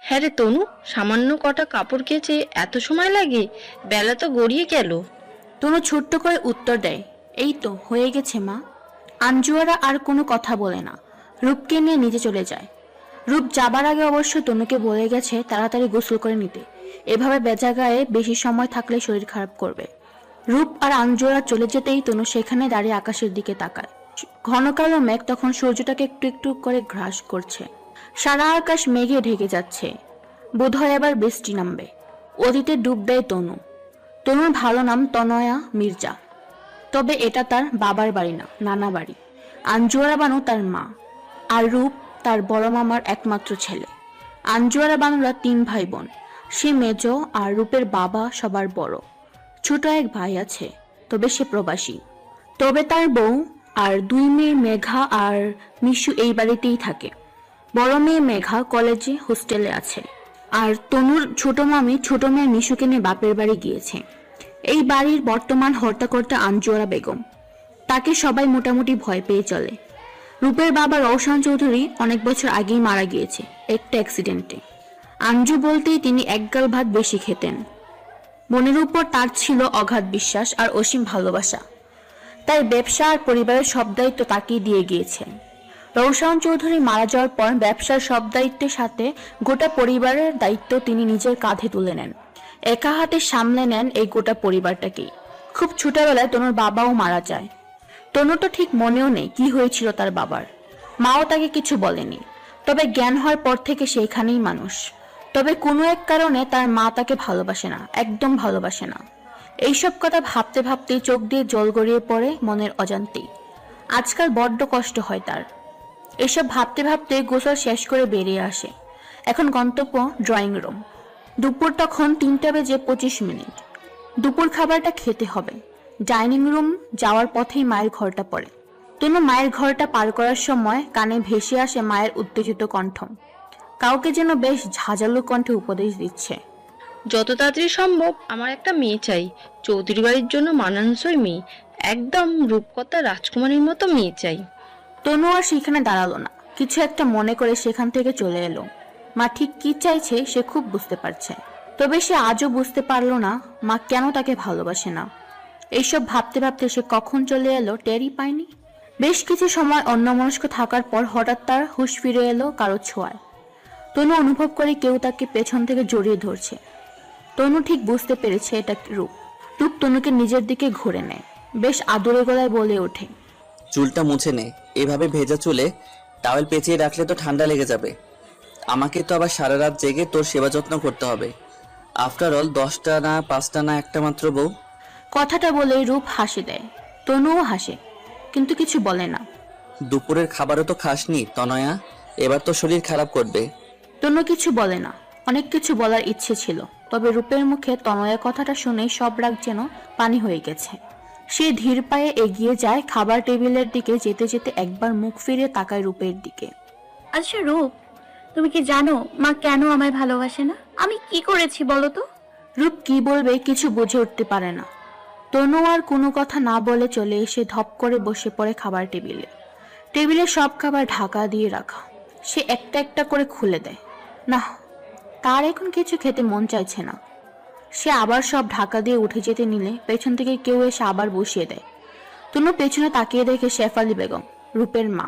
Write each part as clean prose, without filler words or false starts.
হ্যাঁ রে তনু, সামান্য কটা কাপড় কেচে এত সময় লাগে? বেলা তো গড়িয়ে গেল। তনু ছোট্ট করে উত্তর দেয়, এই তো হয়ে গেছে মা। আঞ্জুয়ারা আর কোনো কথা বলে না, রূপকে নিয়ে নিচে চলে যায়। রূপ যাবার আগে অবশ্য তনুকে বলে গেছে তাড়াতাড়ি গোসল করে নিতে, এভাবে বেজা গায়ে বেশি সময় থাকলে শরীর খারাপ করবে। রূপ আর আঞ্জুয়ারা চলে যেতেই তনু সেখানে দাঁড়িয়ে আকাশের দিকে তাকায়। ঘন কালো মেঘ তখন সূর্যটাকে একটু একটু করে গ্রাস করছে। সারা আকাশ মেঘে ঢেকে যাচ্ছে, বোধহয় এবার বৃষ্টি নামবে। অতীতে ডুব দেয় তনু। তনুর ভালো নাম তনয়া মির্জা, তবে এটা তার বাবার বাড়ি না, নানা বাড়ি। আঞ্জুয়ারা বানু তার মা, আর রূপ তার বড় মামার একমাত্র ছেলে। আঞ্জুয়ারা বানুরা 3 ভাই বোন। সে মেজ, আর রূপের বাবা সবার বড়। ছোট এক ভাই আছে, তবে সে প্রবাসী। তবে তার বউ আর 2 মেয়ে মেঘা আর মিশু এই বাড়িতেই থাকে। বড় মেয়ে মেঘা কলেজে হোস্টেলে আছে, আর তনুর ছোট মামি ছোট মেয়ে মিশুকে নিয়ে বাপের বাড়ি গিয়েছে। এই বাড়ির বর্তমান হর্তাকর্তা আঞ্জুয়ারা বেগম। তাকে সবাই মোটামুটি ভয় পেয়ে চলে। রূপের বাবা রওশন চৌধুরী অনেক বছর আগেই মারা গিয়েছে একটা অ্যাক্সিডেন্টে। আঞ্জু বলতেই তিনি একগাল ভাত বেশি খেতেন। বোনের উপর তার ছিল অগাধ বিশ্বাস আর অসীম ভালোবাসা, তাই ব্যবসা আর পরিবারের সব দায়িত্ব তাকেই দিয়ে গিয়েছেন। রওশন চৌধুরী মারা যাওয়ার পর ব্যবসার সব দায়িত্বের সাথে গোটা পরিবারের দায়িত্ব তিনি নিজের কাঁধে তুলে নেন। একা হাতে সামলে নেন এই গোটা পরিবারটাকেই। খুব ছোটবেলায় তনুর বাবাও মারা যায়। তনুর তো ঠিক মনেও নেই কি হয়েছিল তার বাবার। মাও তাকে কিছু বলেনি, তবে জ্ঞান হওয়ার পর থেকে সেইখানেই মানুষ। তবে কোনো এক কারণে তার মা তাকে ভালোবাসে না, একদম ভালোবাসে না। এইসব কথা ভাবতে ভাবতেই চোখ দিয়ে জল গড়িয়ে পড়ে মনের অজান্তেই। আজকাল বড্ড কষ্ট হয় তার। এসব ভাবতে ভাবতে গোসল শেষ করে বেরিয়ে আসে। এখন গন্তব্য ড্রয়িং রুম। দুপুর তখন 3:25। দুপুর খাবারটা খেতে হবে। ডাইনিং রুম যাওয়ার পথেই মায়ের ঘরটা পড়ে। তনু মায়ের ঘরটা পার করার সময় কানে ভেসে আসে মায়ের উত্তেজিত কণ্ঠ। কাউকে যেন বেশ ঝাঁঝালো কণ্ঠে উপদেশ দিচ্ছে। যত তাড়াতাড়ি সম্ভব আমার একটা মেয়ে চাই, চৌধুরী বাড়ির জন্য মানানসই মেয়ে, একদম রূপকথা রাজকুমারীর মতো মেয়ে চাই। তনু আর সেখানে দাঁড়ালো না, কিছু একটা মনে করে সেখান থেকে চলে এলো। মা ঠিক কি চাইছে সে খুব বুঝতে পারছে, তবে সে আজও বুঝতে পারলো না মা কেন তাকে ভালোবাসে না। এইসব ভাবতে ভাবতে সে কখন চলে এলো টেরই পায়নি। বেশ কিছু সময় অন্যমনস্ক থাকার পর হঠাৎ তার হুঁশ ফিরে এলো কারো ছোঁয়ায়। তনু অনুভব করে কেউ তাকে পেছন থেকে জড়িয়ে ধরছে। তনু ঠিক বুঝতে পেরেছে এটা রূপ। রূপ তনুকে নিজের দিকে ঘুরে নেয়, বেশ আদুরে গলায় বলে ওঠে, চুলটা মুছে নে, এভাবে ভেজা চুলে টাওয়েল পেঁচিয়ে রাখলে তো ঠান্ডা লেগে যাবে। আমাকে তো আবার সারা রাত জেগে তোর সেবা যত্ন করতে হবে। আফটার অল 10টা না 5টা না একটা মাত্র বউ। কথাটা বলে রূপ হাসি দেয়। তনুও হাসে, কিন্তু কিছু বলে না। দুপুরের খাবারও তো খাসনি তনয়া, এবার তো শরীর খারাপ করবে। তনু কিছু বলে না। অনেক কিছু বলার ইচ্ছে ছিল, তবে রূপের মুখে তনয়া কথাটা শুনেই সব রাগ যেন পানি হয়ে গেছে। সে ধীর পায়ে এগিয়ে যায় খাবার টেবিলের দিকে। যেতে যেতে একবার মুখ ফিরে তাকায় রূপের দিকে। আচ্ছা রূপ, তুমি কি জানো মা কেন আমায় ভালোবাসে না? আমি কি করেছি বলো তো? রূপ কি বলবে কিছু বুঝে উঠতে পারে না। তনু আর কোনো কথা না বলে চলে এসে ধপ করে বসে পড়ে খাবার টেবিলে। টেবিলে সব খাবার ঢাকা দিয়ে রাখা। সে একটা একটা করে খুলে দেয়। না, তার এখন কিছু খেতে মন চাইছে না। সে আবার সব ঢাকা দিয়ে উঠে যেতে নিলে পেছন থেকে কেউ এসে আবার বসিয়ে দেয়। তনু পেছনে তাকিয়ে দেখে শেফালি বেগম, রূপের মা।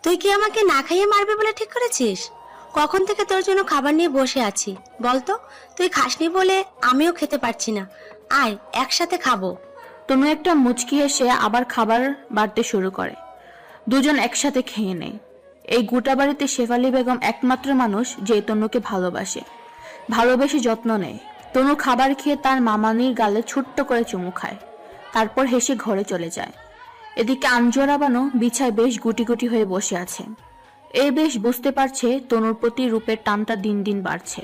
তুই কি আমাকে না খাইয়ে মারবে বলে ঠিক করেছিস? কখন থেকে তোর জন্য খাবার নিয়ে বসে আছি বলতো? তুই খাসনি বলে আমিও খেতে পারছি না। আয় একসাথে খাবো। তনু একটা মুচকি এসে আবার খাবার বাড়তে শুরু করে। দুজন একসাথে খেয়ে নেয়। এই গোটা বাড়িতে শেফালি বেগম একমাত্র মানুষ যে তনুকে ভালোবাসে, ভালোবেসে যত্ন নেয়। তনু খাবার খেয়ে তার মামানির গালে ছোট্ট করে চুমু খায়, তারপর হেসে ঘরে চলে যায়। এদিকে আঞ্জুরা বানু বিছায় বেশ গুটি গুটি হয়ে বসে আছে। এই বেশ বুঝতে পারছে তনুর প্রতি রূপের টানটা দিন দিন বাড়ছে।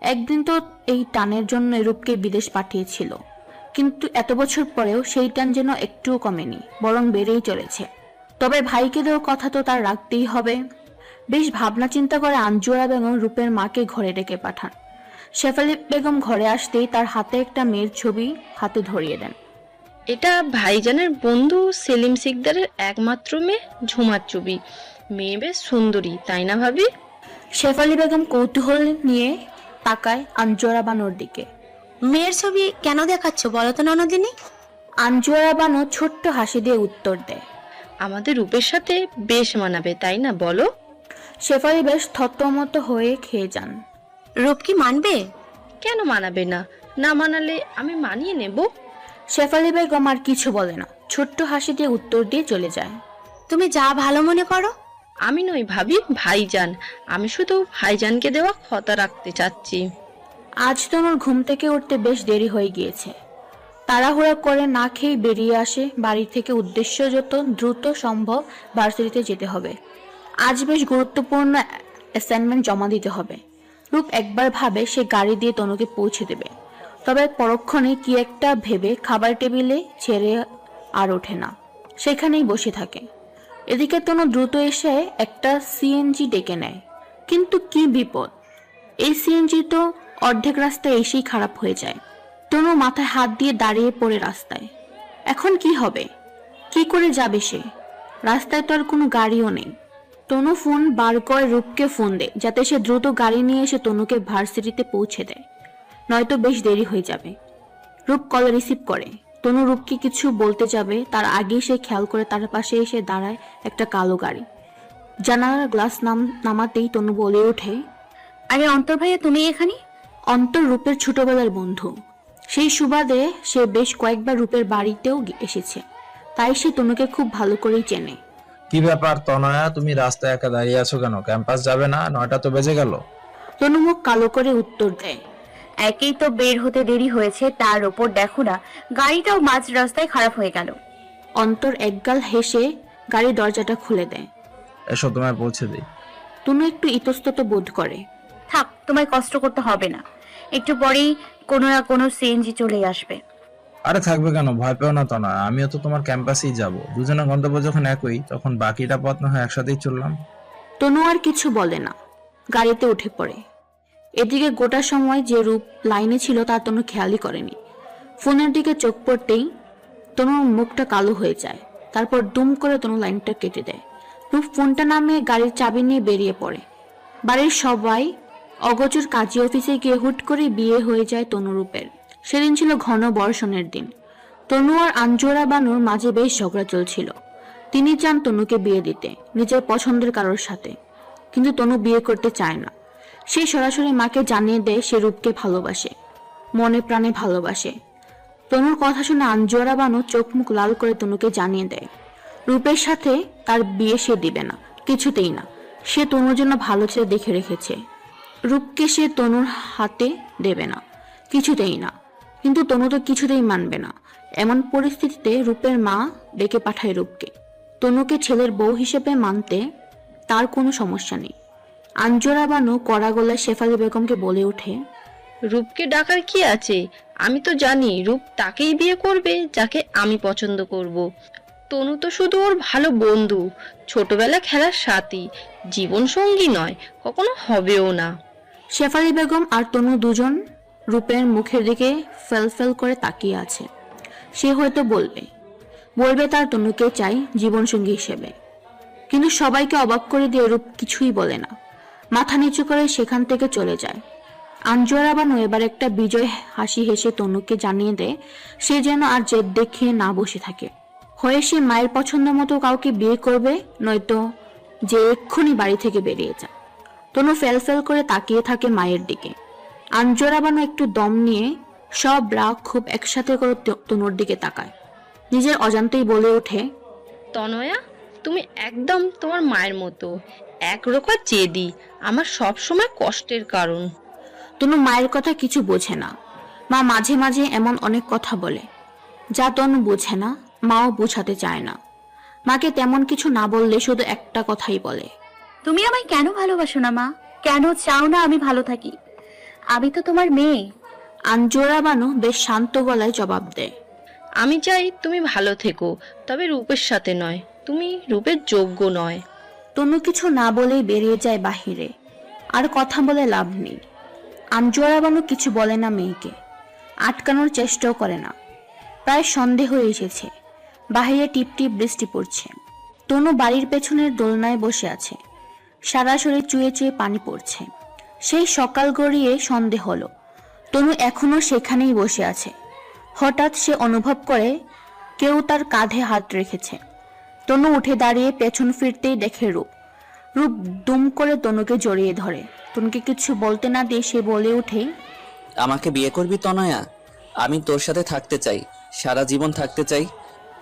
একদিন তো এই টানের জন্য রূপকে বিদেশ পাঠিয়েছিল, কিন্তু এত বছর পরেও সেই টান যেন একটুও কমেনি, বরং বেড়েই চলেছে। তবে ভাইকে দেওয়ার কথা তো তার রাখতেই হবে। বেশ ভাবনা চিন্তা করে আঞ্জুরা বেগম রূপের মাকে ঘরে ডেকে পাঠান। শেফালি বেগম ঘরে আসতেই তার হাতে একটা মেয়ের ছবি হাতে ধরিয়ে দেন। এটা ভাইজানের বন্ধু সেলিম শিকদারের একমাত্র মেয়ে ঝুমার ছবি। মেয়ে বেশ সুন্দরী, তাই না ভাবি? শেফালি বেগম কৌতূহল নিয়ে তাকায় আঞ্জুয়ারা বানুর দিকে। মেয়ের ছবি কেন দেখাচ্ছ বলো তো ননদিনী? আঞ্জুয়ারা বানু ছোট্ট হাসি দিয়ে উত্তর দেয়। আমাদের রূপের সাথে বেশ মানাবে, তাই না বলো? শেফালি বেশ থতমত হয়ে খেয়ে যান। রূপ কি মানবে? কেন মানাবে না? না মানালে আমি মানিয়ে নেব। শেফালি বেগম আর কিছু বলে না, ছোট্ট হাসি দিয়ে উত্তর দিয়ে চলে যায়। তুমি যা ভালো মনে করো। আমি নই ভাবি, ভাইজান। আমি শুধু ভাইজানকে দেওয়া কথা রাখতে চাচ্ছি। আজ তনুর ঘুম থেকে উঠতে বেশ দেরি হয়ে গিয়েছে। তাড়াহুড়া করে না খেয়ে বেরিয়ে আসে বাড়ি থেকে, উদ্দেশ্য যত দ্রুত সম্ভব ভার্সিটিতে যেতে হবে। আজ বেশ গুরুত্বপূর্ণ অ্যাসাইনমেন্ট জমা দিতে হবে। রূপ একবার ভাবে সে গাড়ি দিয়ে তনুকে পৌঁছে দেবে, তবে পরক্ষণে কি একটা ভেবে খাবার টেবিলে ছেড়ে আর ওঠে না, সেখানেই বসে থাকে। এদিকে তনু দ্রুত এসে একটা সিএনজি ডেকে নেয়, কিন্তু কি বিপদ, এই সিএনজি তো অর্ধেক রাস্তায় এসেই খারাপ হয়ে যায়। তনু মাথায় হাত দিয়ে দাঁড়িয়ে পড়ে রাস্তায়। এখন কি হবে, কি করে যাবে সে? রাস্তায় তো আর কোনো গাড়িও নেই। তনু ফোন বার করে রূপকে ফোন দেয়, যাতে সে দ্রুত গাড়ি নিয়ে এসে তনুকে ভার্সিটিতে পৌঁছে দেয়, নয়তো বেশ দেরি হয়ে যাবে। রূপ কল রিসিভ করে। তনু রূপকে কিছু বলতে যাবে, তার আগেই সে খেয়াল করে তার পাশে এসে দাঁড়ায় একটা কালো গাড়ি। জানালার গ্লাস নামাতেই তনু বলে ওঠে, আরে অন্তর ভাইয়া, তুমি এখানে? অন্তর রূপের ছোটবেলার বন্ধু। সেই সুবাদে সে বেশ কয়েকবার রূপের বাড়িতেও এসেছে, তাই সে তনুকে খুব ভালো করেই চেনে। কি ব্যাপার তনয়া, তুমি রাস্তায় একা দাঁড়িয়ে আছো কেন? ক্যাম্পাস যাবে না? 9টা তো বেজে গেল। তনু মুখ কালো করে উত্তর দেয়, একেই তো বের হতে দেরি হয়েছে, তার ওপর দেখো না গাড়িটাও মাঝ রাস্তায় খারাপ হয়ে গেল। অন্তর একগাল হেসে গাড়ির দরজাটা খুলে দেয়। এসো তোমায় পৌঁছে দিই। তনু একটু ইতস্তত বোধ করে। থাক, তোমায় কষ্ট করতে হবে না, একটু পরেই কোনো না কোনো সিএনজি চলে আসবে। আরে থাকবে কেন, ভয় পেও না তনয়া, আমিও তো তোমার ক্যাম্পাসেই যাব। দুজনের গন্তব্য যখন একই, তখন বাকিটা পথ না হয় একসাথেই চললাম। তনু আর কিছু বলে না, গাড়িতে উঠে পড়ে। এদিকে গোটা সময় যে রূপ লাইনে ছিল তা তনু খেয়ালই করেনি। ফোনের দিকে চোখ পড়তেই তনুর মুখটা কালো হয়ে যায়। তারপর দুম করে তনু লাইনটা কেটে দেয়। রূপ ফোনটা নামিয়ে গাড়ির চাবি নিয়ে বেরিয়ে পড়ে। বাড়ির সবাই অগোচর কাজী অফিসে গিয়ে হুট করে বিয়ে হয়ে যায় তনুরূপের। সেদিন ছিল ঘন বর্ষণের দিন। তনু আর আঞ্জুরা বানুর মাঝে বেশ ঝগড়া চলছিল। তিনি চান তনুকে বিয়ে দিতে নিজের পছন্দের কারোর সাথে, কিন্তু তনু বিয়ে করতে চায় না। সে সরাসরি মাকে জানিয়ে দেয় সে রূপকে ভালোবাসে, মনে প্রাণে ভালোবাসে। তনুর কথা শুনে আঞ্জুরা বানু চোখ মুখ লাল করে তনুকে জানিয়ে দেয় রূপের সাথে তার বিয়ে সে দিবে না, কিছুতেই না। সে তনুর জন্য ভালো ছেলে দেখে রেখেছে, রূপকে সে তনুর হাতে দেবে না, কিছুতেই না। কিন্তু তনু তো কিছুতেই মানবে না। এমন পরিস্থিতিতে রূপের মা ডেকে পাঠায় রূপকে। তনুকে ছেলের বউ হিসেবে মানতে তার কোনো সমস্যা নেই। আঞ্জুরা বানু কড়া গলায় শেফালি বেগমকে বলে ওঠে, রূপকে ডাকার কি আছে? আমি তো জানি রূপ তাকেই বিয়ে করবে যাকে আমি পছন্দ করব। তনু তো শুধু ওর ভালো বন্ধু, ছোটবেলা খেলার সাথী, জীবন সঙ্গী নয়, কখনো হবেও না। শেফালি বেগম আর তনু দুজন রূপের মুখের দিকে ফেল করে তাকিয়ে আছে। সে হয়তো বলবে তার তনুকে চাই জীবনসঙ্গী হিসেবে, কিন্তু সবাইকে অবাক করে দিয়ে রূপ কিছুই বলে না, মাথা নিচু করে সেখান থেকে চলে যায়। আঞ্জুরা বানু এবার একটা বিজয় হাসি হেসে তনুকে জানিয়ে দেয় সে যেন আর জেদ দেখিয়ে না বসে থাকে, হয়ে সে মায়ের পছন্দ মতো কাউকে বিয়ে করবে, নয়তো যে এক্ষুনি বাড়ি থেকে বেরিয়ে যায়। তনু ফেল করে তাকিয়ে থাকে মায়ের দিকে। আঞ্জুরা বানু একটু দম নিয়ে সব রাগ খুব একসাথে করে তনুর দিকে তাকায়। নিজের অজান্তেই বলে ওঠে, তনয়া, তুমি একদম তোমার মায়ের মতো একরকম জেদি, আমার সব সময় কষ্টের কারণ। তনু মায়ের কথা কিছু বোঝে না। মা মাঝে মাঝে এমন অনেক কথা বলে যা তনু বোঝে না, মাও বোঝাতে চায় না। মাকে তেমন কিছু না বললে শুধু একটা কথাই বলে, তুমি আমায় কেন ভালোবাসো না মা? কেন চাও না আমি ভালো থাকি? আমি তো তোমার মেয়ে। আঞ্জুরা বানু বেশ শান্ত গলায় জবাব দেয়, আমি চাই তুমি ভালো থেকো, তবে রূপের সাথে নয়, তুমি রূপের যোগ্য নয়। তনু কিছু না বলেই বেরিয়ে যায় বাহিরে। আর কথা বলে লাভ নেই। আঞ্জুরা বানু কিছু বলে না মেয়েকে, আটকানোর চেষ্টাও করে না। প্রায় সন্ধে হয়ে এসেছে, বাহিরে টিপটিপ বৃষ্টি পড়ছে। তনু বাড়ির পেছনের দোলনায় বসে আছে। সারা শরীর চুয়ে চুয়ে পানি পড়ছে। সেই সকাল গড়িয়ে সন্ধে হলো, তনু এখনো সেখানেই বসে আছে। হঠাৎ সে অনুভব করে কেউ তার কাঁধে হাত রেখেছে। তনু উঠে দাঁড়িয়ে পেছন ফিরতেই দেখে রূপ। রূপ দুম করে তনুকে জড়িয়ে ধরে। তনুকে কিছু বলতে না দিয়ে সে বলে ওঠে, আমাকে বিয়ে করবি তনয়া? আমি তোর সাথে থাকতে চাই, সারা জীবন থাকতে চাই।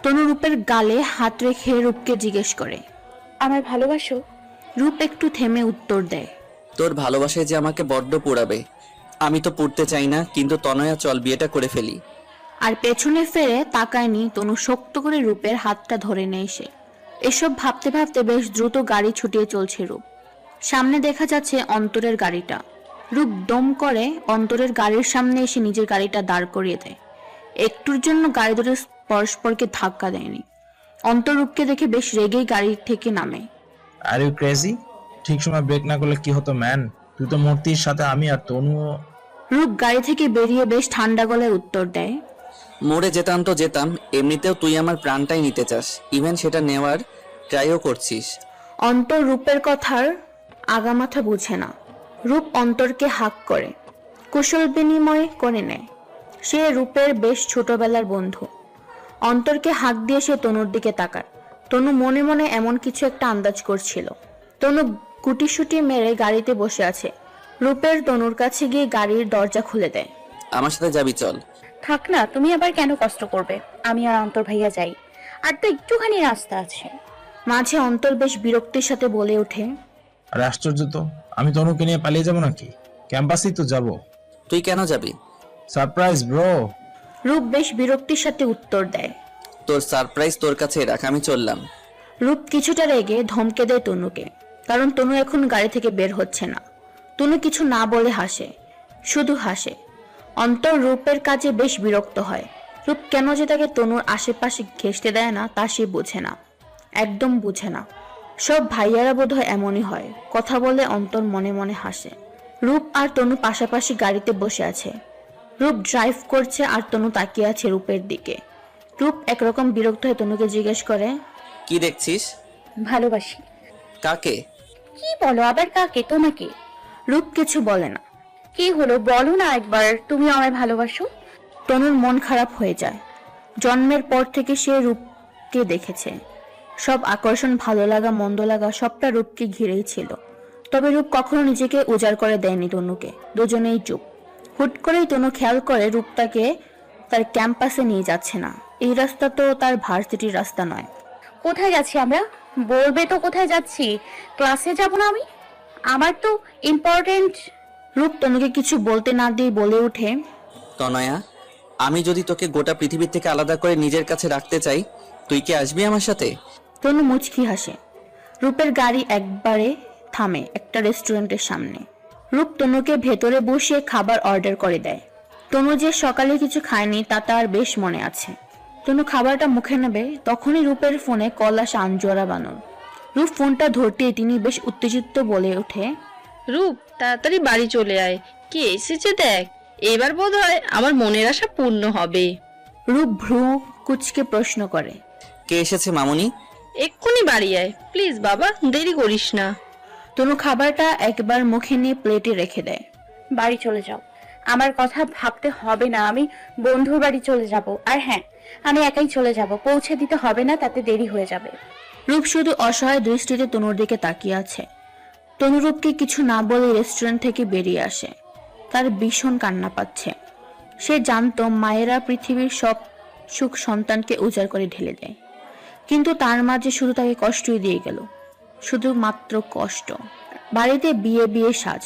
তনু রূপের গালে হাত রেখে রূপকে জিজ্ঞেস করে, আমায় ভালোবাসো? রূপ একটু থেমে উত্তর দেয়, তোর ভালোবাসায় যে আমাকে বড্ড পোড়াবে। আমি তো পড়তে চাই না, কিন্তু তনয়া চল বিয়েটা করে ফেলি। আর পেছনে ফিরে তাকায়নি। তনু শক্ত করে রূপের হাতটা ধরে নেয় সে। এসব ভাবতে ভাবতে বেশ দ্রুত গাড়ি ছুটিয়ে চলছে রূপ। সামনে দেখা যাচ্ছে অন্তরের গাড়িটা। রূপ দম করে অন্তরের গাড়ির সামনে এসে নিজের গাড়িটা দাঁড় করিয়ে দেয়। একটুর জন্য গাড়ি ধরে পরস্পরকে ধাক্কা দেয়নি। অন্তর রূপকে দেখে বেশ রেগেই গাড়ি থেকে নামে। Are you crazy? ঠিক সময় ব্রেক না করলে কি হতো ম্যান? তুই তো মূর্তির সাথে আমি আর তনুও। রূপ গাড়ি থেকে বেরিয়ে বেশ ঠান্ডা গলায় উত্তর দেয়, মরে যেতাম তো যেতাম, এমনিতেও তুই আমার প্রাণটাই নিতে চাস, ইভেন সেটা নেওয়ার ট্রাইও করছিস। অন্তর রূপের কথার আগামাথা বুঝে না। রূপ অন্তরকে হাক করে, কুশল বিনিময় করে নেয়। সে রূপের বেশ ছোটবেলার বন্ধু। অন্তরকে হাক দিয়ে সে তনুর দিকে তাকায়। তনু মনে মনে এমন কিছু একটা আন্দাজ করছিল। তনু গুটিসুটি মেরে গাড়িতে বসে আছে। রূপের তনুর কাছে গিয়ে গাড়ির দরজা খুলে দেয়। আমার সাথে যাবি চল। থাক না, তুমি আবার কেন কষ্ট করবে? আমি আর অন্তর ভাইয়া যাই, আর তো একটুখানি রাস্তা আছে। মাঝে অন্তর বেশ বিরক্তির সাথে বলে ওঠে, আরে আশ্চর্য তো, আমি তনুকে নিয়ে পালিয়ে যাবো নাকি? ক্যাম্পাসেই তো যাবো। তুই কেন যাবি? Surprise bro. রূপ বেশ বিরক্তির সাথে উত্তর দেয়। তোর সারপ্রাইজ তোর কাছে রাখ, আমি চললাম। রূপ কিছুটা রেগে ধমকে দেয় তনুকে, কারণ তনু এখন গাড়ি থেকে বের হচ্ছে না। তনু কিছু না বলে হাসে, শুধু হাসে। অন্তর রূপের কাজে বেশ বিরক্ত হয়। রূপ কেন যে তাকে তনুর আশেপাশে ঘেঁষতে দেয় না তা সে বোঝে না, একদম বুঝে না। সব ভাইয়ারা বোধহয় এমনই হয়। কথা বলে অন্তর মনে মনে হাসে। রূপ আর তনু পাশাপাশি গাড়িতে বসে আছে। রূপ ড্রাইভ করছে আর তনু তাকিয়ে আছে রূপের দিকে। রূপ একরকম বিরক্ত হয়ে তনুকে জিজ্ঞেস করে, কি দেখছিস? ভালোবাসি। কাকে? কি বলো আবার, কাকে? তোমাকে। রূপ কিছু বলে না। কি হলো বলো না একবার, তুমি আমায় ভালোবাসো? তনুর মন খারাপ হয়ে যায়। জন্মের পর থেকে সে রূপকে দেখেছে। সব আকর্ষণ, ভালো লাগা, মন্দ লাগা সবটা রূপকে ঘিরেই ছিল। তবে রূপ কখনো নিজেকে উজাড় করে দেয়নি তনুকে। দুজনেই চুপ। হুট করেই তনু খেয়াল করে রূপ তাকে তার ক্যাম্পাসে নিয়ে যাচ্ছে না। এই রাস্তা তো তার ভার্সিটির রাস্তা নয়। কোথায় যাচ্ছি আমরা? বলবে তো কোথায় যাচ্ছি? ক্লাসে যাব না আমি? আমার তো ইম্পর্টেন্ট। রূপ তনুকে কিছু বলতে না দিয়ে বলে ওঠে, তনয়া, আমি যদি তোকে গোটা পৃথিবীর থেকে আলাদা করে নিজের কাছে রাখতে চাই, তুই কি আসবি আমার সাথে? তনু মুচকি হাসে। রূপের গাড়ি একবারে থামে একটা রেস্টুরেন্টের সামনে। রূপ তনুকে ভেতরে বসিয়ে খাবার অর্ডার করে দেয়। তনু যে সকালে কিছু খায়নি তা তার বেশ মনে আছে। তনু খাবারটা মুখে নেবে, তখনই রূপের ফোনে কল আসে আঞ্জুয়ারা বানুর। রূপ ফোনটা ধরতেই তিনি বেশ উত্তেজিত বলে ওঠে, রূপ, তাড়াতাড়ি বাড়ি চলে আয়, কে এসেছে দেখ। এবার বোধহয় আমার মনের আশা পূর্ণ হবে। রূপ ভ্রু কুচকে প্রশ্ন করে, কে এসেছে মামুনি? এক্ষুনি বাড়ি আয় প্লিজ বাবা, দেরি করিস না। তনু খাবারটা একবার মুখে নিয়ে প্লেটে রেখে দেয়। বাড়ি চলে যাও, আমার কথা ভাবতে হবে না। আমি বন্ধুর বাড়ি চলে যাব। আর হ্যাঁ, আমি একাই চলে যাব, পৌঁছে দিতে হবে না, তাতে দেরি হয়ে যাবে। রূপ শুধু অসহায় দৃষ্টিতে তনুর দিকে তাকিয়ে আছে। তনু রূপকে কিছু না বলে রেস্টুরেন্ট থেকে বেরিয়ে আসে। তার ভীষণ কান্না পাচ্ছে। সে জানতো মায়েরা পৃথিবীর সব সুখ সন্তানকে উজাড় করে ঢেলে দেয়, কিন্তু তার মাঝে শুধু তাকে কষ্টই দিয়ে গেল, শুধুমাত্র কষ্ট। বাড়িতে বিয়ে বিয়ে সাজ,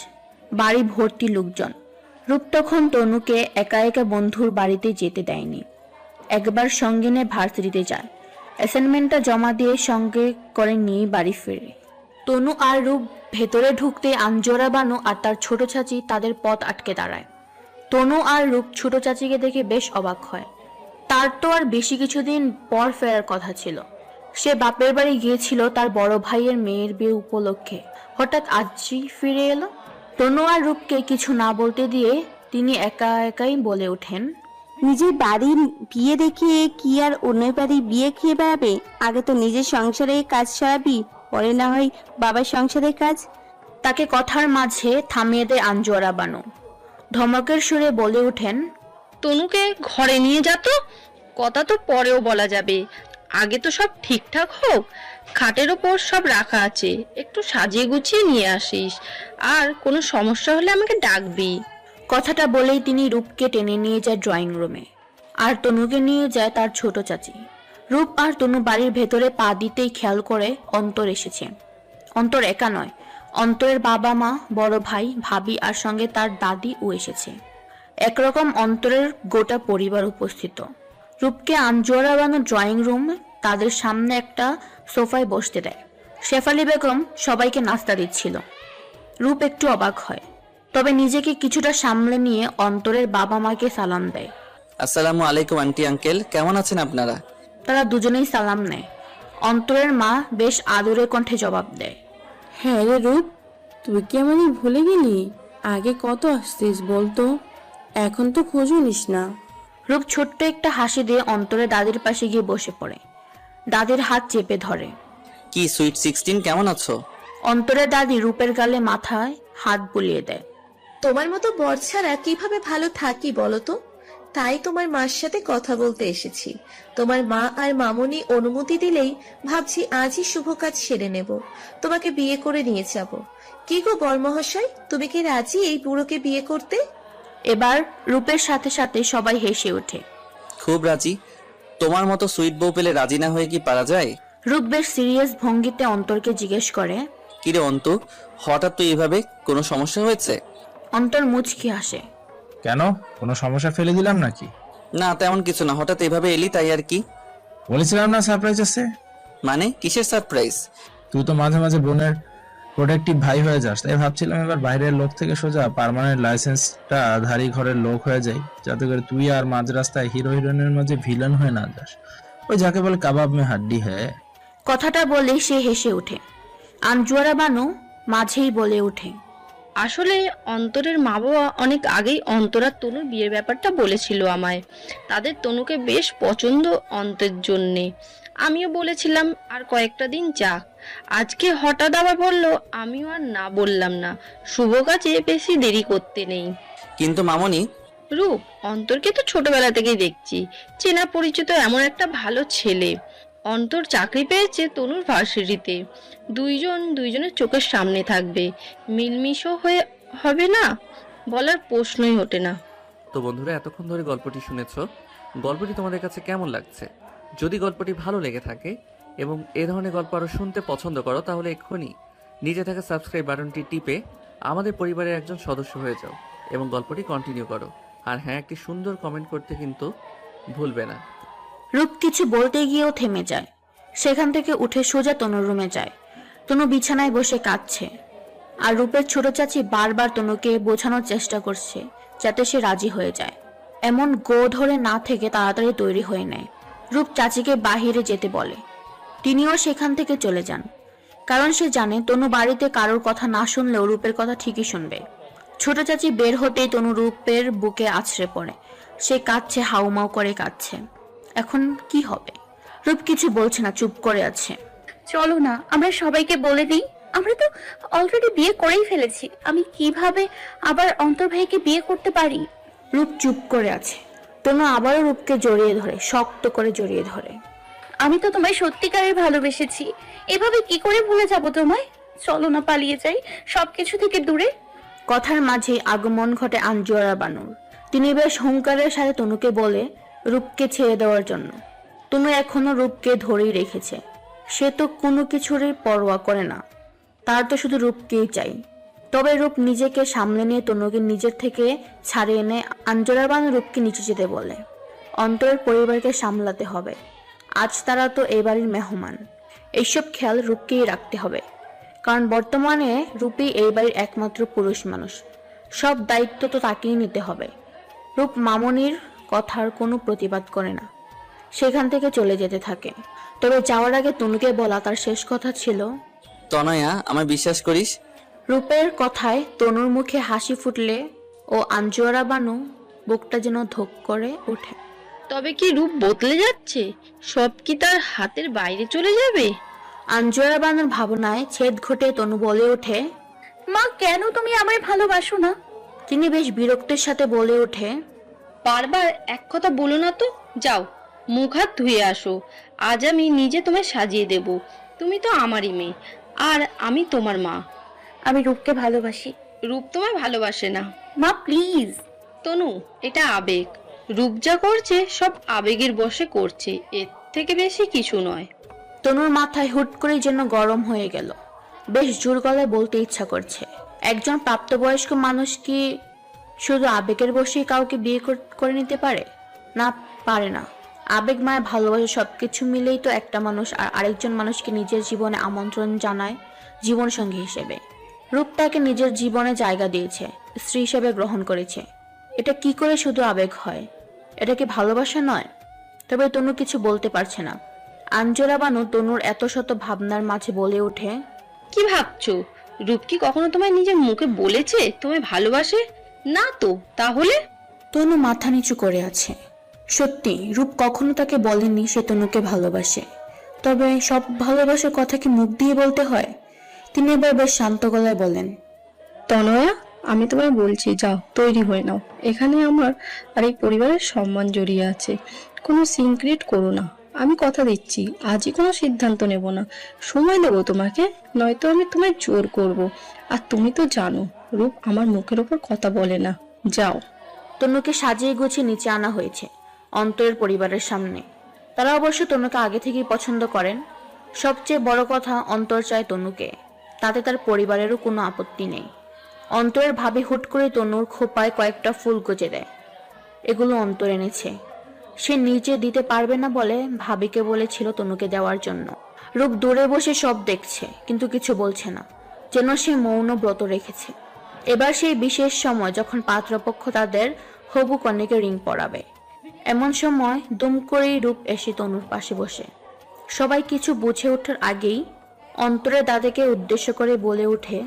বাড়ি ভর্তি লোকজন। রূপ তখন তনুকে একা একা বন্ধুর বাড়িতে যেতে দেয়নি। একবার সঙ্গে নিয়ে ভার্সিটিতে যায়। অ্যাসাইনমেন্টটা জমা দিয়ে সঙ্গে করে নিয়ে বাড়ি ফেরে। তনু আর রূপ ভেতরে ঢুকতে আঞ্জোরা বানু আর তার ছোট চাচি তাদের পথ আটকে দাঁড়ায়। তনু আর রূপ ছোট চাচিকে দেখে বেশ অবাক হয়। তার তো আর বেশি কিছুদিন পর ফেরার কথা ছিল। সে বাপের বাড়ি গিয়েছিল তার বড় ভাইয়ের মেয়ের বিয়ে উপলক্ষে, হঠাৎ আজই ফিরে এলো। তনু আর রূপকে কিছু না বলতে দিয়ে তিনি একা একাই বলে ওঠেন, নিজের বাড়ির বিয়ে দেখিয়ে কি আর অন্যের বাড়ি বিয়ে খেয়ে বেড়াবে? আগে তো নিজের সংসারে কাজ সারাবি, পরে না হয় বাবার সংসারের কাজ। তাকে কথার মাঝে থামিয়ে দেয় আঞ্জুয়ারা বানু। ধমকের সুরে বলে ওঠেন, তনুকে ঘরে নিয়ে যা তো। কথা তো পরেও বলা যাবে, আগে তো সব ঠিকঠাক হোক। খাটের ওপর সব রাখা আছে, একটু সাজিয়ে গুছিয়ে নিয়ে আসিস। আর কোনো সমস্যা হলে আমাকে ডাকবি। কথাটা বলেই তিনি রূপকে টেনে নিয়ে যায় ড্রয়িং রুমে, আর তনুকে নিয়ে যায় তার ছোট চাচি। রূপ আর তনু বাড়ির ভেতরে পা দিতেই খেয়াল করে অন্তর এসেছে। অন্তর একা নয়, অন্তরের বাবা মা, বড় ভাই, ভাবি আর সঙ্গে তার দাদিও এসেছে। একরকম অন্তরের গোটা পরিবার উপস্থিত। রূপকে আঞ্জুয়ারা বানু ড্রয়িং রুম তাদের সামনে একটা সোফায় বসতে দেয়। শেফালি বেগম সবাইকে নাস্তা দিচ্ছিল। রূপ একটু অবাক হয়, তবে নিজেকে কিছুটা সামলে নিয়ে অন্তরের বাবা মাকে সালাম দেয়। আসসালামু আলাইকুম আন্টি আঙ্কেল, কেমন আছেন আপনারা? তারা দুজনেই সালাম নেয়। অন্তরের মা বেশ আদুরে কণ্ঠে জবাব দেয়, হ্যাঁ রে রূপ, তুই কি আমাদের ভুলে গেলি? আগে কত আসতিস বলতো, এখন তো খোঁজও নিস না। রূপ ছোট্ট একটা হাসি দিয়ে অন্তরের দাদির পাশে গিয়ে বসে পড়ে। দাদির হাত চেপে ধরে। কি সুইট 16, কেমন আছো? অন্তরের দাদি রূপের গালে মাথায় হাত বুলিয়ে দেয়। তোমার মতো বর ছাড়া কিভাবে ভালো থাকি বলো তো? তাই তোমার মার সাথে কথা বলতে এসেছি। তোমার মা আর মামুনি অনুমতি দিলেই ভাবছি আজই শুভ কাজ সেরে নেব, তোমাকে বিয়ে করে নিয়ে যাব। কি গো বর মহাশয়, তুমি কি রাজি এই বুড়োকে বিয়ে করতে? এবার রূপের সাথে সাথে সবাই হেসে ওঠে। খুব রাজি। তোমার মতো সুইট বউ পেলে রাজি না হয়ে কি পারা যায়? রূপ বেশ সিরিয়াস ভঙ্গিতে অন্তরকে জিজ্ঞেস করে, কিরে অন্তু, হঠাৎ তো এইভাবে, কোনো সমস্যা হয়েছে? অন্তর মুচকি হাসে। কেন, কোনো সমস্যা ফেলে দিলাম নাকি? না তেমন কিছু না, হঠাৎ এইভাবে এলি তাই আর কি। বলেছিলাম না সারপ্রাইজ আছে। মানে কিসের সারপ্রাইজ? তুই তো মাঝে মাঝে বোনের প্রোটেক্টিভ ভাই হয়ে যাস, তাই ভাবছিলাম এবার বাইরের লোক থেকে সোজা পার্মানেন্ট লাইসেন্সটা ধারী ঘরের লোক হয়ে যাই, যাতে করে তুই আর মাঝ রাস্তায় হিরো হিরোইনের মাঝে ভিলেন হয়ে না যাস। ওই যাকে বলে কাবাব মে হাড্ডি হ্যায়। কথাটা বলে সে হেসে ওঠে। আঞ্জুয়ারা বানু মাঝেই বলে ওঠে, আসলে অন্তরের মা বাবা অনেক আগেই অন্তর আর তনুর বিয়ের ব্যাপারটা বলেছিল আমায়। তাদের তনুকে বেশ পছন্দ অন্তের জন্যে। আমিও বলেছিলাম আর কয়েকটা দিন যাক। আজকে হঠাৎ আবার বললো, আমিও আর না বললাম না। শুভ কাজে বেশি দেরি করতে নেই। কিন্তু মামনি, রূপ, অন্তরকে তো ছোটবেলা থেকেই দেখছি, চেনা পরিচিত এমন একটা ভালো ছেলে। অন্তর চাকরি পেয়েছে তনুর ভার্সিটিতে। দুইজনের চোখের সামনে থাকবে, মিলমিশও হয়ে হবে না, বলার প্রশ্নই ওঠে না। তো বন্ধুরা, এতক্ষণ ধরে গল্পটি শুনেছ। গল্পটি তোমাদের কাছে কেমন লাগছে? যদি গল্পটি ভালো লেগে থাকে এবং এ ধরনের গল্প আরও শুনতে পছন্দ করো, তাহলে এক্ষুনি নিচে থাকা সাবস্ক্রাইব বাটনটি টিপে আমাদের পরিবারের একজন সদস্য হয়ে যাও এবং গল্পটি কন্টিনিউ করো। আর হ্যাঁ, একটি সুন্দর কমেন্ট করতে কিন্তু ভুলবে না। রূপ কিছু বলতে গিয়েও থেমে যায়। সেখান থেকে উঠে সোজা তনুর রুমে যায়। তনু বিছানায় বসে কাঁদছে, আর রূপের ছোট চাচি বারবার তনুকে বোঝানোর চেষ্টা করছে যাতে সে রাজি হয়ে যায়। এমন গো ধরে না থেকে তাড়াতাড়ি তৈরি হয়ে নেয়। রূপ চাচিকে বাহিরে যেতে বলে। তিনিও সেখান থেকে চলে যান, কারণ সে জানে তনু বাড়িতে কারোর কথা না শুনলেও রূপের কথা ঠিকই শুনবে। ছোট চাচি বের হতেই তনু রূপের বুকে আছড়ে পড়ে। সে কাঁদছে, হাউমাউ করে কাঁদছে। এখন কি হবে? রূপ কিছু বলছে না, চুপ করে আছে। চলো না আমরা সবাইকে বলে দিই, আমরা তো অলরেডি বিয়ে করেই ফেলেছি। আমি কিভাবে আবার অন্তর ভাইকে বিয়ে করতে পারি? রূপ চুপ করে আছে। তনু আবারও রূপকে জড়িয়ে ধরে, শক্ত করে জড়িয়ে ধরে। আমি তো তোমায় সত্যিকারের ভালোবেসেছি, এভাবে কি করে ভুলে যাব তোমায়? চলো না পালিয়ে যাই সবকিছু থেকে দূরে। কথার মাঝে আগমন ঘটে আঞ্জুয়ারা বানুর। তিনি বেশ হুঙ্কারের সাথে তনুকে বলে রূপকে ছেড়ে দেওয়ার জন্য। তনু এখনো রূপকে ধরেই রেখেছে। সে তো কোনো কিছুরই পরোয়া করে না, তার তো শুধু রূপকেই চাই। তবে রূপ নিজেকে সামলে নিয়ে তনুকে নিজের থেকে ছাড়িয়ে এনে আঞ্জুয়ারা বানু রূপকে নিচে যেতে বলে। অন্তরের পরিবারকে সামলাতে হবে, আজ তারা তো এই বাড়ির মেহমান। এইসব খেয়াল রূপকেই রাখতে হবে, কারণ বর্তমানে রূপই এই বাড়ির একমাত্র পুরুষ মানুষ। সব দায়িত্ব তো তাকেই নিতে হবে। রূপ মামনির কথার কোনো প্রতিবাদ করে না, সেখান থেকে চলে যেতে থাকে। তবে যাওয়ার আগে তনুকে বলা তার শেষ কথা ছিল, তনয়া আমায় বিশ্বাস করিস? রূপের কথায় তনুর মুখে হাসি ফুটলে ও আঞ্জুয়ারা বানু বুকটা যেন ধক করে ওঠে। তবে কি রূপ বদলে যাচ্ছে? সব কি তার হাতের বাইরে চলে যাবে? আঞ্জুয়ারা বানুর ভাবনায় ছেদ ঘটে তনু বলে ওঠে, মা কেন তুমি আমায় ভালোবাসো না? তিনি বেশ বিরক্তের সাথে বলে ওঠে, বারবার এক কথা বলো না তো। যাও, মুখ হাত ধুয়ে আসো। আজ আমি নিজে তোমায় সাজিয়ে দেব। তুমি তো আমারই মেয়ে, আর আমি তোমার মা। আমি রূপকে ভালোবাসি। রূপ তোমায় ভালোবাসে না। মা প্লিজ। তনু, এটা আবেগ। রূপ যা করছে সব আবেগের বশে করছে, এর থেকে বেশি কিছু নয়। তনুর মাথায় হুট করে যেন গরম হয়ে গেল। বেশ জোর গলায় বলতে ইচ্ছা করছে, একজন প্রাপ্তবয়স্ক মানুষ কি শুধু আবেগের বশেই কাউকে বিয়ে করে নিতে পারে? না, পারে না। আবেগ, মায়া, ভালোবাসা সবকিছু মিলেই তো একটা মানুষ আর আরেকজন মানুষকে নিজের জীবনে আমন্ত্রণ জানায় জীবন সঙ্গী হিসেবে। রূপ তাকে নিজের জীবনে জায়গা দিয়েছে, স্ত্রী হিসেবে গ্রহণ করেছে। এটা কি করে শুধু আবেগ হয়? এটা কি ভালোবাসা নয়? তবে তনু কিছু বলতে পারছে না। আঞ্জুরা বানু তনুর এত শত ভাবনার মাঝে বলে ওঠে, কি ভাবছো? রূপ কি কখনো তোমায় নিজের মুখে বলেছে তোমায় ভালোবাসে? না তো। তাহলে? তনু মাথা নিচু করে আছে। সত্যি, রূপ কখনো তাকে বলেনি সে তনুকে ভালোবাসে। তবে সব ভালোবাসার কথা কি মুখ দিয়ে বলতে হয়? তিনি এবার বেশ শান্ত গলায় বলেন, তনয়া, আমি তোমায় বলছি, যাও তৈরি হয়ে নাও। এখানে আমার আর এই পরিবারের সম্মান জড়িয়ে আছে। কোনো সিন ক্রিয়েট করো না। আমি কথা দিচ্ছি, আজই কোনো সিদ্ধান্ত নেব না। সময় দেবো তোমাকে, নয়তো আমি তোমায় জোর করব। আর তুমি তো জানো রূপ আমার মুখের ওপর কথা বলে না। যাও। তনুকে সাজিয়ে গুছিয়ে নিচে আনা হয়েছে অন্তরের পরিবারের সামনে। তারা অবশ্য তনুকে আগে থেকেই পছন্দ করেন। সবচেয়ে বড় কথা, অন্তর চায় তনুকে, তাতে তার পরিবারেরও কোনো আপত্তি নেই। অন্তরের ভাবি হুট করে তনুর খোপায় কয়েকটা ফুল গুজে দেয়। এগুলো অন্তর এনেছে। সে নিজে দিতে পারবে না বলে ভাবিকে বলেছিল তনুকে দেওয়ার জন্য। রূপ দূরে বসে সব দেখছে, কিন্তু কিছু বলছে না, যেন সে মৌন ব্রত রেখেছে। এবার সেই বিশেষ সময় যখন পাত্রপক্ষ তাদের হবু কন্যাকে রিং পরাবে। এমন সময় দুম করেই রূপ এসে তনুর পাশে বসে। সবাই কিছু বুঝে ওঠার আগেই অন্তরের দাদাকে উদ্দেশ্য করে বলে ওঠে,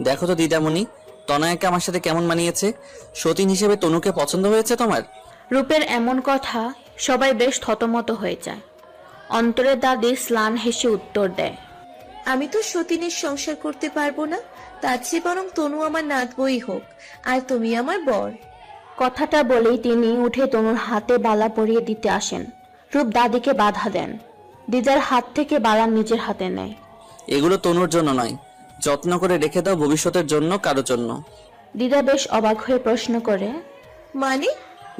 দেখো তো দিদামণি, তনয়াকে আমার সাথে কেমন মানিয়েছে। সতীন হিসেবে তনুকে পছন্দ হয়েছে তোমার? রূপের এমন কথা সবাই বেশ থতমত হয়ে যায়। অন্তরের দাদি স্লান হেসে উত্তর দেয়, আমি তো সতীনের সংসার করতে পারবো না, তার চেয়ে বরং তনু আমার নাতবই হোক, আর তুমি আমার বর। কথাটা বলেই তিনি উঠে তনুর হাতে বালা পরিয়ে দিতে আসেন। রূপ দাদিকে বাধা দেন। দিদার হাত থেকে বালা নিজের হাতে নেয়। এগুলো তনুর জন্য নয়, যত্ন করে রেখে দাও ভবিষ্যতের জন্য, কারোর জন্য। দিদা বেশ অবাক হয়ে প্রশ্ন করে, মানে?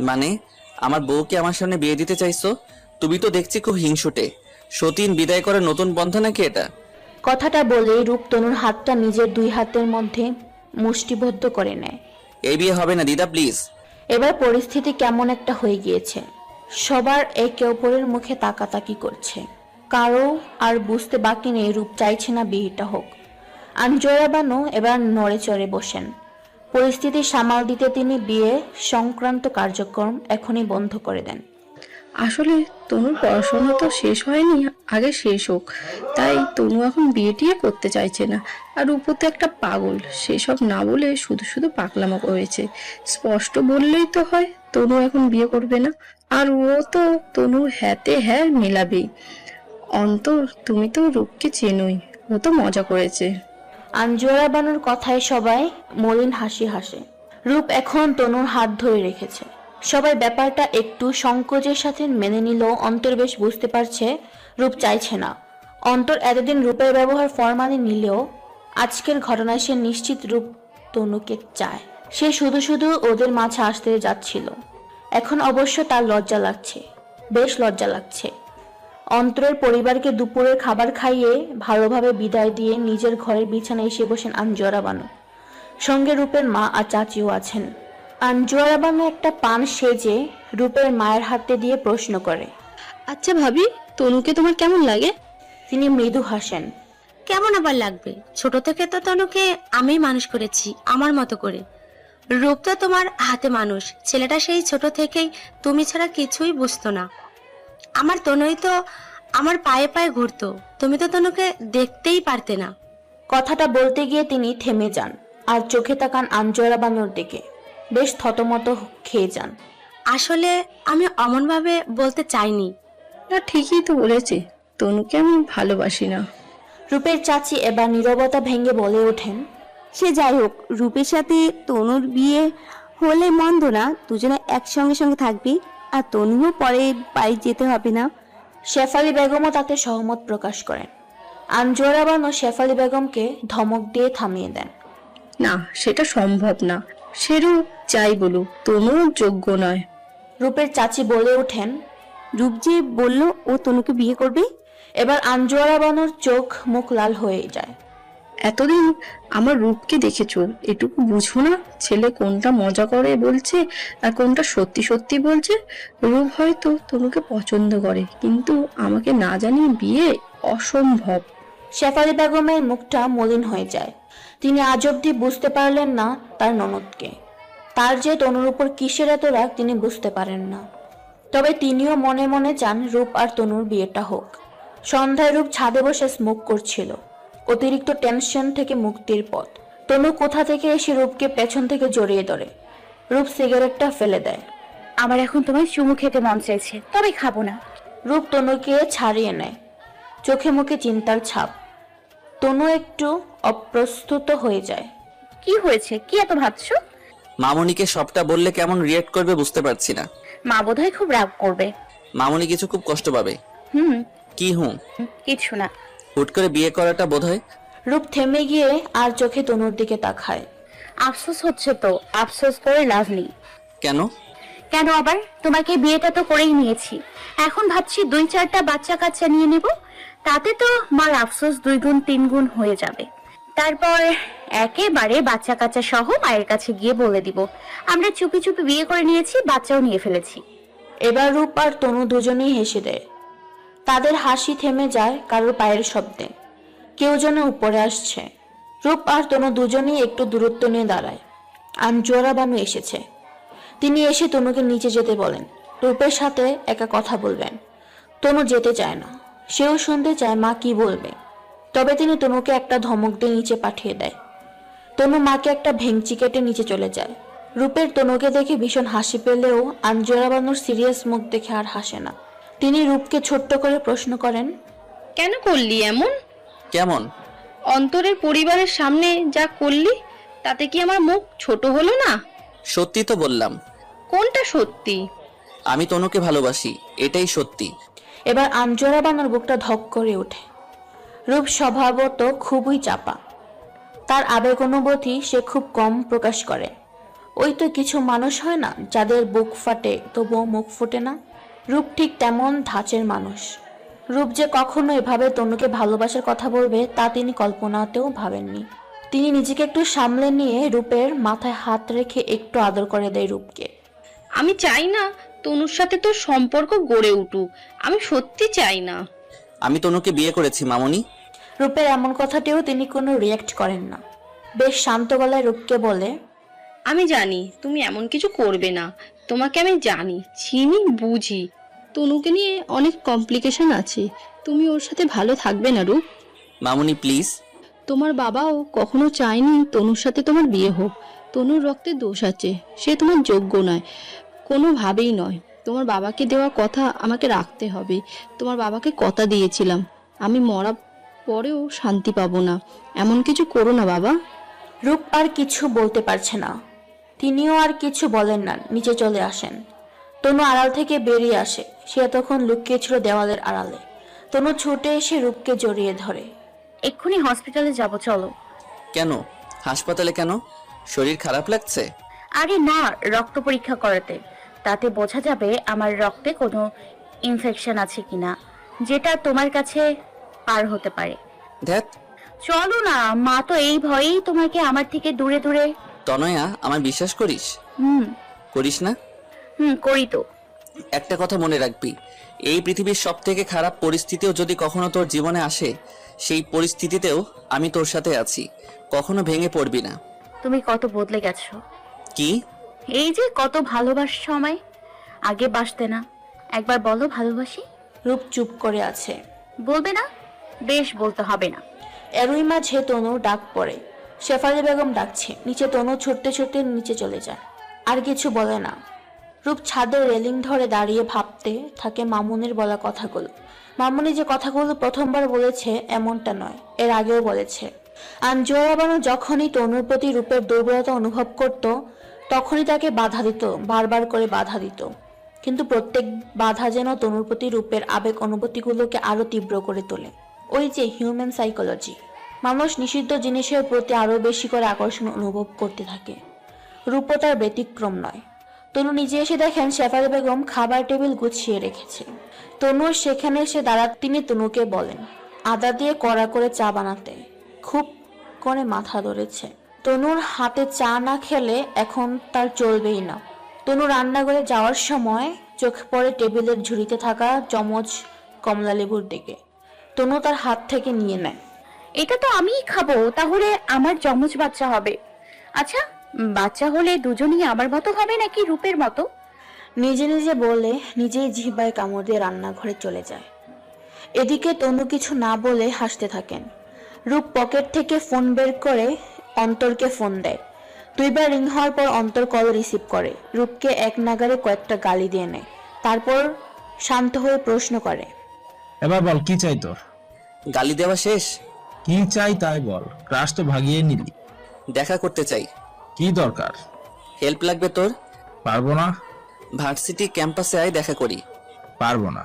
মানে আমার বউকে আমার সামনে বিয়ে দিতে চাইছো? তুমি তো দেখছি খুব হিংসুটে। সতীন বিদায় করে নতুন বন্ধা নাকি এটা? কথাটা বলেই রূপ তনুর হাতটা নিজের দুই হাতের মধ্যে মুষ্টিবদ্ধ করে নেয়। এই বিয়ে হবে না দিদা, প্লিজ। এবার পরিস্থিতি কেমন একটা হয়ে গিয়েছে। সবার একে অপরের মুখে তাকাতাকি করছে। কারো আর বুঝতে বাকি নেই রূপ চাইছে না বিয়েটা হোক। আঞ্জুরা বানু এবার নড়ে চড়ে বসেন। পরিস্থিতি সামাল দিতে তিনি বিয়ে সংক্রান্ত কার্যক্রম এখনই বন্ধ করে দেন। আসলে তনুর পড়াশোনা তো শেষ হয়নি, আগে শেষ হোক। তাই তনু এখন বিয়ে টিয়ে করতে চাইছে না। আর রূপও তো একটা পাগল, সেসব না বলে শুধু শুধু পাগলামো করেছে। স্পষ্ট বললেই তো হয় তনু এখন বিয়ে করবে না। আর ও তো তনুর হ্যাঁতে হ্যাঁ মেলাবেই। অন্তর, তুমি তো রূপকে চেনোই, ও তো মজা করেছে। আঞ্জুরা বানুর কথায় সবাই মলিন হাসি হাসে। রূপ এখন তনুর হাত ধরে রেখেছে। সবাই ব্যাপারটা একটু সংকোচের সাথে মেনে নিলেও অন্তর বেশ বুঝতে পারছে রূপ চাইছে না। অন্তর এতদিন রূপের ব্যবহার ফরমালি নিলেও আজকের ঘটনায় সে নিশ্চিত রূপ তনুকে চায়। সে শুধু শুধু ওদের মাঝে আসতে যাচ্ছিল। এখন অবশ্য তার লজ্জা লাগছে, বেশ লজ্জা লাগছে। অন্তরের পরিবারকে দুপুরের খাবার খাইয়ে ভালোভাবে বিদায় দিয়ে নিজের ঘরের বিছানায় এসে বসেন আঞ্জুরা বানু। সঙ্গে রূপের মা আর চাচিও আছেন। আঞ্জুরা বানু একটা পান সেজে রূপের মায়ের হাতে দিয়ে প্রশ্ন করে, আচ্ছা ভাবি, তনুকে তোমার কেমন লাগে? তিনি মৃদু হাসেন। কেমন আবার লাগবে? ছোট থেকে তো তনুকে আমি মানুষ করেছি আমার মতো করে। রূপ তো তোমার হাতে মানুষ। ছেলেটা সেই ছোট থেকেই তুমি ছাড়া কিছুই বুঝতো না। আমার তনুই তো আমার পায়ে পায়ে ঘুরতো, তুমি তো তনুকে দেখতেই পারতে না। কথাটা বলতে গিয়ে তিনি থেমে যান আর চোখে তাকান আঞ্জুরা বানুর দিকে। বেশ থতমত খেয়ে যান। আসলে আমি অমন ভাবে বলতে চাইনি। না, ঠিকই তো বলেছে, তনুকে আমি ভালোবাসি না। রূপের চাচি এবার নীরবতা ভেঙে বলে ওঠেন, সে যাই হোক, রূপের সাথে তনুর বিয়ে হলে মন্দ না, দুজনে একসঙ্গে সঙ্গে থাকবি, আর তনুও পরে বাড়ি যেতে হবে না। শেফালি বেগমও তাতে সহমত প্রকাশ করেন। আনজোয়ারা বানু শেফালি বেগমকে ধমক দিয়ে থামিয়ে দেন। না, সেটা সম্ভব না। সে রূপ যাই বলুক, তনুর যোগ্য নয়। রূপের চাচি বলে ওঠেন, রূপ যে বলল ও তনুকে বিয়ে করবে। এবার আনজোয়ারা বানুর চোখ মুখ লাল হয়ে যায়। এতদিন আমার রূপকে দেখেছো, এটুকু বুঝো না ছেলে কোনটা মজা করে বলছে আর কোনটা সত্যি সত্যি বলছে? রূপ হয়তো তনুকে পছন্দ করে, কিন্তু আমাকে না জানিয়ে বিয়ে অসম্ভব। শেফালি বেগমের মুখটা মলিন হয়ে যায়। তিনি আজ অব্দি বুঝতে পারলেন না তার ননদকে। তার যে তনুর উপর কিসের এত রাগ তিনি বুঝতে পারেন না। তবে তিনিও মনে মনে চান রূপ আর তনুর বিয়েটা হোক। সন্ধ্যায় রূপ ছাদে বসে স্মোক করছিল, অতিরিক্ত টেনশন থেকে মুক্তির পথ। তনু কোথা থেকে এসে রূপকে পেছন থেকে জড়িয়ে ধরে। রূপ সিগারেটটা ফেলে দেয়। আমার এখন তোমার চুমু খেতে মন চাইছে, তবে খাবো না। রূপ তনুকে ছাড়িয়ে নেয়, চোখে মুখে চিন্তার ছাপ। তনু একটু অপ্রস্তুত হয়ে যায়। কি হয়েছে? কি এত ভাবছো? মামুনিকে সবটা বললে কেমন রিয়েক্ট করবে বুঝতে পারছি না। মা বোধহয় খুব রাগ করবে। মামুনি কিছু খুব কষ্ট পাবে। কি কিছু না। হুট করে বিয়ে করাটা বোধহয়। রূপ থেমে গিয়ে আর চোখে তনুর দিকে তাকায়। আফসোস হচ্ছে তো, আফসোস করে লাভ নেই। কেন? কেন আবার? তোমাকে বিয়েটা তো করেই নিয়েছি, এখন ভাবছি 2-4টা বাচ্চা কাচ্চা নিয়ে নেব, তাতে তো মার আফসোস 2 গুণ 3 গুণ হয়ে যাবে। তারপর একেবারে বাচ্চা কাচ্চা সহ মায়ের কাছে গিয়ে বলে দিব আমরা চুপি চুপি বিয়ে করে নিয়েছি, বাচ্চাও নিয়ে ফেলেছি। এবার রূপ আর তনু দুজনেই হেসে দেয়। তাদের হাসি থেমে যায় কারোর পায়ের শব্দে। কেউ যেন উপরে আসছে। রূপ আর তনু দুজনেই একটু দূরত্ব নিয়ে দাঁড়ায়। আনজোয়ারা বানু এসেছে। তিনি এসে তনুকে নিচে যেতে বলেন, রূপের সাথে একা কথা বলবেন। তনু যেতে চায় না, সেও শুনতে চায় মা কি বলবে। তবে তিনি তনুকে একটা ধমক দিয়ে নিচে পাঠিয়ে দেয়। তনু মাকে একটা ভেঙচি কেটে নিচে চলে যায়। রূপের তনুকে দেখে ভীষণ হাসি পেলেও আনজোয়ারা বানুর সিরিয়াস মুখ দেখে আর হাসে না। তিনি রূপকে ছোট্ট করে প্রশ্ন করেন, কেন করলি এমন? কেমন? অন্তরের পরিবারের সামনে যা করলি, তাতে কি আমার মুখ ছোট হলো না? সত্যি তো বললাম। কোনটা সত্যি? আমি তনুকে ভালোবাসি, এটাই সত্যি। এবার আনজোয়ারা বানুর বুকটা ধক করে ওঠে। রূপ স্বভাবত খুবই চাপা। তার আবেগ অনুভূতি সে খুব কম প্রকাশ করে। ওই তো কিছু মানুষ হয় না যাদের বুক ফাটে তবুও মুখ ফোটে না, রূপ ঠিক তেমন ধাঁচের মানুষ। রূপ যে কখনো এভাবে তনুকে ভালোবাসার কথা বলবে তা তিনি কল্পনাতেও ভাবেননি। তিনি নিজেকে একটু সামলে নিয়ে রূপের মাথায় হাত রেখে একটু আদর করে দেয় রূপকে। আমি চাই না তনুর সাথে তোর সম্পর্ক গড়ে উঠুক, আমি সত্যি চাই না। আমি তনুকে বিয়ে করেছি মামুনি। রূপের এমন কথাতেও তিনি কোনো রিয়াক্ট করেন না। বেশ শান্ত গলায় রূপকে বলে, আমি জানি তুমি এমন কিছু করবে না, তোমাকে আমি জানি, চিনি, বুঝি। তনুকে নিয়ে অনেক কমপ্লিকেশন আছে, তুমি ওর সাথে ভালো থাকবে না রূপ। মামুনি প্লিজ। তোমার বাবাও কখনো চায়নি তনুর সাথে তোমার বিয়ে হোক। তনুর রক্তে দোষ আছে, সে তোমার যোগ্য নয়, কোনোভাবেই নয়। তোমার বাবাকে দেওয়া কথা আমাকে রাখতে হবে। তোমার বাবাকে কথা দিয়েছিলাম, আমি মরা পরেও শান্তি পাবো না। এমন কিছু করো না বাবা। রূপ আর কিছু বলতে পারছে না। তিনিও আর কিছু বলেন না, নিচে চলে আসেন। তনু আড়াল থেকে বেরিয়ে আসে। সে তখন লুকিয়েছিল দেওয়ালের আড়ালে। তনু ছুটে এসে রূপকে জড়িয়ে ধরে। এক্ষুনি হসপিটালে যাব, চলো। কেন? হাসপাতালে কেন? শরীর খারাপ লাগছে? আরে না, রক্ত পরীক্ষা করাতে। তাতে বোঝা যাবে আমার রক্তে কোনো ইনফেকশন আছে কিনা, যেটা তোমার কাছে পার হতে পারে। ধ্যাত, চলো না, মা তো এই ভয়েই তোমাকে আমার থেকে দূরে দূরে। তনয়া, আমার বিশ্বাস করিস? করিস না? করি তো। একটা কথা মনে রাখবি, এই পৃথিবীর সব থেকে খারাপ পরিস্থিতিও যদি কখনো তোর জীবনে আসে, সেই পরিস্থিতিতেও আমি তোর সাথে আছি, কখনো ভেঙে পড়বি না। তুমি কত বদলে গেছো। কি? এই যে কত ভালোবাসছো আমায়, আগে বাসতে না। একবার বলো ভালোবাসি। রূপ চুপ করে আছে। বলবে না? বেশ, বলতে হবে না। এরই মাঝে তনু ডাক পড়ে। শেফালি বেগম ডাকছে। নিচে তনু ছুটতে ছুটতে নিচে চলে যায়, আর কিছু বলে না। রূপ ছাদের রেলিং ধরে দাঁড়িয়ে ভাবতে থাকে মামুনের বলা কথাগুলো। মামুনি যে কথাগুলো প্রথমবার বলেছে এমনটা নয়, এর আগেও বলেছে। আঞ্জুয়ারা বানু যখনই তনুর প্রতি রূপের দুর্বলতা অনুভব করত তখনই তাকে বাধা দিত, বারবার করে বাধা দিত। কিন্তু প্রত্যেক বাধা যেন তনুর প্রতি রূপের আবেগ অনুভূতিগুলোকে আরো তীব্র করে তোলে। ওই যে হিউম্যান সাইকোলজি, মানুষ নিষিদ্ধ জিনিসের প্রতি আরো বেশি করে আকর্ষণ অনুভব করতে থাকে। রূপও তার ব্যতিক্রম নয়। তনু নিজে এসে দেখেন শেফালি বেগম খাবার টেবিল গুছিয়ে রেখেছে। তনু সেখানে এসে তিনি তনুকে বলেন আদা দিয়ে কড়া করে চা বানাতে। খুব করে মাথা ধরেছে। তনুর হাতে চা না খেলে এখন তার চলবেই না। তনু রান্নাঘরে যাওয়ার সময় চোখ পড়ে টেবিলের ঝুড়িতে থাকা চমচ কমলালেবুর দিকে। তনু তার হাত থেকে নিয়ে নেয়। এটা তো আমিই খাবো, তাহলে আমার যমজ বাচ্চা হবে। আচ্ছা, বাচ্চা হলে দুজনেই আমার মতো হবে নাকি রূপের মতো? নিজে নিজে বলে নিজেই জিহ্বায় কামড় দিয়ে রান্নাঘরে চলে যায়। এদিকে তনু কিছু না বলে হাসতে থাকেন। রূপ পকেট থেকে ফোন বের করে অন্তরকে ফোন দেয়। 2 বার রিং হওয়ার পর অন্তর কল রিসিভ করে। রূপকে এক নাগারে কয়েকটা গালি দিয়ে নেয়। তারপর শান্ত হয়ে প্রশ্ন করে, এবার বল কি চাই তোর? গালি দেওয়া শেষ? কি চাই তাই বল, ক্রাশ তো ভাগিয়ে নিলি। দেখা করতে চাই। কি দরকার? হেল্প লাগবে তোর? পারবো না। ভার্সিটি ক্যাম্পাসে আয়, দেখা করি। পারবো না।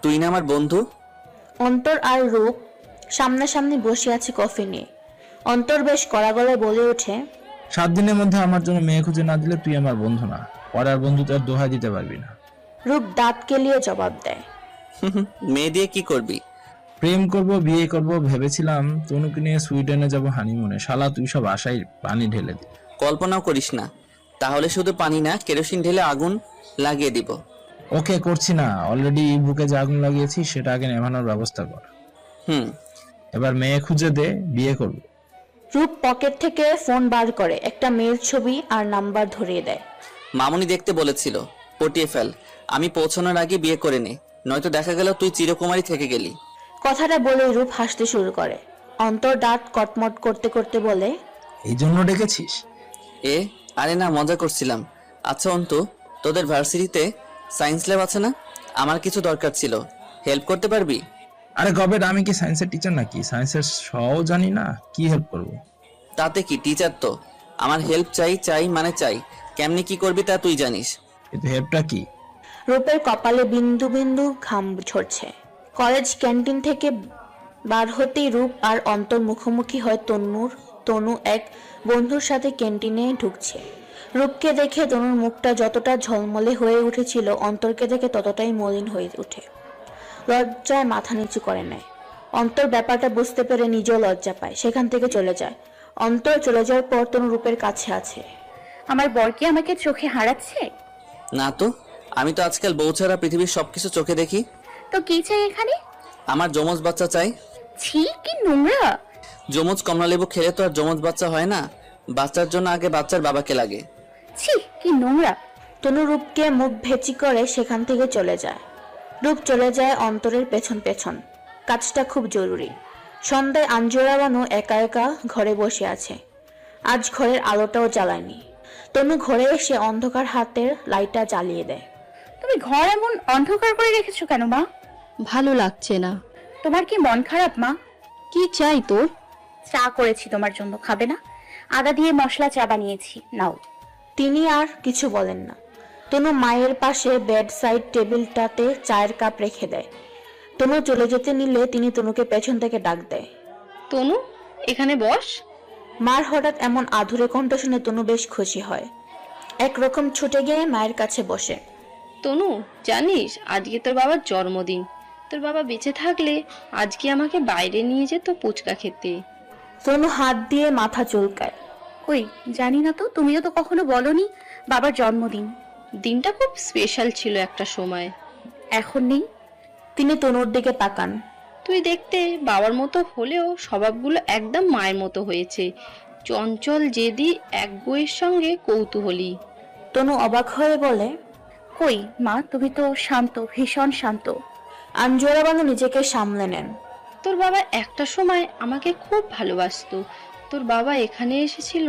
তুই না আমার বন্ধু? অন্তর আর রূপ সামনাসামনি বসে আছে কফি নিয়ে। অন্তর বেশ কড়া গলায় বলে ওঠে, 7 দিনের মধ্যে আমার জন্য মেয়ে খুঁজে না দিলে তুই আমার বন্ধু না। পরার বন্ধু তোর দোহাই দিতে পারবি না। রূপ দাঁত কেলিয়ে জবাব দেয়, মেয়ে দিয়ে কি করবি? প্রেম করব, বিয়ে করব ভেবেছিলাম। তনুকে নিয়ে সুইডেনে যাব হানিমুনে। শালা তুই সব আশায় পানি ঢেলে দি। কল্পনাও করিস না। তাহলে শুধু পানি না, কেরোসিন ঢেলে আগুন লাগিয়ে দিব। ওকে, করছি না। অলরেডি বুকে যে আগুন লাগিয়েছি সেটা আগে নেভানোর ব্যবস্থা কর। এবার মেয়ে খুঁজে দে, বিয়ে করব। রূপ পকেট থেকে ফোন বার করে একটা মেয়ের ছবি আর নাম্বার ধরিয়ে দেয়। মামুনি দেখতে বলেছিল, পটিয়ে ফেল। আমি পৌঁছানোর আগে বিয়ে করে নে, নয়তো দেখা গেল তুই চিরকুমারী থেকে গেলি। কথাটা বলে রূপ হাসতে শুরু করে। অন্তর দাঁত কটমট করতে করতে বলে, এই জন্য ডেকেছিস? আরে না, মজা করছিলাম। আচ্ছা অন্তু, তোদের ভার্সিটিতে সায়েন্স ল্যাব আছে না? আমার কিছু দরকার ছিল, হেল্প করতে পারবি? আরে গবেট, আমি কি সায়েন্সের টিচার নাকি? সায়েন্সের সব জানি না, কি হেল্প করব? তাতে কি, টিচার তো। আমার হেল্প চাই মানে চাই। কেমনি কি করবি তা তুই জানিস। কিন্তু হেল্পটা কি? রূপের কপালে বিন্দু বিন্দু ঘাম ঝরছে। কলেজ ক্যান্টিন থেকে বার হতেই রূপ আর অন্তর মুখোমুখি হয়। তনু এক বন্ধুর সাথে ক্যান্টিনে ঢুকছে। রূপকে দেখে তনুর মুখটা যতটা ঝলমলে হয়ে উঠেছিল, অন্তরকে দেখে ততটাই মলিন হয়ে ওঠে। লজ্জায় মাথা নিচু করে নেয়। অন্তর ব্যাপারটা বুঝতে পেরে নিজেও লজ্জা পায়, সেখান থেকে চলে যায়। অন্তর চলে যাওয়ার পর তনু রূপের কাছে আছে। আমার বর কি আমাকে চোখে হারাচ্ছে? না তো, আমি তো আজকাল বউ ছাড়া পৃথিবীর সবকিছু চোখে দেখি। তো কি চাই এখানে? আমার যমজ বাচ্চা চাই। ছি, কি নোংরা! যমজ কমলালেবু খেলে তো আর যমজ বাচ্চা হয় না। বাচ্চার জন্য আগে বাচ্চার বাবাকে লাগে। ছি, কি নোংরা! তনু রূপকে মুখ ভেচি করে সেখান থেকে চলে যায়। রূপ চলে যায় অন্তরের পেছন পেছন। কাজটা খুব জরুরি। সন্ধ্যায় আঞ্জুরা বানু একা একা ঘরে বসে আছে। আজ ঘরের আলোটাও জ্বালায়নি। তনু ঘরে এসে অন্ধকার হাতের লাইটটা জ্বালিয়ে দেয়। তুমি ঘর এমন অন্ধকার করে রেখেছো কেন মা? ভালো লাগছে না। তোমার কি মন খারাপ মা? কি চাই তোর? চা করেছি তোমার জন্য, খাবে না? আদা দিয়ে মশলা চা বানিয়েছি, নাও। তিনি আর কিছু বলেন না। তনু মায়ের পাশে বেড সাইড টেবিলটাতে চায়ের কাপ রেখে দেয়। তনু চলে যেতে নিলে তিনি তনুকে পেছন থেকে ডাক দেয়, তনু, এখানে বস। মার হঠাৎ এমন আধুরে কণ্ঠ শুনে তনু বেশ খুশি হয়। একরকম ছুটে গিয়ে মায়ের কাছে বসে। তনু, জানিস আজকে তোর বাবার জন্মদিন। তোর বাবা বেঁচে থাকলে আজকে আমাকে বাইরে নিয়ে যেত ফুচকা খেতে। তনু হাত দিয়ে মাথা চুলকায়। কই, জানি না তো, তুমিও তো কখনো বলনি বাবার জন্মদিন। দিনটা খুব স্পেশাল ছিল একটা সময়। এখন নেই। তিনি তনুর দিকে তাকান। তুই দেখতে বাবার মতো হলেও স্বভাবগুলো একদম মায়ের মতো হয়েছে। চঞ্চল, জেদি, এক বইয়ের সঙ্গে কৌতূহলী। তনু অবাক হয়ে বলে, কই মা, তুমি তো শান্ত, ভীষণ শান্ত। আঞ্জুরা বানু নিজেকে সামলে নেন। তোর বাবা একটা সময় আমাকে খুব ভালোবাসতো। তোর বাবা এখানে এসেছিল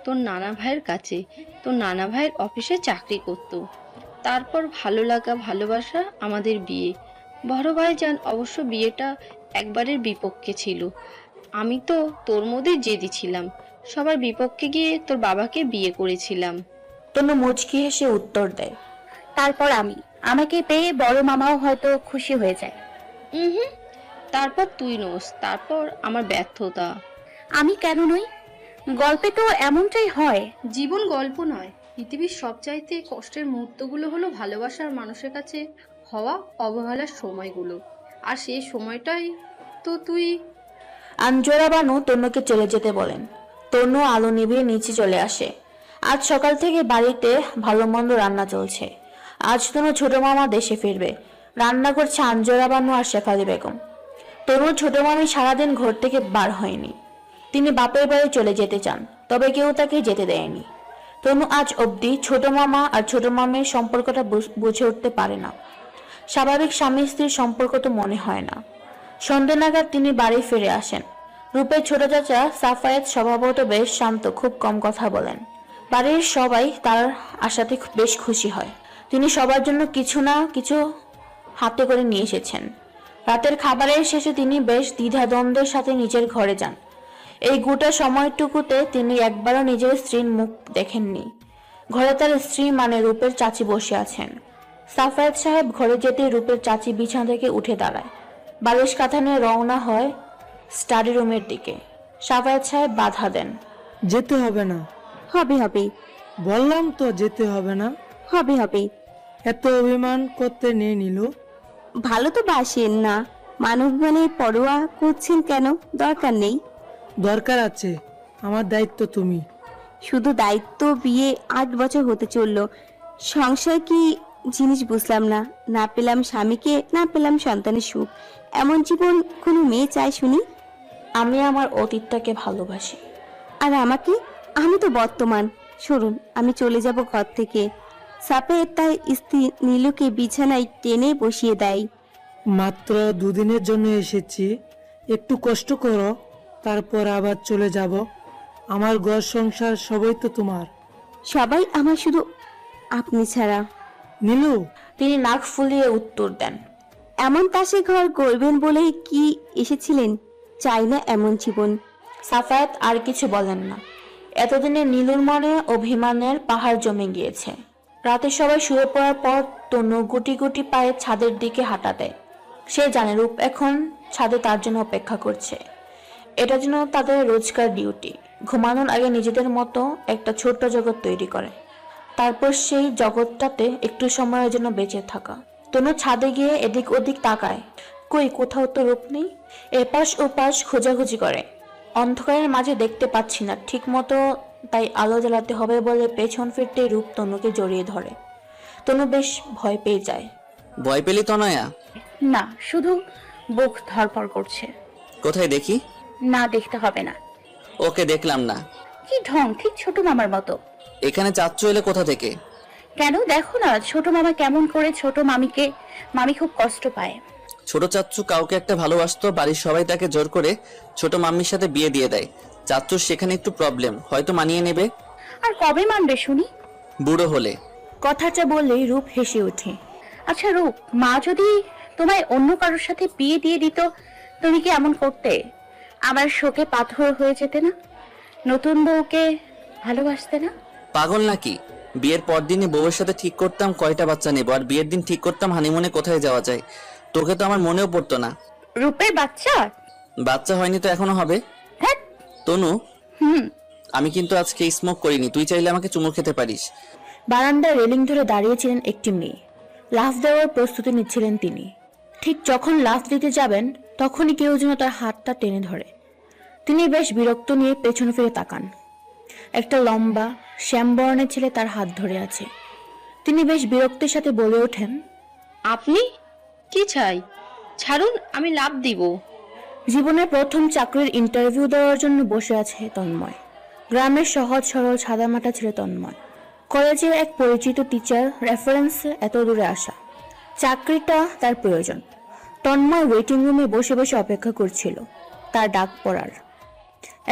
তোর নানা ভাইয়ের কাছে। তোর নানা ভাইয়ের অফিসে চাকরি করত। তারপর ভালো লাগা, ভালোবাসা, আমাদের বিয়ে। বড় ভাইজান অবশ্য বিয়েটা একবারের বিপক্ষে ছিল। আমি তো তোর মধ্যে জেদি ছিলাম, সবার বিপক্ষে গিয়ে তোর বাবাকে বিয়ে করেছিলাম। তনু মুচকি হেসে উত্তর দেয়। তারপর আমাকে পেয়ে বড় মামাও হয়তো খুশি হয়ে যায়। হুম, তারপর তুই নোস, তারপর আমার ব্যর্থতা। আমি কেন নই? গল্পে তো এমনটাই হয়। জীবন গল্প নয়, পৃথিবীর সবচাইতে কষ্টের মুহূর্তগুলো হলো ভালোবাসার মানুষের কাছে হওয়া অবহেলার সময়গুলো, আর সেই সময়টাই তো তুই। আঞ্জুরা বানু তনুকে চলে যেতে বলেন। তনু আলো নিভিয়ে নিচে চলে আসে। আজ সকাল থেকে বাড়িতে ভালো মন্দ রান্না চলছে। আজ তনু ছোট মামা দেশে ফিরবে। রান্না করছে আঞ্জুরা বানু আর শেফালি বেগম। তনুর ছোট মামি সারাদিন ঘর থেকে বার হয়নি। তিনি বাপের বাড়ি চলে যেতে চান, তবে কেউ তাকে যেতে দেয়নি। তনু আজ অবধি ছোট মামা আর ছোট মামির সম্পর্কটা বুঝে উঠতে পারে না। স্বাভাবিক স্বামী স্ত্রীর সম্পর্ক তো মনে হয় না। সন্ধ্যা নাগাদ তিনি বাড়ি ফিরে আসেন। রূপের ছোট চাচা সাফায়েত স্বভাবত বেশ শান্ত, খুব কম কথা বলেন। বাড়ির সবাই তার আশাতে বেশ খুশি হয়। তিনি সবার জন্য কিছু না কিছু হাতে করে নিয়ে এসেছেন। রাতের খাবারের শেষে তিনি বেশ দ্বিধাদ্বন্দ্বের সাথে নিজের ঘরে যান। এই গোটা সময়টুকুতে তিনি একবারও নিজের স্ত্রীর মুখ দেখেননি। ঘরে তার স্ত্রী মানে রূপের চাচি বসে আছেন। সাফায়েত সাহেব ঘরে যেতে রূপের চাচি বিছানা থেকে উঠে দাঁড়ায়। বালিশ কাঁথা নিয়ে রওনা হয় স্টাডি রুমের দিকে। সাফায়েত সাহেব বাধা দেন। যেতে হবে না। হবে হবে বললাম তো যেতে হবে না। হবে হবে এত অভিমান করতে নেই নীলু। ভালো তো বাসেন না, মানব মানে পরোয়া করছেন কেন? দরকার নেই। দরকার আছে, আমার দায়িত্ব তুমি। শুধু দায়িত্ব? বিয়ে 8 বছর হতে চললো, সংসার কি জিনিস বুঝলাম না। না পেলাম স্বামীকে, না পেলাম সন্তানের সুখ। এমন জীবন কোনো মেয়ে চায় শুনি? আমি আমার অতীতটাকে ভালোবাসি। আর আমাকে? আমি তো বর্তমান। শুনুন, আমি চলে যাব ঘর থেকে। সাপের তাই স্ত্রী নীলুকে বিছানায় টেনে বসিয়ে দেয়। মাত্র 2 দিনের জন্য এসেছি, একটু কষ্ট করো, তারপর আবার চলে যাব। আমার ঘর সংসার সবই তো তোমার। সবাই আমার, শুধু আপনি ছাড়া। নীলু, তিনি নাক ফুলিয়ে উত্তর দেন। এমন তাসে ঘর গড়বেন বলেই কি এসেছিলেন? চাই না এমন জীবন। সাফায়েত আর কিছু বলেন না। এতদিনে নীলুর মনে অভিমানের পাহাড় জমে গিয়েছে। রাতে সবাই শুয়ে পড়ার পর তনু গুটি গুটি পায়ে ছাদের দিকে হাঁটা দেয়। সে জানে রূপ এখন ছাদে তার জন্য অপেক্ষা করছে। এটা যেন তাদের রোজকার ডিউটি। ঘুমানোর আগে নিজেদের মতো একটা ছোট্ট জগৎ তৈরি করে, তারপর সেই জগৎটাতে একটু সময়ের জন্য বেঁচে থাকা। তনু ছাদে গিয়ে এদিক ওদিক তাকায়, কই কোথাও তো রূপ নেই। এপাশ ওপাশ খোঁজাখুঁজি করে, অন্ধকারের মাঝে দেখতে পাচ্ছি না ঠিক মতো, তাই আলো জ্বালাতে হবে বলে পেছন ফিরতে রূপ তনুকে জড়িয়ে ধরে। তনু বেশ ভয় পেয়ে যায়। ভয় পেলি তনয়া? না, শুধু বুক ধরপড় করছে। কোথায় দেখি? না, দেখতে হবে না। ওকে দেখলাম না। কি ঢং, ঠিক ছোট মামার মতো। এখানে চাচ্চু এলে কোথা থেকে? কেন, দেখো না ছোট মামা কেমন করে ছোট মামিকে। মামি খুব কষ্ট পায়। ছোট চাচ্চু কাউকে একটা ভালোবাসতো, বাড়ির সবাই তাকে জোর করে ছোট মাম্মির সাথে বিয়ে দিয়ে দেয়। চাচ্চুর সেখানে একটু প্রবলেম, হয়তো মানিয়ে নেবে। আর কবে মানবে শুনি? বুড়ো হলে। কথাটা বলেই রূপ হেসে ওঠে। আচ্ছা রূপ, মা যদি তোমায় অন্য কারোর সাথে বিয়ে দিয়ে দিত, তুমি কি এমন করতে? আমার শোকে পাথর হয়ে যেতে না? নতুন বউকে ভালোবাসতে না? পাগল নাকি? বিয়ের পর দিনে বউয়ের সাথে ঠিক করতাম কয়টা বাচ্চা নেবো, আর বিয়ের দিন ঠিক করতাম হানিমুনে কোথায় যাওয়া যায়। তোকে তো আমার মনেও পড়তো না। রূপের বাচ্চা? বাচ্চা হয়নি তো এখনো হবে। তনু, আমি কিন্তু আজকে স্মোক করিনি, তুই চাইলে আমাকে চুমু খেতে পারিস। বারান্দায় রেলিং ধরে দাঁড়িয়েছিলেন একটি মেয়ে। লাফ দেওয়ার প্রস্তুতি নিচ্ছিলেন তিনি। ঠিক যখন লাফ দিতে যাবেন তখনই কেউ যেন তার হাতটা টেনে ধরে। তিনি বেশ বিরক্ত নিয়ে পেছন ফিরে তাকান। একটা লম্বা শ্যামবর্ণের ছেলে তার হাত ধরে আছে। তিনি বেশ বিরক্তের সাথে বলে ওঠেন, আপনি কি চাই? ছাড়ুন, আমি লাভ দিব। জীবনের প্রথম চাকরির ইন্টারভিউ দেওয়ার জন্য বসে আছে তন্ময়। গ্রামের সহজ সরল সাদামাটা ছেলে তন্ময়। কলেজের এক পরিচিত টিচার রেফারেন্সে এত দূরে আসা। চাকরিটা তার প্রয়োজন। তন্ময় ওয়েটিং রুমে বসে বসে অপেক্ষা করছিল তার ডাক পড়ার।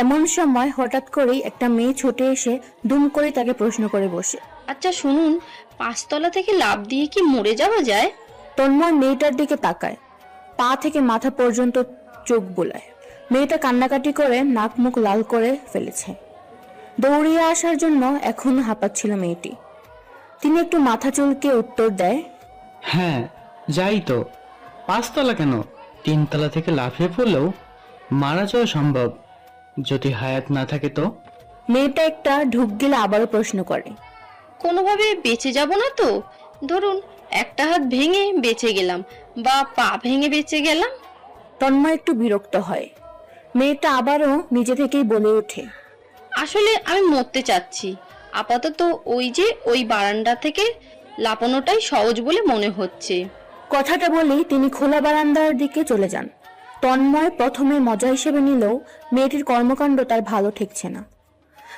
এমন সময় হঠাৎ করেই একটা মেয়ে ছুটে এসে দুম করে তাকে প্রশ্ন করে বসে, আচ্ছা শুনুন, 5 তলা থেকে লাফ দিয়ে কি মরে যাওয়া যায়? তন্ময় মেয়েটার দিকে তাকায়, পা থেকে মাথা পর্যন্ত চোখ বোলায়। মেয়েটা কান্নাকাটি করে নাক মুখ লাল করে ফেলেছে। দৌড়িয়ে আসার জন্য এখনো হাঁপাচ্ছিল মেয়েটি। তিনি একটু মাথা চুলকে উত্তর দেয়, হ্যাঁ যাই তো। 5 তলা কেন, 3 তলা থেকে লাফিয়ে পড়লেও মারা যাওয়া সম্ভব, যদি হায়াত না থাকে তো। মেয়েটা একটা ঢুক গেলে আবারও প্রশ্ন করে, কোনোভাবে বেঁচে যাব না তো? ধরুন একটা হাত ভেঙে বেঁচে গেলাম বা পা ভেঙে বেঁচে গেলাম। তন্ময় একটু বিরক্ত হয়। মেয়েটা আবারও নিজে থেকেই বলে ওঠে, আসলে আমি মরতে চাচ্ছি। আপাতত ওই বারান্দা থেকে লাফানোটাই সহজ বলে মনে হচ্ছে। কথাটা বলেই তিনি খোলা বারান্দার দিকে চলে যান। তন্ময় প্রথমে মজা হিসেবে নিলেও মেয়েটির কর্মকাণ্ড তার ভালো ঠেকছে না।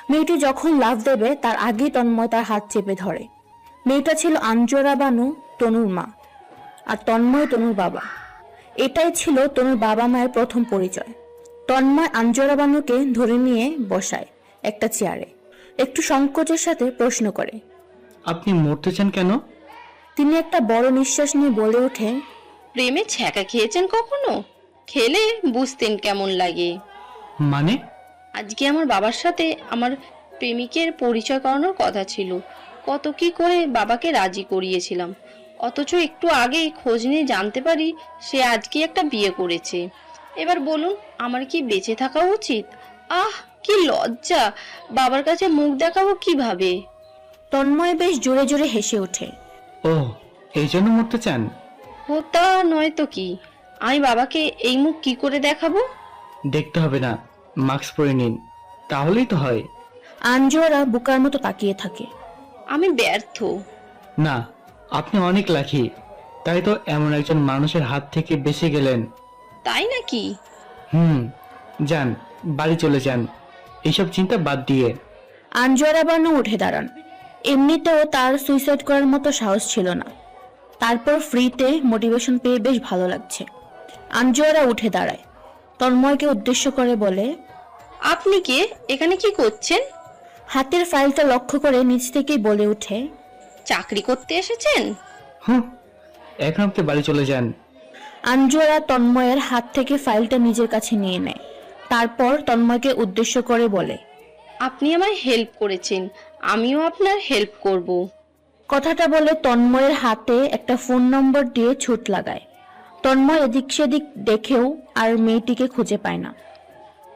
মেয়েটি যখন লাফ দেবে তার আগেই তন্ময় তার হাত চেপে ধরে। মেয়েটা ছিল আঞ্জুরা বানু, তনুর মা, আর তন্ময় তনুর বাবা। এটাই ছিল তনুর বাবা মায়ের প্রথম পরিচয়। তন্ময় আঞ্জুরা বানুকে ধরে নিয়ে বসায় একটা চেয়ারে। একটু সংকোচের সাথে প্রশ্ন করে, আপনি মরতে চান কেন? তিনি একটা বড় নিঃশ্বাস নিয়ে বলে ওঠে, প্রেমে ছ্যাঁকা খেয়েছেন কখনো? খেলে বুঝতেন কেমন লাগে। মানে? আজকে আমার বাবার সাথে আমার প্রেমিকের পরিচয় করানোর কথা ছিল। কত কি করে বাবাকে রাজি করিয়েছিলাম, অথচ একটু আগেই খোঁজ নিয়ে জানতে পারি সে আজকে একটা বিয়ে করেছে। এবার বলুন আমার কি বেঁচে থাকা উচিত? আহ কি লজ্জা, বাবার কাছে মুখ দেখাবো কিভাবে? তন্ময় বেশ জোরে জোরে হেসে ওঠে। ও, এই জন্য মরতে চান? ও তা নয় তো কি, আমি বাবাকে এই মুখ কি করে দেখাবো? দেখতে হবে না, মাস্ক পরে নিন, তাহলেই তো হয়। আঞ্জুরা বুকার মতো তাকিয়ে থাকে। আমি ব্যর্থ। না, আপনি অনেক লাকি, তাই তো এমন একজন মানুষের হাত থেকে বেঁচে গেলেন। তাই নাকি? যান, বাড়ি চলে যান, এইসব চিন্তা বাদ দিয়ে। আঞ্জুরা বানু উঠে দাঁড়ান। এমনিতেও তার সুইসাইড করার মতো সাহস ছিল না, তারপর ফ্রিতে মোটিভেশন পেয়ে বেশ ভালো লাগছে। আঞ্জুরা উঠে দাঁড়ায়, তন্ময়কে উদ্দেশ্য করে বলে, আপনি কে? এখানে কি করছেন? হাতের ফাইলটা লক্ষ্য করে নিচ থেকেই বলে ওঠে, চাকরি করতে এসেছেন? এখন আপনি বাড়ি চলে যান। আঞ্জুরা তন্ময়ের হাত থেকে ফাইলটা নিজের কাছে নিয়ে নেয়। তারপর তন্ময়কে উদ্দেশ্য করে বলে, আপনি আমায় হেল্প করেছেন, আমিও আপনার হেল্প করব। কথাটা বলে তন্ময়ের হাতে একটা ফোন নম্বর দিয়ে ছুট লাগায়। তন্ময় এদিক সেদিক দেখেও আর মেয়েটিকে খুঁজে পায় না।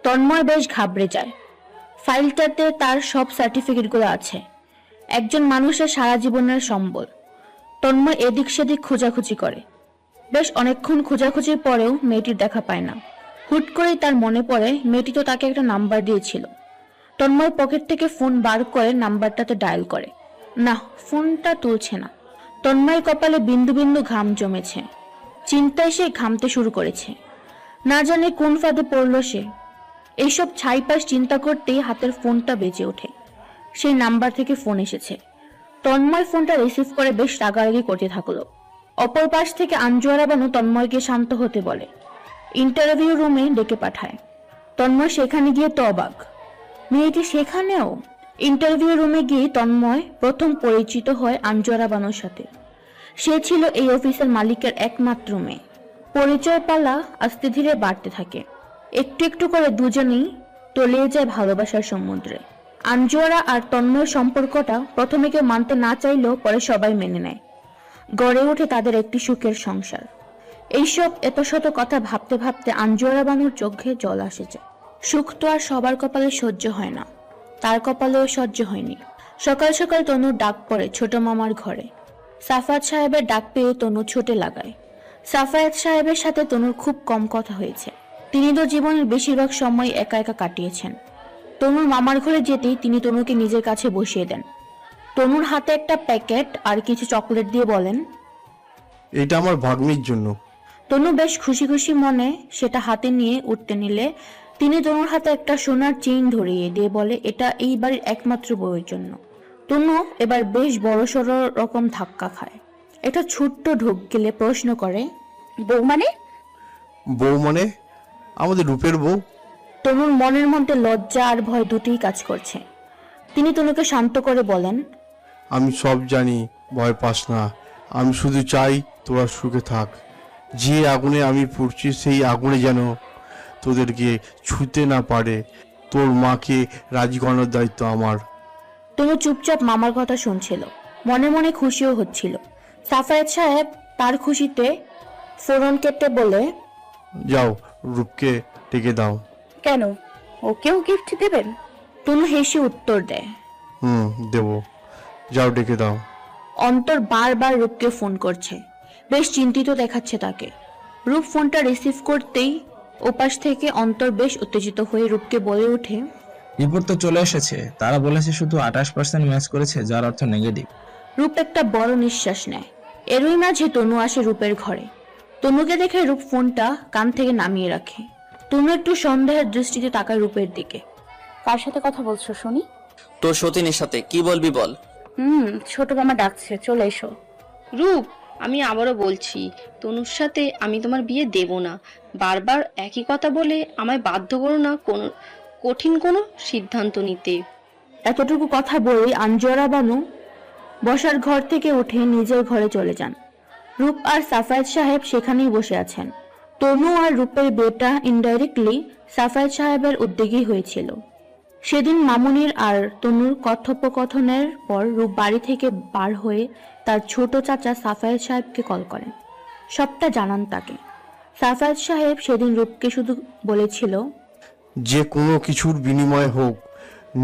তন্ময় বেশ ঘাবড়ে যায়। ফাইলটাতে তার সব সার্টিফিকেটগুলো আছে, একজন মানুষের সারা জীবনের সম্বল। তন্ময় এদিক সেদিক খোঁজাখুঁজি করে। বেশ অনেকক্ষণ খোঁজাখুঁজির পরেও মেয়েটির দেখা পায় না। হুট করেই তার মনে পড়ে মেয়েটি তো তাকে একটা নাম্বার দিয়েছিল। তন্ময় পকেট থেকে ফোন বার করে নাম্বারটাতে ডায়াল করে। না, ফোনটা তুলছে না। তন্ময়ের কপালে বিন্দু বিন্দু ঘাম জমেছে। চিন্তায় সে ঘামতে শুরু করেছে। না জানে কোন ফাঁদে পড়ল সে। এইসব ছাইপাশ চিন্তা করতেই হাতের ফোনটা বেজে ওঠে। সেই নাম্বার থেকে ফোন এসেছে। তন্ময় ফোনটা রিসিভ করে বেশ রাগারাগি করতে থাকলো। অপর পাশ থেকে আঞ্জুরা বানু তন্ময়কে শান্ত হতে বলে, ইন্টারভিউ রুমে ডেকে পাঠায়। তন্ময় সেখানে গিয়ে তো অবাক, মেয়েটি সেখানেও। ইন্টারভিউ রুমে গিয়ে তন্ময় প্রথম পরিচিত হয় আঞ্জুরা বানুর সাথে। সে ছিল এই অফিসের মালিকের একমাত্র মেয়ে। পরিচয় পালা আস্তে ধীরে বাড়তে থাকে। একটু একটু করে দুজনেই তলিয়ে যায় ভালোবাসার সমুদ্রে। আঞ্জুরা আর তন্ময় সম্পর্কটা প্রথমে কেউ মানতে না চাইলেও পরে সবাই মেনে নেয়। গড়ে ওঠে তাদের একটি সুখের সংসার। এইসব এত শত কথা ভাবতে ভাবতে আঞ্জুরা বানুর চোখে জল আসে যায়। সুখ তো আর সবার কপালে সহ্য হয় না, তার কপালেও সহ্য হয়নি। সকাল সকাল তনুর ডাক পড়ে ছোট মামার ঘরে। সাফায়াত সাহেবের ডাক পেয়ে তনু ছুটে লাগায়। সাফায়াত সাহেবের সাথে তনুর খুব কম কথা হয়েছে। তিনি তো জীবনের বেশিরভাগ সময় একা একা কাটিয়েছেন। তনুর মামার ঘরে যেতেই তিনি তনুকে নিজের কাছে বসিয়ে দেন। তনুর হাতে একটা প্যাকেট আর কিছু চকলেট দিয়ে বলেন, এটা আমার ভাগ্নির জন্য। তনু বেশ খুশি খুশি মনে সেটা হাতে নিয়ে উঠতে নিলে তিনি তনুর হাতে একটা সোনার চেইন ধরিয়ে দিয়ে বলে, এটা এই বাড়ির একমাত্র বউয়ের জন্য। তনু এবার বেশ বড়সড় রকম ধাক্কা খায়। এটা ছোট্ট ঢোক গেলে প্রশ্ন করে, বউ মানে? বউ মানে আমাদের রূপের বউ। তনুর মনের মধ্যে লজ্জা আর ভয় দুটিই কাজ করছে। তিনি তনুকে শান্ত করে বলেন, আমি সব জানি, ভয় পাস না। আমি শুধু চাই তোরা সুখে থাক। যে আগুনে আমি পড়ছি সেই আগুনে যেন তোদেরকে ছুঁতে না পারে। তোর মাকে রাজি করানোর দায়িত্ব আমার। তনু চুপচাপ মামার কথা শুনছিল, মনে মনে খুশিও হচ্ছিল। সাফায়েত সাহেব তার খুশিতে ফোড়ন কেটে বলে, যাও রূপকে ডেকে দাও। কেন, ওকেও গিফট দেবেন? তনু হেসে উত্তর দেয়, দেব, যাও ডেকে দাও। অন্তর বারবার রূপকে ফোন করছে, বেশ চিন্তিত দেখাচ্ছে তাকে। রূপ ফোনটা রিসিভ করতেই ওপাশ থেকে অন্তর বেশ উত্তেজিত হয়ে রূপকে বলে ওঠে, রিপোর্ট তো চলে এসেছে, তারা বলেছে শুধু 28% ম্যাচ করেছে, যার অর্থ নেগেটিভ। রূপ একটা বড় নিঃশ্বাস নেয়। এরই মাঝে তনু আসে রূপের ঘরে। তনুকে দেখে রূপ ফোনটা কান থেকে নামিয়ে রাখে। তনু একটু সন্দেহের দৃষ্টিতে তাকায় রূপের দিকে। কার সাথে কথা বলছো শুনি? তোর সতীনের সাথে। কি বলবি বল। ছোট মামা ডাকছে, চলে এসো। রূপ, আমি আবারও বলছি, তনুর সাথে আমি তোমার বিয়ে দেব না। বারবার একই কথা বলে আমায় বাধ্য করো না কোনো কঠিন কোনো সিদ্ধান্ত নিতে। এতটুকু কথা বলেই আঞ্জুয়ারা বানু বসার ঘর থেকে উঠে নিজের ঘরে চলে যান। রূপ আর সাফায়েত সাহেব সেখানেই বসে আছেন। তনু আর রূপের বিয়েটা ইনডাইরেক্টলি সাফায়েত সাহেবের উদ্যোগেই হয়েছিল। সেদিন মামুনির আর তনুর কথোপকথনের পর রূপ বাড়ি থেকে বার হয়ে তার ছোট চাচা সাফায়েত সাহেবকে কল করেন, সবটা জানান তাকে। সাফায়েত সাহেব সেদিন রূপকে শুধু বলেছিল, যে কোনো কিছুর বিনিময়ে হোক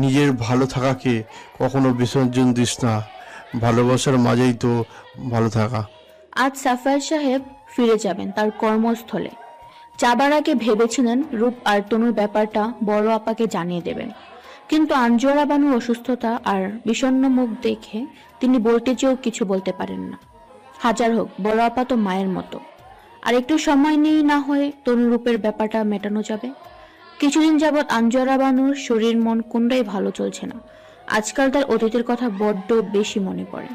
নিজের ভালো থাকাকে কখনো বিসর্জন দিস না। ভালোবাসার মাঝেই তো ভালো থাকা। আজ সাফায়েত সাহেব ফিরে যাবেন তার কর্মস্থলে। যাবার আগে ভেবেছিলেন রূপ আর তনুর ব্যাপারটা বড় আপাকে জানিয়ে দেবেন, কিন্তু আঞ্জুয়ারা বানুর অসুস্থতা আর বিষণ্ণ মুখ দেখে তিনি বলতে চেয়েও কিছু বলতে পারেন না। হাজার হোক বড় আপা তো মায়ের মতো, আর একটু সময় নিয়েই না হয়ে তনু রূপের ব্যাপারটা মেটানো যাবে। কিছুদিন যাবৎ আঞ্জুয়ারা বানুর শরীর মন কোনটাই ভালো চলছে না। আজকাল তার অতীতের কথা বড্ড বেশি মনে পড়ে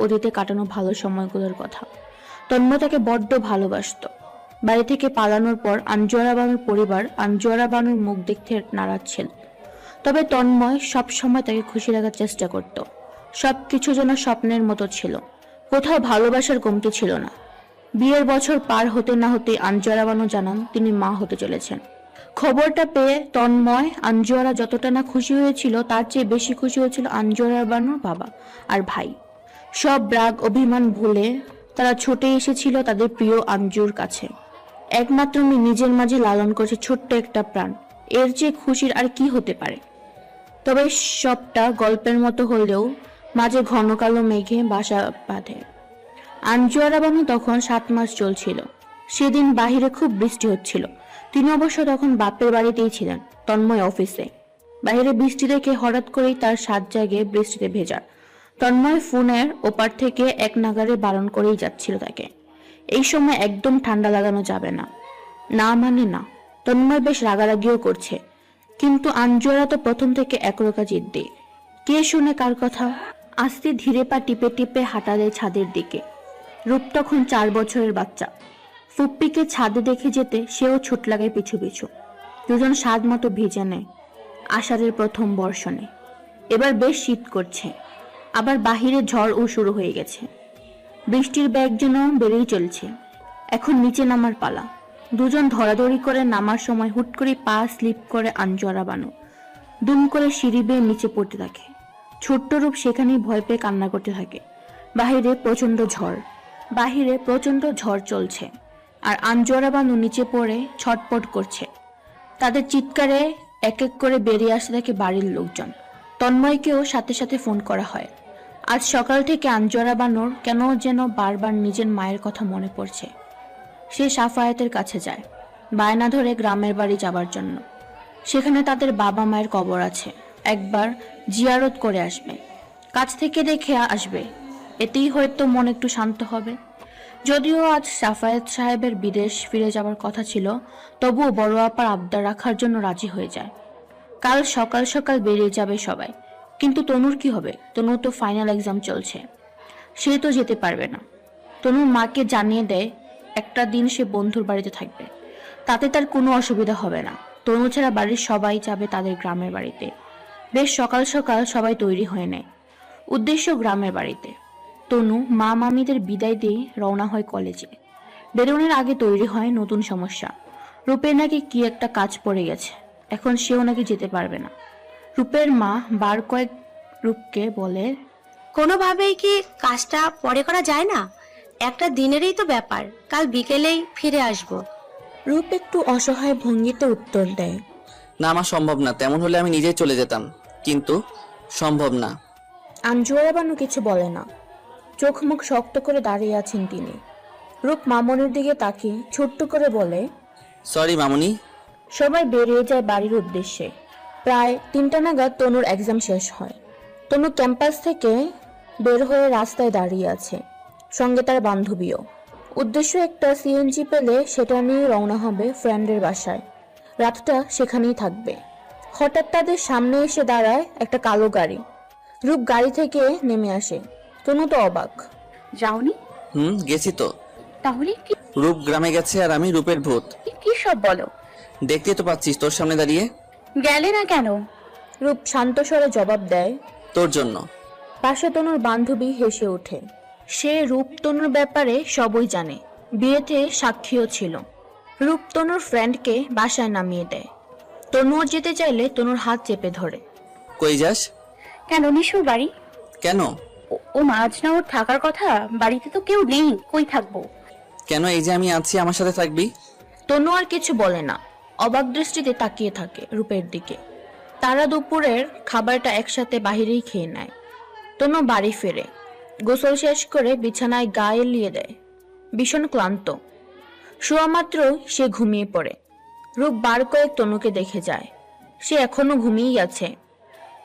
অতীতে কাটানো ভালো সময়গুলোর কথা। তন্ময় তাকে বড্ড ভালোবাসত। বাড়ি থেকে পালানোর পর আঞ্জুয়ারা বানুর পরিবার আঞ্জুয়ারা বানুর মুখ দেখতে নারাজ ছিল, তবে তন্ময় সব সময় তাকে খুশি রাখার চেষ্টা করত। সবকিছু যেন স্বপ্নের মতো ছিল, কোথাও ভালোবাসার কমতি ছিল না। বিয়ের বছর পার হতে না হতে আঞ্জুয়ারা বানু জানান তিনি মা হতে চলেছেন। খবরটা পেয়ে তন্ময় আঞ্জুয়ারা যতটা না খুশি হয়েছিল তার চেয়ে বেশি খুশি হয়েছিল আঞ্জুয়ারা বানুর বাবা আর ভাই। সব রাগ অভিমান ভুলে তারা ছুটে এসেছিল তাদের প্রিয় আঞ্জুর কাছে। একমাত্র মেয়ে নিজের মাঝে লালন করছে ছোট্ট একটা প্রাণ, এর চেয়ে খুশির আর কি হতে পারে। তবে সবটা গল্পের মতো হলেও মাঝে ঘন কালো মেঘে বাসা বাঁধে। আঞ্জুয়ারা বানু তখন 7 মাস চলছিল। সেদিন বাহিরে খুব বৃষ্টি হচ্ছিল। তিনি অবশ্য তখন বাপের বাড়িতেই ছিলেন, তন্ময় অফিসে। বাহিরে বৃষ্টি দেখে হঠাৎ করেই তার সাত জাগে বৃষ্টিতে ভেজার। তন্ময় ফোনের ওপার থেকে এক নাগারে বারণ করেই যাচ্ছিল তাকে, এই সময় একদম ঠান্ডা লাগানো যাবে না। না মানে না। তন্ময় বেশ রাগারাগিও করছে, কিন্তু আঞ্জুয়ারা তো প্রথম থেকে একরোকা জিদ্দি। কে শুনে কার কথা। আস্তে ধীরে পা টিপে টিপে হাঁটা দেয় ছাদের দিকে। রূপ তখন 4 বছরের বাচ্চা। ফুপ্পিকে ছাদে দেখে যেতে সেও ছুট লাগায় পিছু পিছু। দুজন স্বাদ মতো ভিজে নেয় আষাঢ়ের প্রথম বর্ষণে। এবার বেশ শীত করছে, আবার বাহিরে ঝড়ও শুরু হয়ে গেছে। বৃষ্টির ব্যাগ যেন বেড়েই চলছে। এখন নিচে নামার পালা। দুজন ধরাধরি করে নামার সময় হুট করে পা স্লিপ করে আঞ্জুয়ারা বানু দুম করে সিঁড়ি বেয়ে নিচে পড়তে থাকে। ছোট্ট রূপ সেখানেই ভয় পেয়ে কান্না করতে থাকে। বাহিরে প্রচন্ড ঝড় চলছে, আর আঞ্জুয়ারা বানু নিচে পড়ে ছটপট করছে। তাদের চিৎকারে এক এক করে বেরিয়ে আসতে থাকে বাড়ির লোকজন। তন্ময়কেও সাথে সাথে ফোন করা হয়। আজ সকাল থেকে আঞ্জুয়ারা বানুর কেন যেন বারবার নিজের মায়ের কথা মনে পড়ছে। সে সাফায়েতের কাছে যায়, বায়না ধরে গ্রামের বাড়ি যাবার জন্য। সেখানে তাদের বাবা মায়ের কবর আছে, একবার জিয়ারত করে আসবে, কাছ থেকে দেখে আসবে, এতেই হয়তো মন একটু শান্ত হবে। যদিও আজ সাফায়েত সাহেবের বিদেশ ফিরে যাবার কথা ছিল, তবুও বড় আপার আবদার রাখার জন্য রাজি হয়ে যায়। কাল সকাল সকাল বেরিয়ে যাবে সবাই, কিন্তু তনুর কি হবে? তনুর তো ফাইনাল এক্সাম চলছে, সে তো যেতে পারবে না। তনুর মাকে জানিয়ে দেয় একটা দিন সে বন্ধুর বাড়িতে থাকবে, তাতে তার কোনো অসুবিধা হবে না। তনু ছাড়া বাড়ির সবাই যাবে তাদের গ্রামের বাড়িতে। বেশ সকাল সকাল সবাই তৈরি হয়ে নেয়, উদ্দেশ্য গ্রামের বাড়িতে। তনু মা মামিদের বিদায় দিয়ে রওনা হয় কলেজে। বেরোনোর আগে তৈরি হয় নতুন সমস্যা। রূপের নাকি কি একটা কাজ পড়ে গেছে, এখন সেও নাকি যেতে পারবে না। রূপের মা বার কয়েক রূপকে বলে, কোনোভাবেই কি কাজটা পরে করা যায় না? একটা দিনেরই তো ব্যাপার, কাল বিকেলেই ফিরে আসবো। রূপ একটু অসহায় ভঙ্গিতে উত্তর দেয়, না, আমার সম্ভব না। তেমন হলে আমি নিজেই চলে যেতাম, কিন্তু সম্ভব না। আঞ্জুয়ারা বানু কিছু বলে না, চোখ মুখ শক্ত করে দাঁড়িয়ে আছেন তিনি। রূপ মামনির দিকে তাকিয়ে ছোট্ট করে বলে, সরি মামুনি। সবাই বেরিয়ে যায় বাড়ির উদ্দেশ্যে। প্রায় 3টা নাগাদ তনুর এক্সাম শেষ হয়। তনু ক্যাম্পাস থেকে বের হয়ে রাস্তায় দাঁড়িয়ে আছে, সঙ্গে তার বান্ধবীও। উদ্দেশ্য একটা সিএনজি পেলে সেটা নিয়ে রওনা হবে ফ্রেন্ডের বাসায়, রাতটা সেখানেই থাকবে। হঠাৎ তাদের সামনে এসে দাঁড়ায় একটা কালো গাড়ি। রূপ গাড়ি থেকে নেমে আসে। তনু তো অবাক। যাওনি? গেছি তো। তাহলে কি? রূপ গ্রামে গেছে আর আমি রূপের ভূত। কি সব বলো? দেখতেই তো পাচ্ছিস, তোর সামনে দাঁড়িয়ে। গেলে না কেন? রূপ শান্ত স্বরে জবাব দেয়, তোর জন্য। পাশে তনুর বান্ধবী হেসে ওঠে। সে রূপ তনুর ব্যাপারে সবই জানে, বিয়েতে সাক্ষীও ছিল। রূপ তনুর ফ্রেন্ডকে বাসায় নামিয়ে দেয়। তনুর যেতে চাইলে তনুর হাত চেপে ধরে। কই যাস? কেন, নিশুর বাড়ি। কেন? ও আজ না ওর থাকার কথা, বাড়িতে তো কেউ নেই, কই থাকবো? কেন? এই যে আমি আছি, আমার সাথে থাকবি। তনু আর কিছু বলে না, অবাক দৃষ্টিতে তাকিয়ে থাকে রূপের দিকে। তারা দুপুরের খাবারটা একসাথে বাহিরেই খেয়ে নেয়। তনু বাড়ি ফেরে, গোসল শেষ করে বিছানায় গা এলিয়ে দেয়। ভীষণ ক্লান্ত, শোয়া মাত্রই সে ঘুমিয়ে পড়ে। রূপ বার কয়েক তনুকে দেখে যায়, সে এখনো ঘুমিয়েই আছে।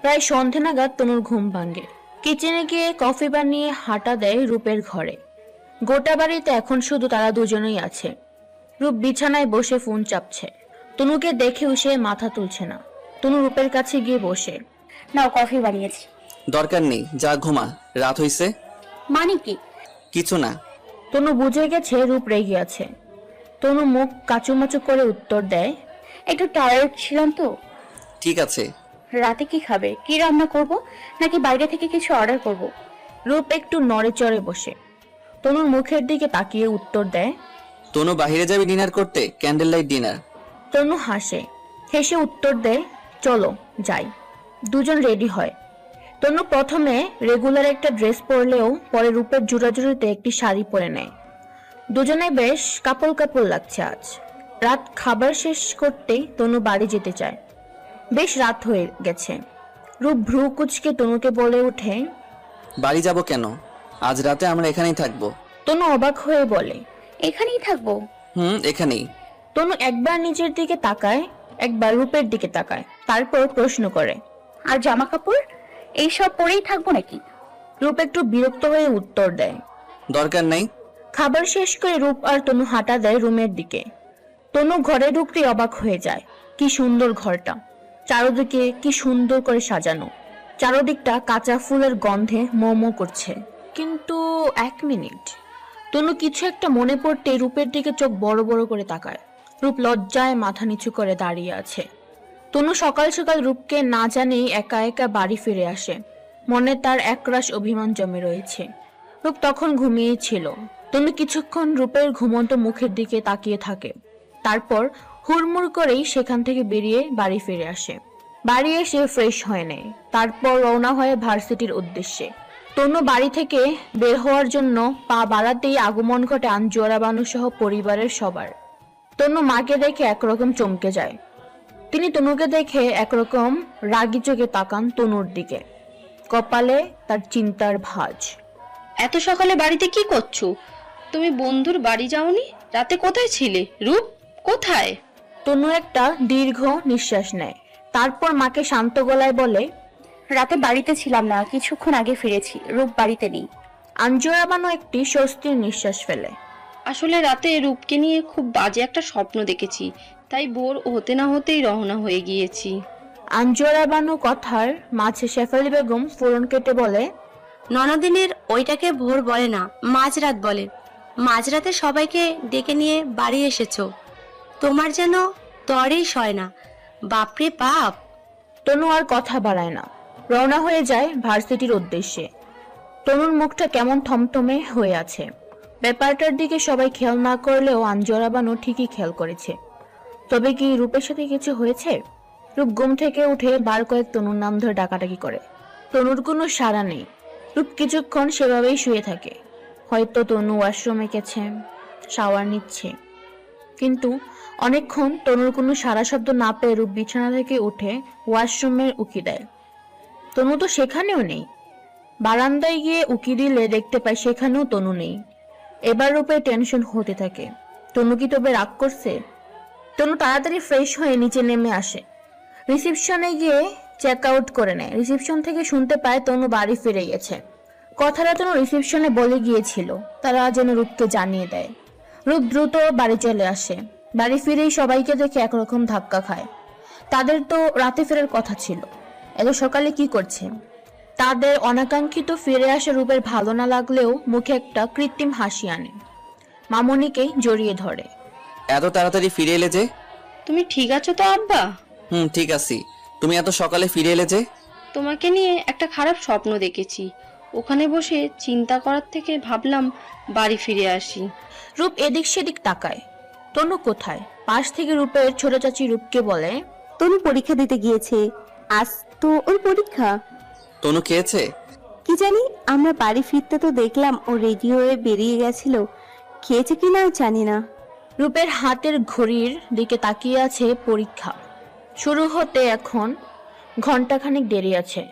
প্রায় সন্ধে নাগাদ তনুর ঘুম ভাঙে। কিচেনে গিয়ে কফি বানিয়ে হাঁটা দেয় রূপের ঘরে। গোটা বাড়িতে এখন শুধু তারা দুজনেই আছে। রূপ বিছানায় বসে ফোন চাপছে। তনুকে দেখেও সে মাথা তুলছে না। তনু রূপের কাছে গিয়ে বসে, নাও কফি বানিয়েছি। দরকার নেই, যা ঘুমা, রাত হইছে। মানে কি? কিছু না। তনু বুঝে গেছে রূপ রেগে আছে। তনু মুখ কাচুমাচু করে উত্তর দেয়, একটু টায়ার্ড ছিলাম তো। ঠিক আছে। রাতে কি খাবে? কি রান্না করব, নাকি বাইরে থেকে কিছু অর্ডার করব? রূপ একটু নড়ে চড়ে বসে তনুর মুখের দিকে তাকিয়ে উত্তর দেয়, তনু বাহিরে যাবি ডিনার করতে, ক্যান্ডেল লাইট ডিনার। তনু হাসে, হেসে উত্তর দেয়, চলো যাই। দুজন রেডি হয়। তনু প্রথমে রেগুলার একটা ড্রেস পরলেও পরে রূপের জোড়াজুড়িতে একটি শাড়ি পরে নেয়। দুজনে বেশ কাপল কাপল লাগছে আজ। রাত খাবার শেষ করতেই তনু বাড়ি যেতে চায়। বেশ রাত হয়ে গেছে। রূপ ভ্রু কুচকে তনুকে বলে ওঠে, বাড়ি যাব কেন? আজ রাতে আমরা এখানেই থাকবো। তনু অবাক হয়ে বলে, এখানেই থাকবো? এখানেই। তনু একবার নিজের দিকে তাকায়, একবার রূপের দিকে তাকায়, তারপর প্রশ্ন করে, আর জামা কাপড় এইসব পরেই থাকবো নাকি? রূপ একটু বিরক্ত হয়ে উত্তর দেয়, দরকার নাই। খাবার শেষ করে রূপ আর তনু হাঁটা দেয় রুমের দিকে। তনু ঘরে ঢুকতে অবাক হয়ে যায়। কি সুন্দর ঘরটা, চারদিকে কি সুন্দর করে সাজানো। চারদিকটা কাঁচা ফুলের গন্ধে মোমো করছে। কিন্তু 1 মিনিট, তনু কিছু একটা মনে পড়তে রূপের দিকে চোখ বড় বড় করে তাকায়। রূপ লজ্জায় মাথা নিচু করে দাঁড়িয়ে আছে। তনু সকাল সকাল রূপকে না জানেই একা একা বাড়ি ফিরে আসে। মনে তার একরাশ অভিমান জমে রয়েছে। রূপ তখন ঘুমিয়ে ছিল। তনু কিছুক্ষণ রূপের ঘুমন্ত মুখের দিকে তাকিয়ে থাকে, তারপর হুড়মুড় করেই সেখান থেকে বেরিয়ে বাড়ি ফিরে আসে। বাড়ি এসে ফ্রেশ হয়ে নেয়, তারপর রওনা হয় ভার্সিটির উদ্দেশ্যে। তনু বাড়ি থেকে বের হওয়ার জন্য পা বাড়াতেই আগমন ঘটে আঞ্জুয়ারা বানু সহ পরিবারের সবার। তনু মাকে দেখে একরকম চমকে যায়। তিনি তনুকে দেখে একরকম রাগি চোখে তাকান তনুর দিকে। কপালে তার চিন্তার ভাঁজ। এত সকালে বাড়িতে কি করছো? তুমি বন্ধুর বাড়ি যাওনি? রাতে কোথায় ছিলে? রূপ কোথায়? তনু একটা দীর্ঘ নিঃশ্বাস নেয়, তারপর মাকে শান্ত গলায় বলে, রাতে বাড়িতে ছিলাম না, কিছুক্ষণ আগে ফিরেছি, রূপ বাড়িতে নেই। আঞ্জুয়ারা বানু একটি স্বস্তির নিঃশ্বাস ফেলে। আসলে রাতে রূপকে নিয়ে খুব বাজে একটা স্বপ্ন দেখেছি, তাই ভোর হতে না হতেই রওনা হয়ে গিয়েছি। আঞ্জুয়ারা বানু কথার মাঝে শেফালি বেগম ফোরন কেটে বলে, ননদিনের ওইটাকে ভোর বলে না, মাঝরাত বলে। মাঝরাতে সবাইকে ডেকে নিয়ে বাড়ি এসেছো, তোমার যেন তরেই সয় না। বাপরে বাপ। তনু আর কথা বাড়ায় না, রওনা হয়ে যায় ভার্সিটির উদ্দেশ্যে। তনুর মুখটা কেমন থমথমে হয়ে আছে। ব্যাপারটার দিকে সবাই খেয়াল না করলেও আঞ্জুয়ারা বানু ঠিকই খেয়াল করেছে। তবে কি রূপের সাথে কিছু হয়েছে? রূপ ঘুম থেকে উঠে বার কয়েক তনুর নাম ধরে ডাকাডাকি করে। তনুর কোনো সাড়া নেই। রূপ কিছুক্ষণ সেভাবেই শুয়ে থাকে। হয়তো তনু ওয়াশরুমে গেছে, শাওয়ার নিচ্ছে। কিন্তু অনেকক্ষণ তনুর কোনো সাড়া শব্দ না পেয়ে রূপ বিছানা থেকে উঠে ওয়াশরুমের উকি দেয়। তনু তো সেখানেও নেই। বারান্দায় গিয়ে উকি দিলে দেখতে পায় সেখানেও তনু নেই। এবার রূপের টেনশন হতে থাকে। তনু কি তবে রাগ করছে? তনু তাড়াতাড়ি ফ্রেশ হয়ে নিচে নেমে আসে। রিসেপশনে গিয়ে চেক আউট করে নেয়। রিসেপশন থেকে শুনতে পায় তনু বাড়ি ফিরে গেছে। কথাটা তনু রিসেপশনে বলে গিয়েছিল, তারা যেন রূপকে জানিয়ে দেয়। রূপ দ্রুত বাড়ি চলে আসে। বাড়ি ফিরেই সবাইকে দেখে একরকম ধাক্কা খায়। তাদের তো রাতে ফেরার কথা ছিল, এত সকালে কি করছে? তাদের অনাকাঙ্ক্ষিত ফিরে আসা রূপের ভালো না লাগলেও মুখে একটা কৃত্রিম হাসি আনে। মামনিকে জড়িয়ে ধরে। এত তাড়াতাড়ি ফিরে এলে যে? তুমি ঠিক আছো তো আব্বা? ঠিক আছি। তুমি এত সকালে ফিরে এলে যে? তোমাকে নিয়ে একটা খারাপ স্বপ্ন দেখেছি। ওখানে বসে চিন্তা করার থেকে ভাবলাম বাড়ি ফিরে আসি। রূপ এদিক সেদিক তাকায়। তনু কোথায়? পাশ থেকে রূপের ছোট চাচি রূপকে বলে, তনু পরীক্ষা দিতে গিয়েছে, আজ তো ওর পরীক্ষা। তনু খেয়েছে? কি জানি, আমরা বাড়ি ফিরতে তো দেখলাম ও রেডি হয়ে বেরিয়ে গেছিল। খেয়েছে কিনা জানি না। রূপের হাতের ঘড়ির দিকে তাকিয়ে আছে। পরীক্ষা শুরু হতে এখন ঘন্টাখানেক দেরি আছে।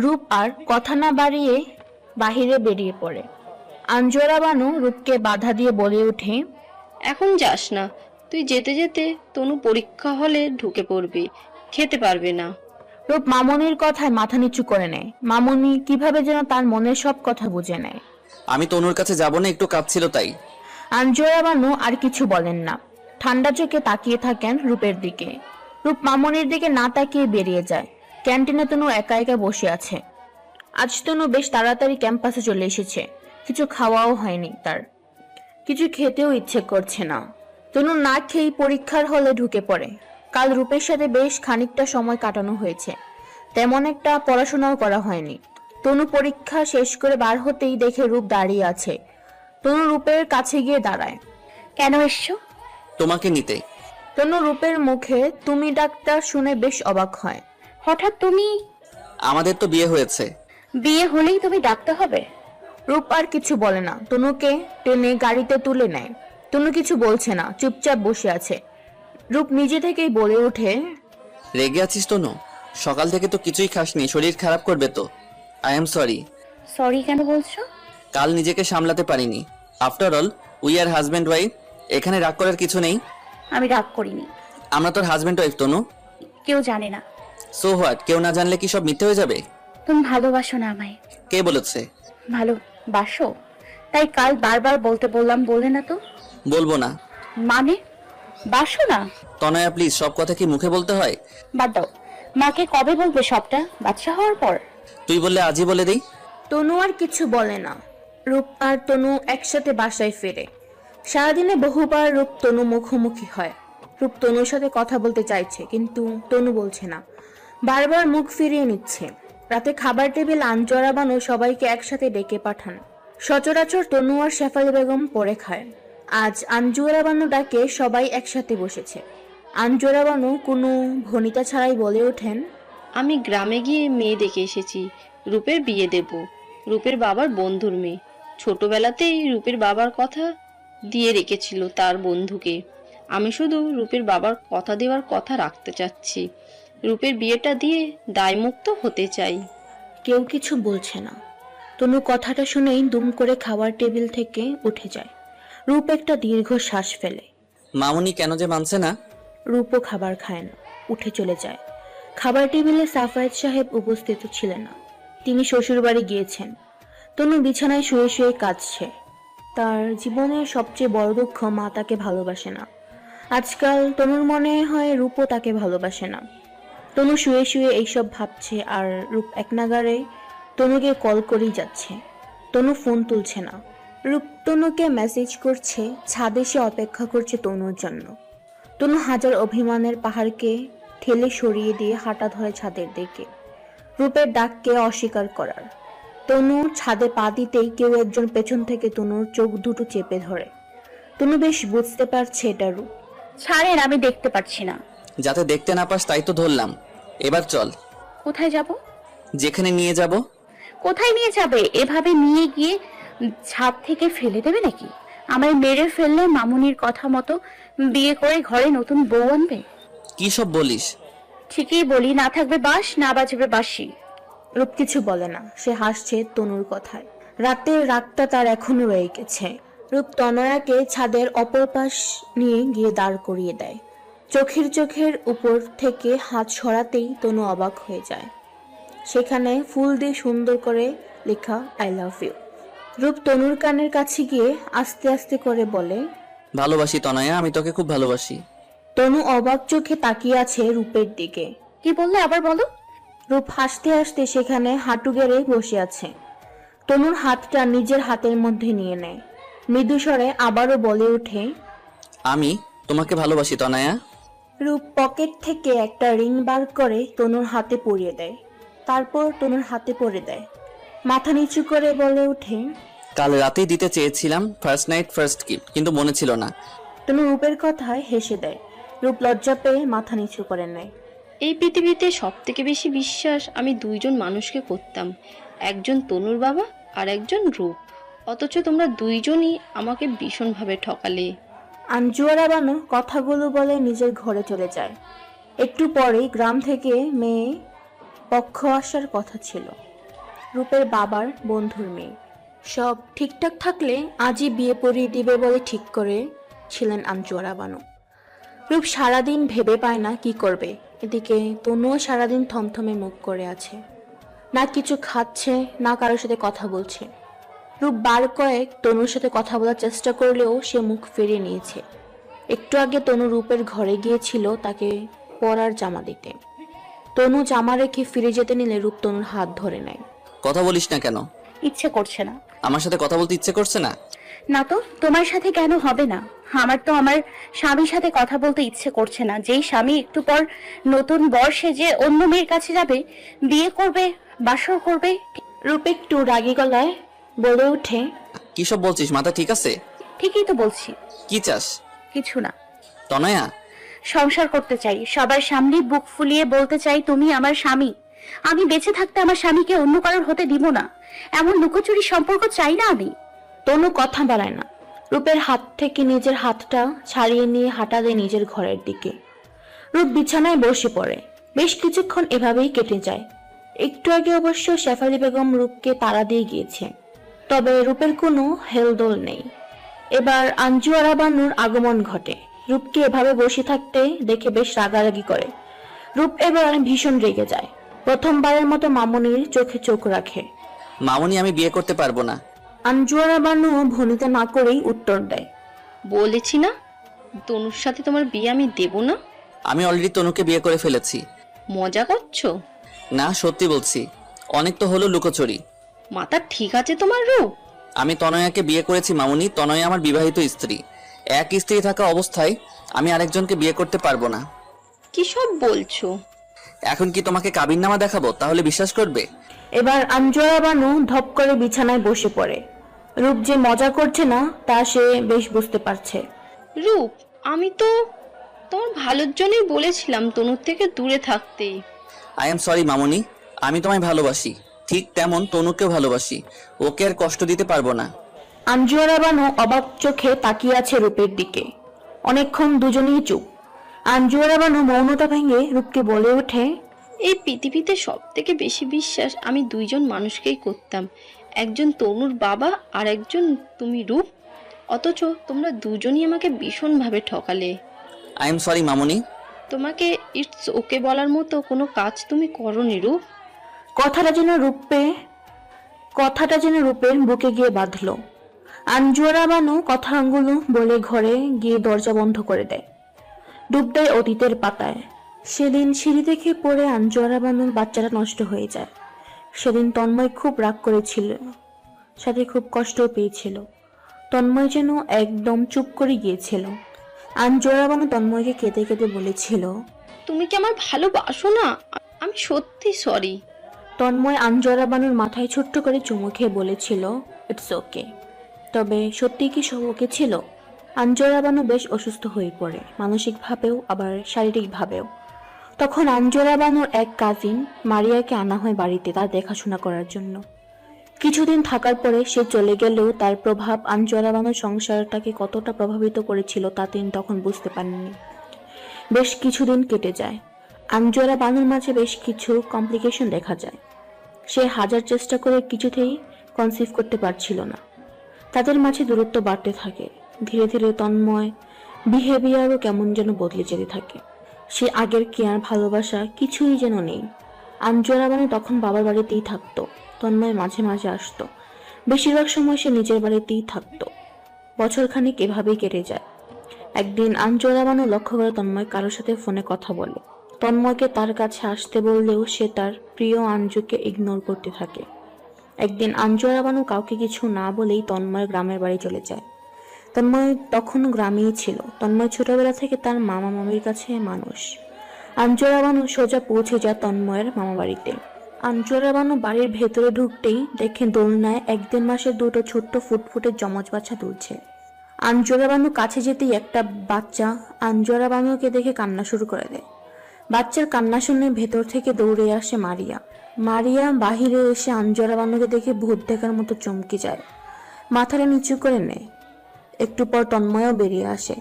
রূপ আর কথা না বাড়িয়ে বাহিরে বেরিয়ে পড়ে। আঞ্জুয়ারা বানু রূপকে বাধা দিয়ে বলে ওঠে, এখন যাস না, তুই যেতে যেতে তনু পরীক্ষা হলে ঢুকে পড়বে, খেতে পারবে না। রূপ মামনির কথায় মাথা নিচু করে নেয়। মামনি কিভাবে যেন তার মনের সব কথা বুঝে নেয়। আমি তনুর কাছে যাব না, একটু কাঁপছিল তাই। আঞ্জুয়ারা বানু আর কিছু বলেন না, ঠান্ডা চোখে তাকিয়ে থাকেন রূপের দিকে। রূপ মামনির দিকে না তাকিয়ে বেরিয়ে যায়। ক্যান্টিনে তনু একা একা বসে আছে। আজ তনু বেশ তাড়াতাড়ি ক্যাম্পাসে চলে এসেছে। কিছু খাওয়াও হয়নি তার, কিছু খেতেও ইচ্ছে করছে না। তনু না খেয়েই পরীক্ষার হলে ঢুকে পড়ে। কাল রূপের সাথে বেশ খানিকটা সময় কাটানো হয়েছে, তেমন একটা পড়াশোনাও করা হয়নি। তনু পরীক্ষা শেষ করে বার হতেই দেখে রূপ দাঁড়িয়ে আছে। তনু রূপের কাছে গিয়ে দাঁড়ায়। কেন এসছো? তোমাকে নিতে। তনু রূপের মুখে তুমি ডাক্তার শুনে বেশ অবাক হয়। হঠাৎ তুমি? আমাদের তো বিয়ে হয়েছে। বিয়ে হলেই তুমি ডাক্তার হবে? রূপ আর কিছু বলে না, তনুকে টেনে গাড়িতে তুলে নেয়। তনু কিছু বলছে না, চুপচাপ বসে আছে। রূপ নিজে থেকেই বলে ওঠে, রেগে আছিস তনু? সকাল থেকে তো কিছুই খাসনি, শরীর খারাপ করবে তো। I am sorry. সরি কেন বলছো? কাল নিজেকে সামলাতে পারিনি। After all we are husband wife, এখানে রাগ করার কিছু নেই। আমি রাগ করিনি। আমরা তোর হাজব্যান্ড ওয়াইফ তনু। কেউ জানে না। So what? কেউ না জানলে কি সব মিথ্যে হয়ে যাবে? তুমি ভালোবাসো না আমায়? কে বলেছে? ভালোবাসো, তাই কাল বারবার বলতে বললাম, বললে না তো? বলবো না মানে? বাসো না? তনয়া প্লিজ, সব কথা কি মুখে বলতে হয়? বাদ দাও। মাকে কবে বলবে সবটা? বাচ্চা হওয়ার পর? তুই বললে আজই বলে দিই। তনু আর কিছু বলে না। রূপ আর তনু একসাথে বাসায় ফেরে। সারাদিনে বহুবার রূপ তনু মুখোমুখি হয়। রূপ তনুর সাথে কথা বলতে চাইছে, কিন্তু তনু বলছে না, বারবার মুখ ফিরিয়ে নিচ্ছে। রাতে খাবার টেবিল আঞ্জুয়ারা বানু সবাইকে একসাথে ডেকে পাঠান। সচরাচর তনু আর শেফালি বেগম পরে খায়। আজ আঞ্জুয়ারা বানু ডাকে সবাই একসাথে বসেছে। আঞ্জুয়ারা বানু কোনো ভনিতা ছাড়াই বলে ওঠেন, আমি গ্রামে গিয়ে মেয়ে দেখে এসেছি, রূপের বিয়ে দেব। রূপের বাবার বন্ধুর মেয়ে। ছোটবেলাতেই রূপের বাবার কথা দিয়ে রেখেছিল তার বন্ধুকে। আমি শুধু রূপের বাবার কথা দেওয়ার কথা রাখতে চাচ্ছি। রূপের বিয়েটা দিয়ে দায়মুক্ত হতে চাই। কেউ কিছু বলছে না। তনু কথাটা শুনেই দুম করে খাবার টেবিল থেকে উঠে যায়। রূপ একটা দীর্ঘ শ্বাস ফেলে। মামুনি কেন যে মানছে না? রূপও খাবার খায় না, উঠে চলে যায়। খাবার টেবিলে সাফায়েত সাহেব উপস্থিত ছিলেন না, তিনি শ্বশুরবাড়ি গিয়েছেন। তনু বিছানায় শুয়ে শুয়ে কাঁদছে। তার জীবনের সবচেয়ে বড় দুঃখ মা তাকে ভালোবাসে না। আজকাল তনুর মনে হয় রূপও তাকে ভালোবাসে না। তনু শুয়ে শুয়ে এইসব ভাবছে, আর রূপ এক নাগারে তনুকে কল করেই যাচ্ছে। তনু ফোন তুলছে না। রূপ তনুকে মেসেজ করছে, ছাদে সে অপেক্ষা করছে তনুর জন্য। তনু হাজার অভিমানের পাহাড়কে ঠেলে সরিয়ে দিয়ে হাঁটা ধরে ছাদের দিকে, রূপের ডাককে অস্বীকার করার। তনু ছাদে পা দিতেই কেউ একজন পেছন থেকে তনুর চোখ দুটো চেপে ধরে। তনু বেশ বুঝতে পারছে এটা রূপ। ছাড়েন, আমি দেখতে পাচ্ছি না। যাতে দেখতে না পাস তাই তো ধরলাম। এবার চল। কোথায় যাব? যেখানে নিয়ে যাব। কোথায় নিয়ে যাবে? এভাবে নিয়ে গিয়ে ছাদ থেকে ফেলে দেবে নাকি? আমায় মেরে ফেললে মামুনির কথা মতো বিয়ে করে ঘরে নতুন বউ আনবে? কি সব বলিস? ঠিকই বলি, না থাকবে বাঁশ, না বাজবে বাঁশি। রূপ কিছু বলে না, সে হাসছে তনুর কথায়। রাতের রাতটা তার এখনো রয়ে গেছে। রূপ তনয়াকে ছাদের অপর পাশ নিয়ে গিয়ে দাঁড় করিয়ে দেয়। চোখের উপর থেকে হাত সরাতেই তনু অবাক হয়ে যায়। সেখানে ফুল দিয়ে সুন্দর করে লেখা আই লাভ ইউ। রূপ তনুর কানের কাছে গিয়ে আস্তে আস্তে করে বলে, ভালোবাসি তনয়া, আমি তোকে খুব ভালোবাসি। তনু অবাক চোখে তাকিয়ে আছে রূপের দিকে। কি বললে আবার বলো? রূপ হাসতে হাসতে সেখানে হাঁটু গেড়ে বসে আছে। তনুর হাতটা নিজের হাতের মধ্যে নিয়ে নেয়। মৃদু স্বরে আবারও বলে ওঠে, আমি তোমাকে ভালোবাসি তনয়া। রূপ পকেট থেকে একটা রিং বার করে তনুর হাতে পরিয়ে দেয়। তারপর তনুর হাতে পরে দেয়। মাথা নিচু করে বলে ওঠে, কাল রাতেই দিতে চেয়েছিলাম ফার্স্ট নাইট ফার্স্ট গিফট, কিন্তু মনে ছিল না। তনু রূপের কথায় হেসে দেয়। রূপ লজ্জা পেয়ে মাথা নিচু করে নেয়। এই পৃথিবীতে সব থেকে বেশি বিশ্বাস আমি দুইজন মানুষকে করতাম, একজন তনুর বাবা আর একজন রূপ। অথচ তোমরা দুইজনই আমাকে ভীষণভাবে ঠকালে। আঞ্জুয়ারা বানু কথাগুলো বলে নিজের ঘরে চলে যায়। একটু পরেই গ্রাম থেকে মেয়ে পক্ষ আসার কথা ছিল, রূপের বাবার বন্ধুর মেয়ে। সব ঠিকঠাক থাকলে আজই বিয়ে পড়িয়ে দিবে বলে ঠিক করে ছিলেন আঞ্জুয়ারা বানু। রূপ সারাদিন ভেবে পায় না কি করবে। এদিকে তনুও সারাদিন থমথমে মুখ করে আছে, না কিছু খাচ্ছে না কারোর সাথে কথা বলছে। রূপ বার কয়েক তনুর সাথে কথা বলার চেষ্টা করলেও সে মুখ ফিরিয়ে নিয়েছে। একটু আগে তনু রূপের ঘরে গিয়েছিল তাকে পরার জামা দিতে। তনু জামা রেখে ফিরে যেতে নিলে রূপ তনুর হাত ধরে নেয়। কথা বলিস না কেন? ইচ্ছে করছে না। আমার সাথে কথা বলতে ইচ্ছে করছে না? না তো, তোমার সাথে কেন হবে না? আমার তো আমার স্বামীর সাথে কথা বলতে ইচ্ছে করছে না। যেই স্বামী একটু পর নতুন বর সেজে অন্য মেয়ের কাছে যাবে, বিয়ে করবে, বাসর করবে। রূপ একটু রাগী গলায় বলে ওঠে, কি সব বলছিস? মাথা ঠিক আছে? ঠিকই তো বলছি। কি চাস? কিছু না। তনয়া, সংসার করতে চাই, সবার সামনে বুক ফুলিয়ে বলতে চাই তুমি আমার স্বামী। আমি বেঁচে থাকতে আমার স্বামীকে অন্য কারোর হতে দিব না। এমন লুকোচুরি সম্পর্ক চাই না আমি। তনু কথা বাড়ায় না। রূপের হাত থেকে নিজের হাতটা ছাড়িয়ে নিয়ে হাঁটা দেয় নিজের ঘরের দিকে। রূপ বিছানায় বসে পড়ে। বেশ কিছুক্ষণ এভাবেই কেটে যায়। একটু আগে অবশ্য শেফালি বেগম রূপকে তাড়া দিয়ে গিয়েছে, তবে রূপের কোনো হেলদোল নেই। এবার আঞ্জুয়ারা বানুর আগমন ঘটে। রূপকে এভাবে বসে থাকতে দেখে বেশ রাগারাগি করে। রূপ এবার ভীষণ রেগে যায়। প্রথমবারের মতো মামুনির চোখে চোখ রাখে। মামুনি, আমি বিয়ে করতে পারবো না। আঞ্জুয়ারা বানু ভনিতা না করেই উত্তর দেয়, বলেছি না তনুর সাথে তোমার বিয়ে আমি দেব না। আমি অলরেডি তনুকে বিয়ে করে ফেলেছি। মজা করছো? না, সত্যি বলছি। অনেক তো হলো লুকোচুরি। মাথা ঠিক আছে তোমার রূপ? আমি তনয়াকে বিয়ে করেছি মামুনি। তনয়া আমার বিবাহিত স্ত্রী। এক স্ত্রী থাকা অবস্থায় আমি আরেকজনকে বিয়ে করতে পারবো না। কি সব বলছো? এখন কি তোমাকে কাবিননামা দেখাবো? তাহলে বিশ্বাস করবে? এবার আঞ্জুয়ারা বানু ধপ করে বিছানায় বসে পড়ে। রূপ যে মজা করছে না তা সে বেশ বুঝতে পারছে। রূপ, আমি তো তোমার ভালোর জন্যই বলেছিলাম তনুর থেকে দূরে থাকতে। আই এম সরি মামুনি, আমি তোমায় ভালোবাসি, ঠিক তেমন তনুকেও ভালোবাসি। ওকে আর কষ্ট দিতে পারবো না। আঞ্জুয়ারা বানু অবাক চোখে তাকিয়ে আছে রূপের দিকে। অনেকক্ষণ দুজনেই চুপ। আঞ্জুয়ারা বানু মৌনতা ভেঙে রূপকে বলে ওঠে, এই পৃথিবীতে সব থেকে বেশি বিশ্বাস আমি দুইজন মানুষকেই করতাম, একজন তনুর বাবা আর একজন তুমি রূপ। অথচ তোমরা দুজনই আমাকে ভীষণভাবে ঠকালে। আই এম সরি মামুনি। তোমাকে ইটস ওকে বলার মতো কোনো কাজ তুমি করোনি রূপ। কথাটা যেন রূপের বুকে গিয়ে বাঁধল। আঞ্জুয়ারা বানু কথাগুলো বলে ঘরে গিয়ে দরজা বন্ধ করে দেয়। ডুব দেয় অতীতের পাতায়। সেদিন সিঁড়ি থেকে পড়ে আঞ্জুয়ারা বানুর বাচ্চাটা নষ্ট হয়ে যায়। সেদিন তন্ময় খুব রাগ করেছিল, সাথে খুব কষ্টও পেয়েছিল। তন্ময় যেন একদম চুপ করে গিয়েছিল। আঞ্জুয়ারা বানু তন্ময়কে কেঁদে কেঁদে বলেছিল, তুমি কি আমার ভালোবাসো না? আমি সত্যি সরি। তন্ময় আঞ্জরা বানুর মাথায় ছোট্ট করে চুমু খেয়ে বলেছিল, ইটস ওকে। তবে সত্যি কি সব ওকে ছিল? আঞ্জরা বানু বেশ অসুস্থ হয়ে পড়ে, মানসিকভাবেও আবার শারীরিকভাবেও। তখন আঞ্জরা বানুর এক কাজিন মারিয়াকে আনা হয় বাড়িতে তার দেখাশোনা করার জন্য। কিছুদিন থাকার পরে সে চলে গেলেও তার প্রভাব আঞ্জরা বানুর সংসারটাকে কতটা প্রভাবিত করেছিল তা তিনি তখন বুঝতে পারেননি। বেশ কিছুদিন কেটে যায়। আঞ্জরা বানুর মাঝে বেশ কিছু কমপ্লিকেশন দেখা যায়। সে হাজার চেষ্টা করে কিছুতেই কনসিভ করতে পারছিল না। তাদের মাঝে দূরত্ব বাড়তে থাকে। ধীরে ধীরে তন্ময় বিহেভিয়ারও কেমন যেন বদলে যেতে থাকে। সে আগের কেয়ার ভালোবাসা কিছুই যেন নেই। আঞ্জরা বানু তখন বাবার বাড়িতেই থাকতো। তন্ময় মাঝে মাঝে আসতো। বেশিরভাগ সময় সে নিজের বাড়িতেই থাকতো। বছরখানেক এভাবেই কেটে যায়। একদিন আঞ্জরা বানু লক্ষ্য করে তন্ময় কারোর সাথে ফোনে কথা বলে। তন্ময়কে তার কাছে আসতে বললেও সে তার প্রিয় আঞ্জুকে ইগনোর করতে থাকে। একদিন আঞ্জরা বানু কাউকে কিছু না বলেই তন্ময় গ্রামের বাড়ি চলে যায়। তন্ময় তখনও গ্রামেই ছিল। তন্ময় ছোটবেলা থেকে তার মামা মামির কাছে মানুষ। আঞ্জরা বানু সোজা পৌঁছে যায় তন্ময়ের মামা বাড়িতে। আঞ্জরা বানু বাড়ির ভেতরে ঢুকতেই দেখে দোলনায় 1-1.5 মাসের দুটো ছোট্ট ফুটফুটে যমজ বাচ্চা দুলছে। আঞ্জরা বানু কাছে যেতেই একটা বাচ্চা আঞ্জরা বানুকে দেখে কান্না শুরু করে দেয়। বাচ্চার কান্না শুনে ভেতর থেকে দৌড়ে আসে মারিয়া। মারিয়া বাহিরে এসে আঞ্জরা বানুকে দেখে ভূত দেখার মতো চমকে যায়, মাথাটা নিচু করে নেয়। একটু পর তন্ময়ও বেরিয়ে আসে।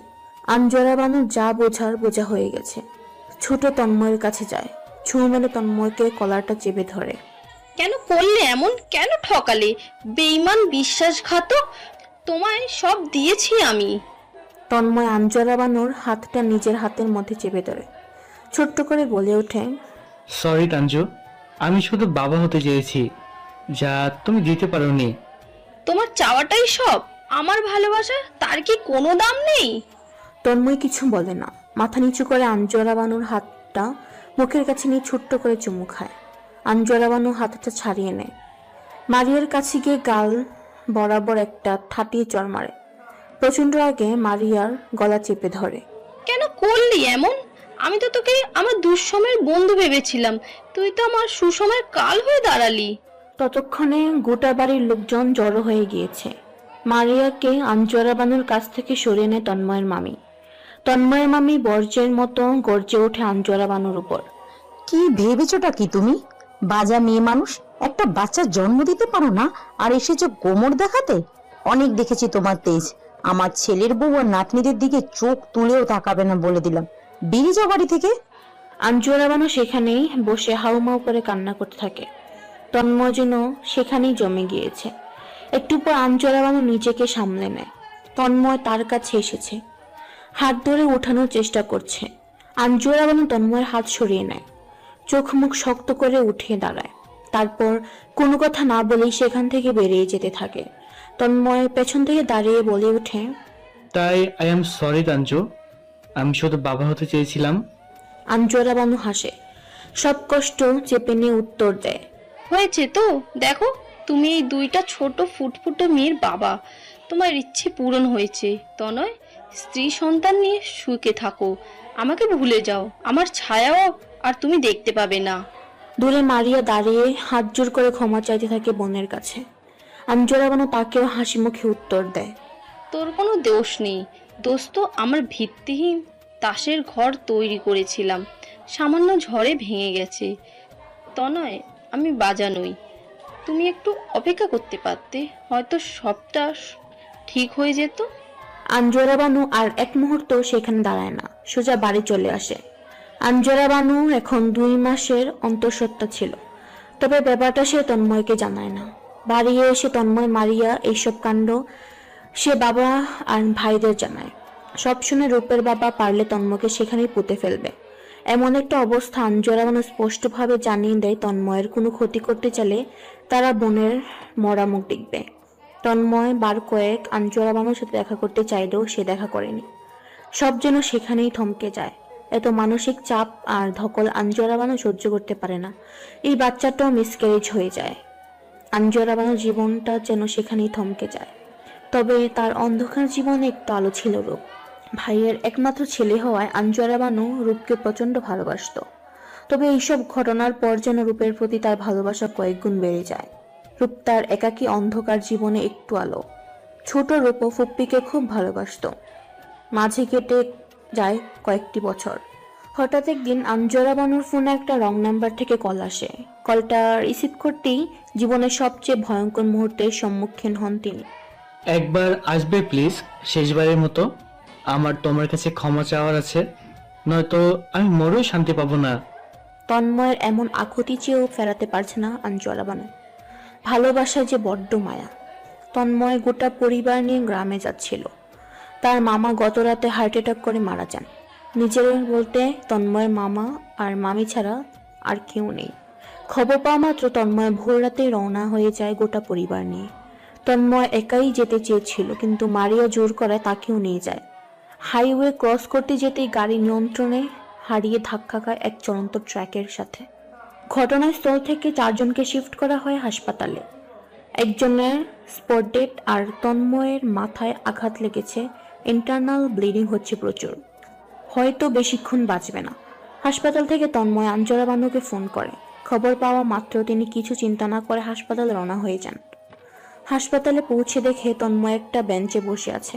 আঞ্জরা বানু যা বোঝার বোঝা হয়ে গেছে। ছুটে তন্ময়ের কাছে যায়, ছুঁ মেলে তন্ময়কে কলারটা চেপে ধরে। কেন করলে এমন? কেন ঠকালে? বেঈমান, বিশ্বাসঘাতক! তোমায় সব দিয়েছি আমি। তন্ময় আঞ্জরা বানুর হাতটা নিজের হাতের মধ্যে চেপে ধরে ছোট্ট করে বলে ওঠে, সরি তাঞ্জু, আমি শুধু বাবা হতে চেয়েছি, যা তুমি দিতে পারোনি। তোমার চাওয়াটাই সব? আমার ভালোবাসা তার কি কোনো দাম নেই? তন্ময় কিছু বলে না, মাথা নিচু করে আঞ্জরা বানুর হাতটা মুখের কাছে নিয়ে ছোট্ট করে চুমু খায়। আঞ্জরা বানু হাতটা ছাড়িয়ে নেয়। মারিয়ার কাছে গিয়ে গাল বরাবর একটা ঠাটিয়ে চড় মারে। প্রচন্ড আগে মারিয়ার গলা চেপে ধরে। কেন করলি এমন? আমি তো তোকে আমার দুঃসময়ের বন্ধু ভেবেছিলাম, তুই তো আমার সুসময়ের কাল হয়ে দাঁড়ালি। ততক্ষণে গোটা বাড়ির লোকজন জড়ো হয়ে গিয়েছে। মারিয়াকে আঞ্জরা বানুর কাছ থেকে সরিয়ে নেয় তন্ময়ের মামি। তন্ময়ের মামি বর্জ্যের মতো গর্জে ওঠে আঞ্জরা বানুর উপর। কি ভেবেছোটা কি তুমি? বাজা মেয়ে মানুষ, একটা বাচ্চার জন্ম দিতে পারো না আর এসেছো কোমর দেখাতে? অনেক দেখেছি তোমার তেজ। আমার ছেলের বউ আর নাতনিদের দিকে চোখ তুলেও তাকাবে না বলে দিলাম। বেরিয়ে যাও বাড়ি থেকে। আঞ্জরা বানু সেখানেই বসে হাউমাউ করে কান্না করতে থাকে। তন্ময় যেন সেখানেই জমে গিয়েছে। একটু পর আঞ্জরা বানু নিজেকে সামলে নেয়। তন্ময় তার কাছে এসেছে, হাত ধরে ওঠানোর চেষ্টা করছে। আঞ্জরা বানু তন্ময়ের হাত সরিয়ে নেয়, চোখ মুখ শক্ত করে উঠিয়ে দাঁড়ায়। তারপর কোনো কথা না বলেই সেখান থেকে বেরিয়ে যেতে থাকে। তন্ময় পেছন থেকে দাঁড়িয়ে বলে ওঠে, তাই আই এম সরি তাঞ্জু, আমি শুধু বাবা হতে চেয়েছিলাম। আঞ্জরা বানু হাসে, সব কষ্ট চেপে নিয়ে উত্তর দেয়, হয়েছে তো, দেখো তুমি এই দুইটা ছোট ফুটফুটে মেয়ের বাবা। তোমার ইচ্ছে পূরণ হয়েছে। তনয়, স্ত্রী সন্তান নিয়ে সুখে থাকো। আমাকে ভুলে যাও, আমার ছায়াও আর তুমি দেখতে পাবে না। দূরে মারিয়া দাঁড়িয়ে হাত জোর করে ক্ষমা চাইতে থাকে বোনের কাছে। আঞ্জরা বানু তাকেও হাসি মুখে উত্তর দেয়, তোর কোনো দোষ নেই। দোষ তো আমার ভিত্তিহীন তাসের ঘর তৈরি করেছিলাম, সামান্য ঝড়ে ভেঙে গেছে। তনয়, আমি বাজা নই। তুমি একটু অপেক্ষা করতে পারতে, হয়তো সবটা ঠিক হয়ে যেত। আঞ্জরা বানু আর এক মুহূর্ত সেখানে দাঁড়ায় না, সোজা বাড়ি চলে আসে। আঞ্জরা বানু এখন 2 মাসের অন্তঃসত্ত্বা ছিল, তবে ব্যাপারটা সে তন্ময়কে জানায় না। বাড়ি এসে তন্ময় মারিয়া এইসব কাণ্ড সে বাবা আর ভাইদের জানায়। সব শুনে রূপের বাবা পারলে তন্ময়কে সেখানেই পুঁতে ফেলবে, এমন একটা অবস্থা আঞ্জরা বানু স্পষ্টভাবে জানিয়ে দেয় তন্ময়ের কোনো ক্ষতি করতে চাইলে তারা বোনের মরা মুখ দেখবে। তন্ময় বার কয়েক আঞ্জরা বানুর সাথে দেখা করতে চাইলেও সে দেখা করেনি। সব যেন সেখানেই থমকে যায়। এত মানসিক চাপ আর ধকল আঞ্জরা বানু সহ্য করতে পারে না। এই বাচ্চাটাও মিসক্যারেজ হয়ে যায়। আঞ্জরা বানুর জীবনটা যেন সেখানেই থমকে যায়। তবে তার অন্ধকার জীবনে একটু আলো ছিল রূপ। ভাইয়ের একমাত্র ছেলে হওয়ায় আঞ্জরা বানু রূপকে প্রচন্ড ভালোবাসত। তবে এইসব ঘটনার পর যেন রূপের প্রতি তার ভালোবাসা কয়েক গুণ বেড়ে যায়। রূপ তার একাকী অন্ধকার জীবনে একটু আলো। ছোট রূপও ফুপ্পিকে খুব ভালোবাসতো। মাঝে কেটে যায় কয়েকটি বছর। হঠাৎ একদিন আঞ্জরা বানুর ফোনে একটা রং নাম্বার থেকে কল আসে। কলটা রিসিভ করতেই জীবনের সবচেয়ে ভয়ঙ্কর মুহূর্তের সম্মুখীন হন তিনি। একবার আসবে প্লিজ, শেষবারের মতো। আমার তোমার কাছে ক্ষমা চাওয়ার আছে, নয়তো আমি মরেও শান্তি পাবো না। তন্ময়ের এমন আকুতি চেয়েও ফেরাতে পারছে না আঞ্জরা বানু। ভালোবাসা যে বড্ড মায়া। তন্ময় গোটা পরিবার নিয়ে গ্রামে যাচ্ছিল। তার মামা গত রাতে হার্ট অ্যাটাক করে মারা যান। নিজের বলতে তন্ময়ের মামা আর মামি ছাড়া আর কেউ নেই। খবর পাওয়া মাত্র তন্ময় ভোর রাতে রওনা হয়ে যায় গোটা পরিবার নিয়ে। তন্ময় একাই যেতে চেয়েছিল, কিন্তু মারিয়া জোর করায় তাকেও নিয়ে যায়। হাইওয়ে ক্রস করতে যেতেই গাড়ি নিয়ন্ত্রণে হারিয়ে ধাক্কা খায় এক চলন্ত ট্রাকের সাথে। ঘটনাস্থল থেকে 4 জনকে শিফট করা হয় হাসপাতালে। একজনের স্পট ডেড আর তন্ময়ের মাথায় আঘাত লেগেছে, ইন্টারনাল ব্লিডিং হচ্ছে প্রচুর, হয়তো বেশিক্ষণ বাঁচবে না। হাসপাতাল থেকে তন্ময় আঞ্জরা বানুকে ফোন করে। খবর পাওয়া মাত্র তিনি কিছু চিন্তা না করে হাসপাতালে রওনা হয়ে যান। হাসপাতালে পৌঁছে দেখে তন্ময় একটা বেঞ্চে বসে আছে।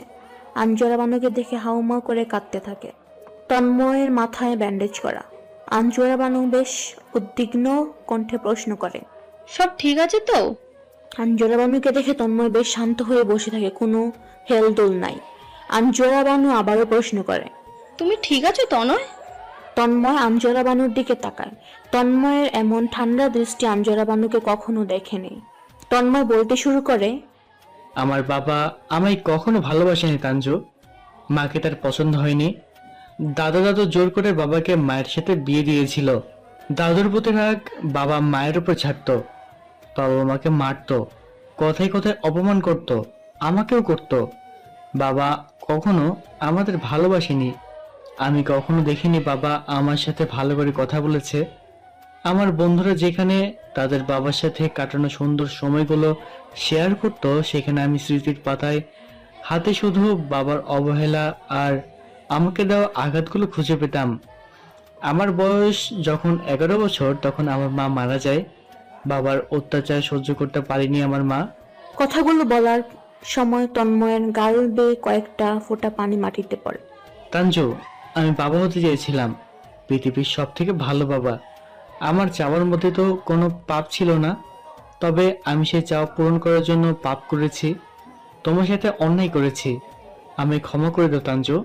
আঞ্জরা বানুকে দেখে হাউমাউ করে কাঁদতে থাকে। তন্ময়ের মাথায় ব্যান্ডেজ করা। আঞ্জরা বানু বেশ উদ্বিগ্ন কণ্ঠে প্রশ্ন করে, সব ঠিক আছে তো? আঞ্জরা বানুকে দেখে তন্ময় বেশ শান্ত হয়ে বসে থাকে, কোনো হেলদোল নাই। আঞ্জরা বানু আবারও প্রশ্ন করে, তুমি ঠিক আছো তনয়? তন্ময় আঞ্জরা বানুর দিকে তাকায়। তন্ময়ের এমন ঠান্ডা দৃষ্টি আঞ্জরা বানুকে কখনো দেখেনি। তন্ময় বলতে শুরু করে, আমার বাবা আমায় কখনো ভালোবাসেনি তাঞ্জু। মাকে তার পছন্দ হয়নি। দাদু জোর করে বাবাকে মায়ের সাথে বিয়ে দিয়েছিল। দাদুর প্রতি রাগ বাবা মায়ের উপর ছাড়তো। বাবা মাকে মারতো, কথায় কথায় অপমান করত, আমাকেও করত। বাবা কখনো আমাদের ভালোবাসেনি। আমি কখনো দেখিনি বাবা আমার সাথে ভালো করে কথা বলেছে। আমার বন্ধুরা যেখানে তাদের বাবার সাথে কাটানো সুন্দর সময়গুলো শেয়ার করতো, সেখানে আমি স্মৃতির পাতায় হাতে শুধু বাবার অবহেলা আর আমাকে দেওয়া আঘাতগুলো খুঁজে পেতাম। আমার বয়স যখন 11 বছর, তখন আমার মা মারা যায়। বাবার অত্যাচার সহ্য করতে পারিনি আমার মা। কথাগুলো বলার সময় তন্ময়ের গাল বেয়ে কয়েকটা ফোঁটা পানি মাটিতে পড়ে। তাঞ্জু, আমি বাবা হতে চেয়েছিলাম, পৃথিবীর সব থেকে ভালো বাবা। আমার চাওয়ার মধ্যে তো কোনো পাপ ছিল না, তবে আমি সেই চাওয়া পূরণ করার জন্য পাপ করেছি। তোমার সাথে অন্যায় করেছি, আমি ক্ষমা করে দাও তাঞ্জু।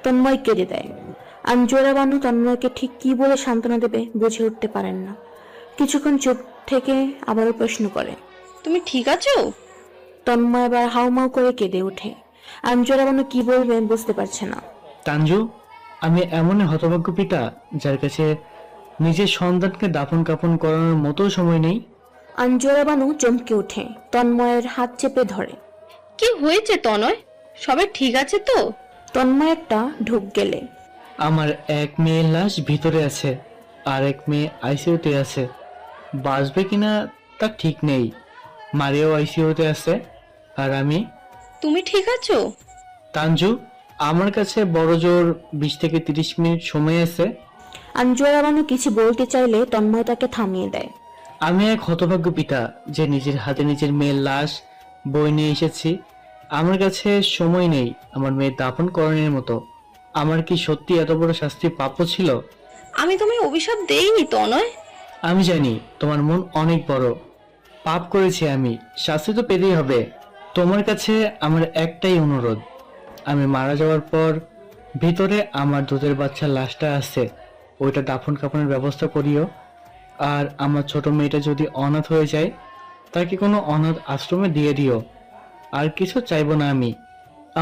তন্ময় কেঁদে দেয়। আঞ্জরা বানু তন্ময়কে ঠিক কি বলে সান্ত্বনা দেবে বুঝে উঠতে পারেন না। কিছুক্ষণ চুপ থেকে আবারও প্রশ্ন করে, তুমি ঠিক আছো? তন্ময় এবার হাউমাউ করে কেঁদে ওঠে। আঞ্জরা বানু কি বলবে বুঝতে পারছে না। তাঞ্জু, আমি এমন হতভাগ্য পিতা যার কাছে নিজের সন্তানকে দাফন কাফন করানোর মতো সময় নেই। আঞ্জরা বানু চমকে ওঠে, তন্ময়ের হাত চেপে ধরে। কি হয়েছে তনয়? সবাই ঠিক আছে তো? তন্ময় একটা ঢুক গেলে। আমার এক মেয়ের লাশ ভিতরে আছে, আর এক মেয়ে আইসিইউতে আছে। বাঁচবে কিনা তা ঠিক নেই। মারিয়াও আইসিইউতে আছে, আর আমি। তুমি ঠিক আছো? তাঞ্জু, আমার কাছে বড় জোর 20 থেকে 30 মিনিট সময় আছে। আঞ্জরা বানু কিছু বলতে চাইলে তন্ময় তাকে থামিয়ে দেয়। আমি এক হতভাগ্য পিতা যে নিজের হাতে নিজের মেয়ের লাশ বই নিয়ে এসেছি। আমার কাছে সময় নেই আমার মেয়ের দাফন করানোর মতো। আমার কি সত্যি এত বড় শাস্তি প্রাপ্য ছিল? আমি তোমায় অভিশাপ দেইনি তনয়। আমি জানি তোমার মন অনেক বড়। পাপ করেছি আমি, শাস্তি তো পেতেই হবে। তোমার কাছে আমার একটাই অনুরোধ, আমি মারা যাওয়ার পর ভিতরে আমার দুধের বাচ্চার লাশটা আছে, ওইটা দাফন কাফনের ব্যবস্থা করিও। আর আমার ছোট মেয়েটা যদি অনাথ হয়ে যায়, তাকে কোনো অনাথ আশ্রমে দিয়ে দিও। আর কিছু চাইবো না আমি।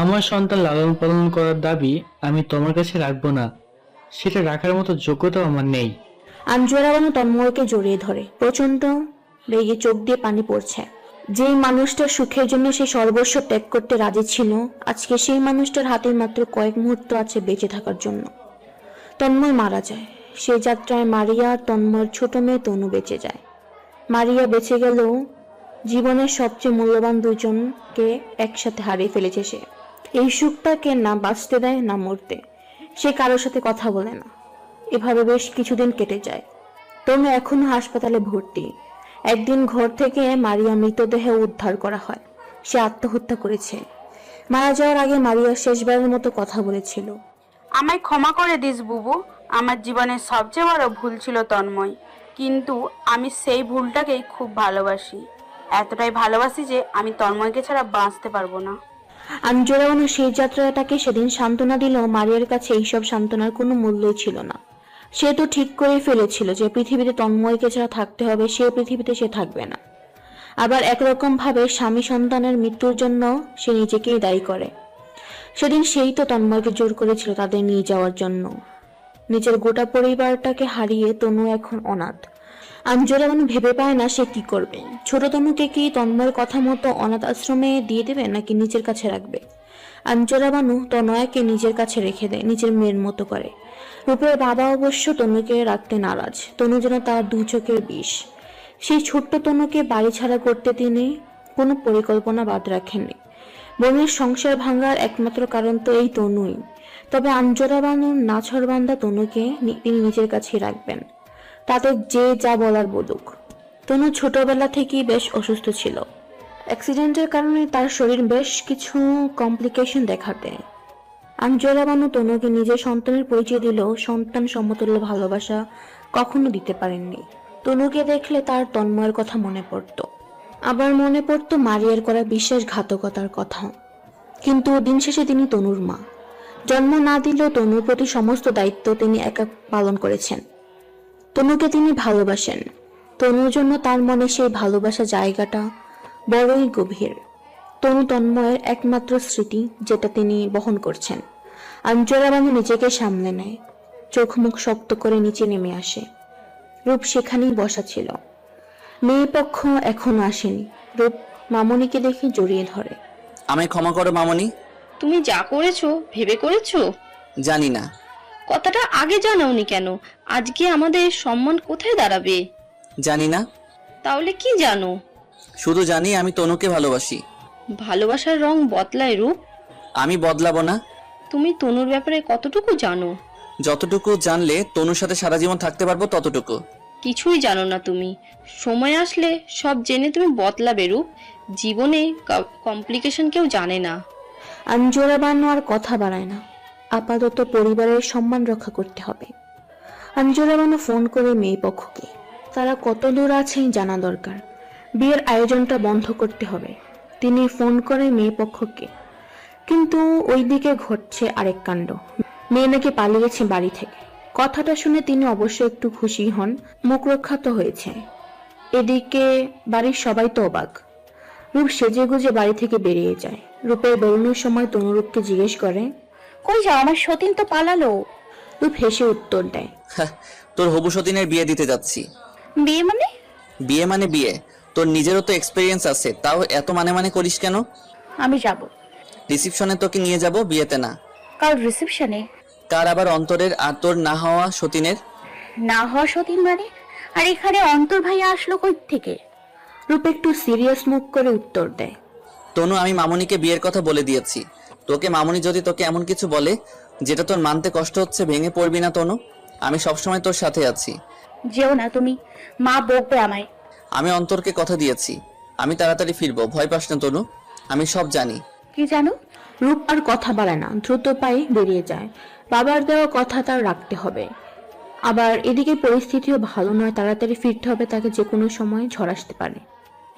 আমার সন্তান লালন পালন করার দাবি আমি তোমার কাছে রাখবো না, সেটা রাখার মতো যোগ্যতাও আমার নেই। আঞ্জরা বানু তন্ময়কে জড়িয়ে ধরে। প্রচন্ড রেগে চোখ দিয়ে পানি পড়ছে। যেই মানুষটার সুখের জন্য সে সর্বস্ব ত্যাগ করতে রাজি ছিল, আজকে সেই মানুষটার হাতে মাত্র কয়েক মুহূর্ত আছে বেঁচে থাকার জন্য। তন্ময় মারা যায়। সেই যাত্রায় মারিয়া আর তন্ময়ের ছোট মেয়ে তনু বেঁচে যায়। মারিয়া বেঁচে গেলেও জীবনের সবচেয়ে মূল্যবান দুজনকে একসাথে হারিয়ে ফেলেছে সে। এই সুখটাকে না বাঁচতে দেয় না মরতে। সে কারোর সাথে কথা বলে না। এভাবে বেশ কিছুদিন কেটে যায়। তনু এখনো হাসপাতালে ভর্তি। একদিন ঘর থেকে মারিয়া মৃতদেহ উদ্ধার করা হয়। সে আত্মহত্যা করেছে। মারা যাওয়ার আগে মারিয়া শেষবারের মতো কথা বলেছিল, আমায় ক্ষমা করে দিস বুবু, আমার জীবনের সবচেয়ে বড় ভুল ছিল তন্ময়, কিন্তু আমি সেই ভুলটাকেই খুব ভালোবাসি, এতটাই ভালোবাসি যে আমি তন্ময়কে ছাড়া বাঁচতে পারবো না। আঞ্জুরা বানু সেই যাত্রাটাকে সেদিন সান্ত্বনা দিল। মারিয়ার কাছে এইসব সান্ত্বনার কোনো মূল্যই ছিল না। সে তো ঠিক করে ফেলেছিল যে পৃথিবীতে তন্ময়কে ছাড়া থাকতে হবে, সে পৃথিবীতে সে থাকবে না। আবার একরকম ভাবে স্বামী সন্তানের মৃত্যুর জন্য সে নিজেকেই দায়ী করে। সেদিন সেই তো তন্ময়কে জোর করেছিল তাদের নিয়ে যাওয়ার জন্য। নিজের গোটা পরিবারটাকে হারিয়ে তনু এখন অনাথ। আঞ্জুরা বানু ভেবে পায় না সে কি করবে। ছোট তনুকে কি তন্ময়ের কথা মতো অনাথ আশ্রমে দিয়ে দেবে নাকি নিজের কাছে রাখবে? আঞ্জুরা বানু তনয়াকে নিজের কাছে রেখে দেয়, নিজের মেয়ের মতো করে। রূপের বাবা অবশ্য তনুকে রাখতে নারাজ। তনু যেন তার দু চোখের বিষ। সেই ছোট্ট তনুকে বাড়ি ছাড়া করতে তিনি কোনো পরিকল্পনা বাদ রাখেননি। বোনের সংসার ভাঙার একমাত্র কারণ তো এই তনুই। তবে আঞ্জুরা বানুর নাছরবান্দা তনুকে তিনি নিজের কাছেই রাখবেন, তাতে যে যা বলার বলুক। তনু ছোটবেলা থেকেই বেশ অসুস্থ ছিল। অ্যাক্সিডেন্টের কারণে তার শরীর বেশ কিছু কমপ্লিকেশন দেখা দেয়। আঞ্জুরা বানু তনুকে নিজের সন্তানের পরিচয় দিলেও সন্তান সমতুল্য ভালোবাসা কখনো দিতে পারেননি। তনুকে দেখলে তার তন্ময়ের কথা মনে পড়তো, আবার মনে পড়তো মারিয়ার করা বিশ্বাসঘাতকতার কথা। কিন্তু দিন শেষে তিনি তনুর মা। জন্ম না দিলেও তনুর প্রতি সমস্ত দায়িত্ব তিনি একা পালন করেছেন। তনুকে তিনি ভালোবাসেন। তনুর জন্য তার মনে সেই ভালোবাসা জায়গাটা বড়ই গভীর। তনু তন্ময়ের একমাত্র স্মৃতি, যেটা তিনি বহন করছেন। আঞ্জুরা বানু নিজেকে সামলে নেয়, চোখ মুখ শক্ত করে নিচে নেমে আসে। রূপ সেখানেই বসা ছিল। মেয়ে পক্ষ এখনো আসেনি। রূপ মামনিকে দেখে জড়িয়ে ধরে। আমায় ক্ষমা করো মামনি। তুমি যা করেছো ভেবে করেছো? জানি না। কথাটা আগে জানাওনি কেন? আজকে আমাদের সম্মান কোথায় দাঁড়াবে? জানি না। তাহলে কি জানো? শুধু জানি আমি তনুকে ভালোবাসি। ভালোবাসার রং বদলায় রূপ। আমি বদলাবো না। তুমি তনুর ব্যাপারে কতটুকু জানো? যতটুকু জানলে তনুর সাথে সারা জীবন থাকতে পারবো ততটুকু। কিছুই জানো না তুমি। সময় আসলে সব জেনে তুমি বদলাবে রূপ। জীবনে কমপ্লিকেশন কেউ জানে না। আঞ্জুরা বানু আর কথা বাড়ায় না। আপাতত পরিবারের সম্মান রক্ষা করতে হবে। আঞ্জুরা বানু ফোন করে মেয়ে পক্ষকে, তারা কত দূর আছে জানা দরকার। বিয়ের আয়োজনটা বন্ধ করতে হবে। তিনি ফোন করে মেয়ে পক্ষকে, কিন্তু ওইদিকে ঘটছে আরেক কাণ্ড। মেয়ে নাকি পালিয়েছে বাড়ি থেকে। কথাটা শুনে তিনি অবশ্য একটু খুশি হন, মুখ রক্ষা তো হয়েছে। এদিকে বাড়ির সবাই তো অবাক। রূপ সেজে গুজে বাড়ি থেকে বেরিয়ে যায়। রূপের বেরোনোর সময় তনু রূপকে জিজ্ঞেস করে, কই যাও? আমার সতীন তো পালালো। রূপ হেসে উত্তর দেয়, তোর হবু সতীনের বিয়ে দিতে যাচ্ছি। বিয়ে মানে? বিয়ে মানে বিয়ে। তোর নিজেরও তো এক্সপেরিয়েন্স আছে, তাও এত মানে করিস কেন? আমি যাব। রিসেপশনে তোকে নিয়ে যাব, বিয়েতে না। কার রিসেপশনে? কার আবার অন্তরের আর তোর না হওয়া সতীনের। না হওয়া সতীন মানে? আর এখানে অন্তর ভাইয়া আসলো কই থেকে? রূপ একটু সিরিয়াস মুখ করে উত্তর দেয়, তনু আমি মামনিকে বিয়ের কথা বলে দিয়েছি। তোকে মামনি যদি তোকে এমন কিছু বলে যেটা তোর মানতে কষ্ট হচ্ছে, ভেঙে পড়বি না তনু। আমি সবসময় তোর সাথে আছি। যেও না তুমি, মা বকবে আমায়। আমি অন্তরকে কথা দিয়েছি, আমি তাড়াতাড়ি ফিরবো, ভয় পাস না তনু, আমি সব জানি। কি জানো? রূপ আর কথা বাড়ায় না, দ্রুত পায়ে বেরিয়ে যায়। বাবার দেওয়া কথা তার রাখতে হবে। আবার এদিকে পরিস্থিতিও ভালো নয়, তাড়াতাড়ি ফিরতে হবে, তাকে যে কোনো সময় ঝড় আসতে পারে।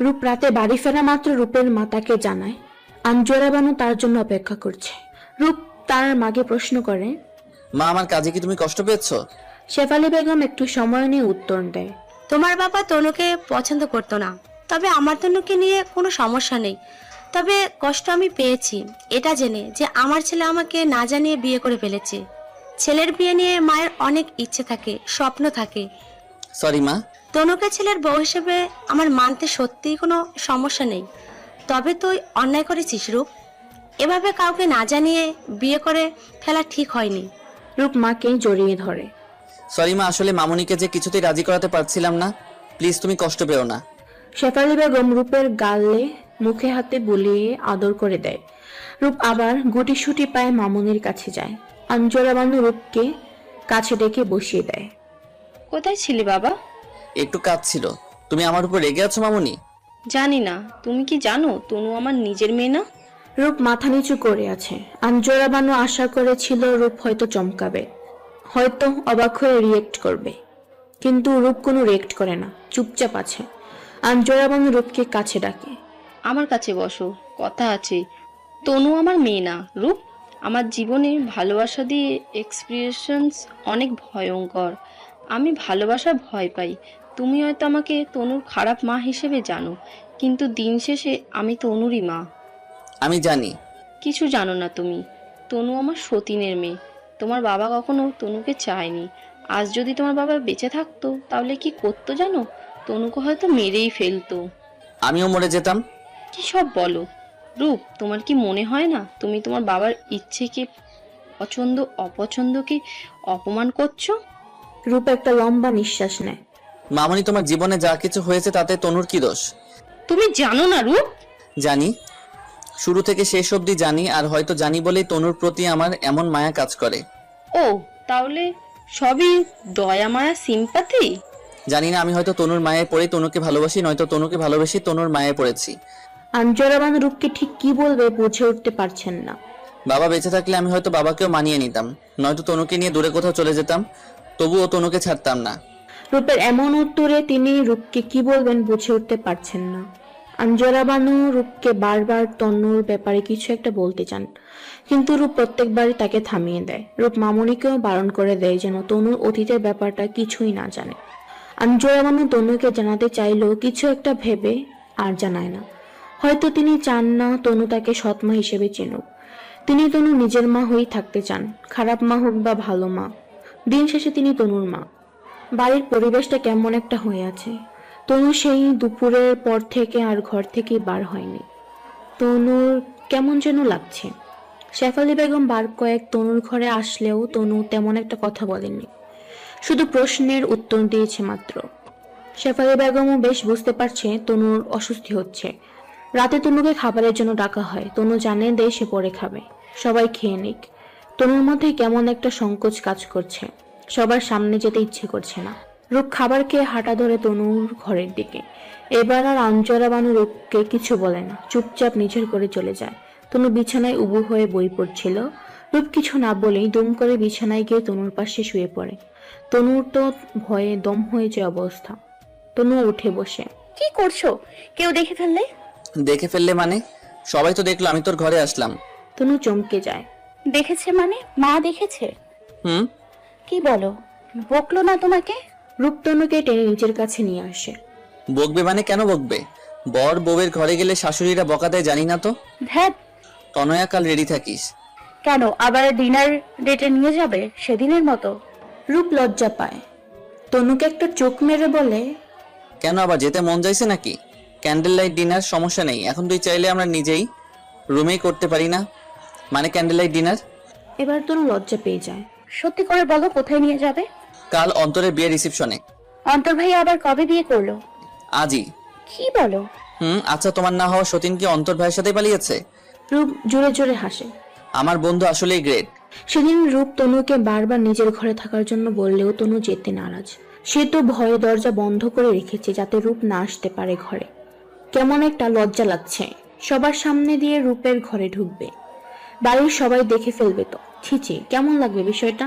রূপ রাতে বাড়ি ফেরা মাত্র রূপের মা তাকে জানায় আঞ্জুরা বানু তার জন্য অপেক্ষা করছে। রূপ তার মাকে প্রশ্ন করে, মা আমার কাজে কি তুমি কষ্ট পেয়েছো? শেফালি বেগম একটু সময় নিয়ে উত্তর দেয়, তোমার বাবা তনুকে পছন্দ করতো না, তবে আমার তনুকে নিয়ে কোনো সমস্যা নেই। তবে কষ্ট আমি পেয়েছি এটা জেনে যে আমার ছেলে আমাকে না জানিয়ে বিয়ে করে ফেলেছে। ছেলের বিয়ে নিয়ে মায়ের অনেক ইচ্ছে থাকে, স্বপ্ন থাকে। সরি মা। তনুকে ছেলের বউ হিসেবে আমার মানতে সত্যিই কোনো সমস্যা নেই, তবে তুই অন্যায় করেছিস রূপ। এভাবে কাউকে না জানিয়ে বিয়ে করে ফেলা ঠিক হয়নি। রূপ মাকে জড়িয়ে ধরে, সরি মা, আসলে মামনিকে যে কিছুতেই রাজি করাতে পারছিলাম না, প্লিজ তুমি কষ্ট পেও না। শেফালি বেগম রূপের গালে মুখে হাতে বুলিয়ে আদর করে দেয়। রূপ আবার গুটিসুটি পায়ে মামুনির কাছে যায়। আঞ্জুরা বানু রূপকে কাছে ডেকে বসিয়ে দেয়। কোথায় ছিলি বাবা? একটু কাজ ছিল। তুমি আমার উপর রেগে আছো মামুনি? জানি না, তুমি কি জানো তনু আমার নিজের মেয়ে না? রূপ মাথা নিচু করে আছে। আঞ্জরা বানু আশা করেছিল রূপ হয়তো চমকাবে, হয়তো অবাক হয়ে রিয়েক্ট করবে, কিন্তু রূপ কোনো রিয়েক্ট করে না, চুপচাপ আছে। আঞ্জরা বানু রূপকে কাছে ডাকে। আমার কাছে বসো, কথা আছে। তনু আমার মেয়ে না রূপ। আমার জীবনে ভালোবাসা দিয়ে এক্সপিরিয়েন্স অনেক ভয়ঙ্কর। আমি ভালোবাসা ভয় পাই। তুমি হয়তো আমাকে তনুর খারাপ মা হিসেবে জানো, কিন্তু দিন শেষে আমি তনুরই মা। আমি জানি। কিছু জানো না তুমি। তনু আমার সতীনের মেয়ে। তোমার বাবা কখনো তনুকে চায়নি। আজ যদি তোমার বাবা বেঁচে থাকতো তাহলে কি করতো জানো? তনুকে হয়তো মেরেই ফেলতো। আমিও মরে যেতাম। কি সব বলো রূপ? তোমার কি মনে হয় না তুমি তোমার বাবার ইচ্ছেকে, পছন্দ অপছন্দকে অপমান করছো? রূপ একটা লম্বা নিঃশ্বাস নেয়। মামুনি, তোমার জীবনে যা কিছু হয়েছে তাতে তনুর কি দোষ? তুমি জানো না রূপ? জানি, শুরু থেকে শেষ অবধি জানি। আর হয়তো জানি বলেই তনুর প্রতি আমার এমন মায়া কাজ করে। ও, তাহলে সবই দয়া মায়া সিম্পাথি? জানি না, আমি হয়তো তনুর মায়ায় পড়ে তনুকে ভালোবাসি, নয়তো তনুকে ভালোবাসি তনুর মায়ায় পড়েছি। আঞ্জরা বানু রূপকে ঠিক কি বলবে বুঝে উঠতে পারছেন না। বাবা বেঁচে থাকলে আমি হয়তো বাবাকেও মানিয়ে নিতাম, নয়তো তনুকে নিয়ে দূরে কোথাও চলে যেতাম, তবুও তনুকে ছাড়তাম না। রূপের এমন উত্তরে তিনি রূপকে কি বলবেন বুঝে উঠতে পারছেন না। আঞ্জরা বানু রূপকে বারবার তনুর ব্যাপারে কিছু একটা বলতে চান, কিন্তু রূপ প্রত্যেকবারই তাকে থামিয়ে দেয়। রূপ মামুনিকেও বারণ করে দেয় যেন তনুর অতীতের ব্যাপারটা কিছুই না জানে। আঞ্জরা বানু তনুকে জানাতে চাইলেও কিছু একটা ভেবে আর জানায় না। হয়তো তিনি চান না তনু তাকে সৎমা হিসেবে চিনুক। তিনি তনু নিজের মা হয়েই থাকতে চান, খারাপ মা হোক বা ভালো মা, দিন শেষে তিনি তনুর মা। বাড়ির পরিবেশটা কেমন একটা হয়ে আছে। তনু সেই দুপুরের পর থেকে আর ঘর থেকে বার হয়নি। তনুর কেমন যেন লাগছে। শেফালি বেগম বার কয়েক তনুর ঘরে আসলেও তনু তেমন একটা কথা বলেননি, শুধু প্রশ্নের উত্তর দিয়েছে মাত্র। শেফালি বেগমও বেশ বুঝতে পারছে তনুর অস্বস্তি হচ্ছে। রাতে তনুকে খাবারের জন্য ডাকা হয়। তনু জানে দেয় সে পরে খাবে, সবাই খেয়ে নিক। তনুর মধ্যে কেমন একটা সংকোচ কাজ করছে, সবার সামনে যেতে ইচ্ছে করছে না। রূপ খাবার খেয়ে হাঁটা ধরে তনুর ঘরের দিকে। এবার আর আঞ্জরা বানু রূপকে কিছু বলে না, চুপচাপ নিজের করে চলে যায়। তনু বিছানায় উবু হয়ে বই পড়ছিল। রূপ কিছু না বলেই দুম করে বিছানায় গিয়ে তনুর পাশে শুয়ে পড়ে। তনুর তো ভয়ে দম হয়ে যায় অবস্থা। তনু উঠে বসে। কি করছো? কেউ দেখে ফেললে? দেখে ফেললে মানে? সবাই তো দেখলো আমি তোর ঘরে আসলাম। তনু চমকে যায়। দেখেছে মানে? মা দেখেছে? হুম। কি বলো? বকলো না তোমাকে? রূপ তনুকে টেনে নিজের কাছে নিয়ে আসে। বকবে মানে? কেন বকবে? বর বউয়ের ঘরে গেলে শাশুড়িরা বকা দেয়, জানি না তো? ধ্যাত। তনয়া, কাল রেডি থাকিস। কেন, আবার ডিনার ডেটে নিয়ে যাবে সেদিনের মতো? রূপ লজ্জা পায়। তনুকে একটা চোখ মেরে বলে, কেন, আবার যেতে মন চাইছে নাকি? ক্যান্ডেল লাইট ডিনার সমস্যা নেই, এখন তুই চাইলে আমরা নিজেই রুমেই করতে পারি না? মানে ক্যান্ডেল লাইট ডিনার। এবার তনু লজ্জা পেয়ে যায়। সত্যি করে বলো, কোথায় নিয়ে যাবে? কাল অন্তরের বিয়ে রিসেপশনে। অন্তর ভাই আবার কবে বিয়ে করলো? আজই। কি বলো? আচ্ছা, তোমার না হওয়া সতীন কি অন্তর ভাইয়ের সাথে পালিয়েছে? রূপ জোরে জোরে হাসে। আমার বন্ধু আসলেই গ্রেট। সেদিন রূপ তনুকে বারবার নিজের ঘরে থাকার জন্য বললেও তনু যেতে নারাজ। সে তো ভয়ে দরজা বন্ধ করে রেখেছে যাতে রূপ না আসতে পারে ঘরে। কেমন একটা লজ্জা লাগছে, সবার সামনে দিয়ে রূপের ঘরে ঢুকবে, বাড়ির সবাই দেখে ফেলবে তো। ছিচি, কেমন লাগবে বিষয়টা।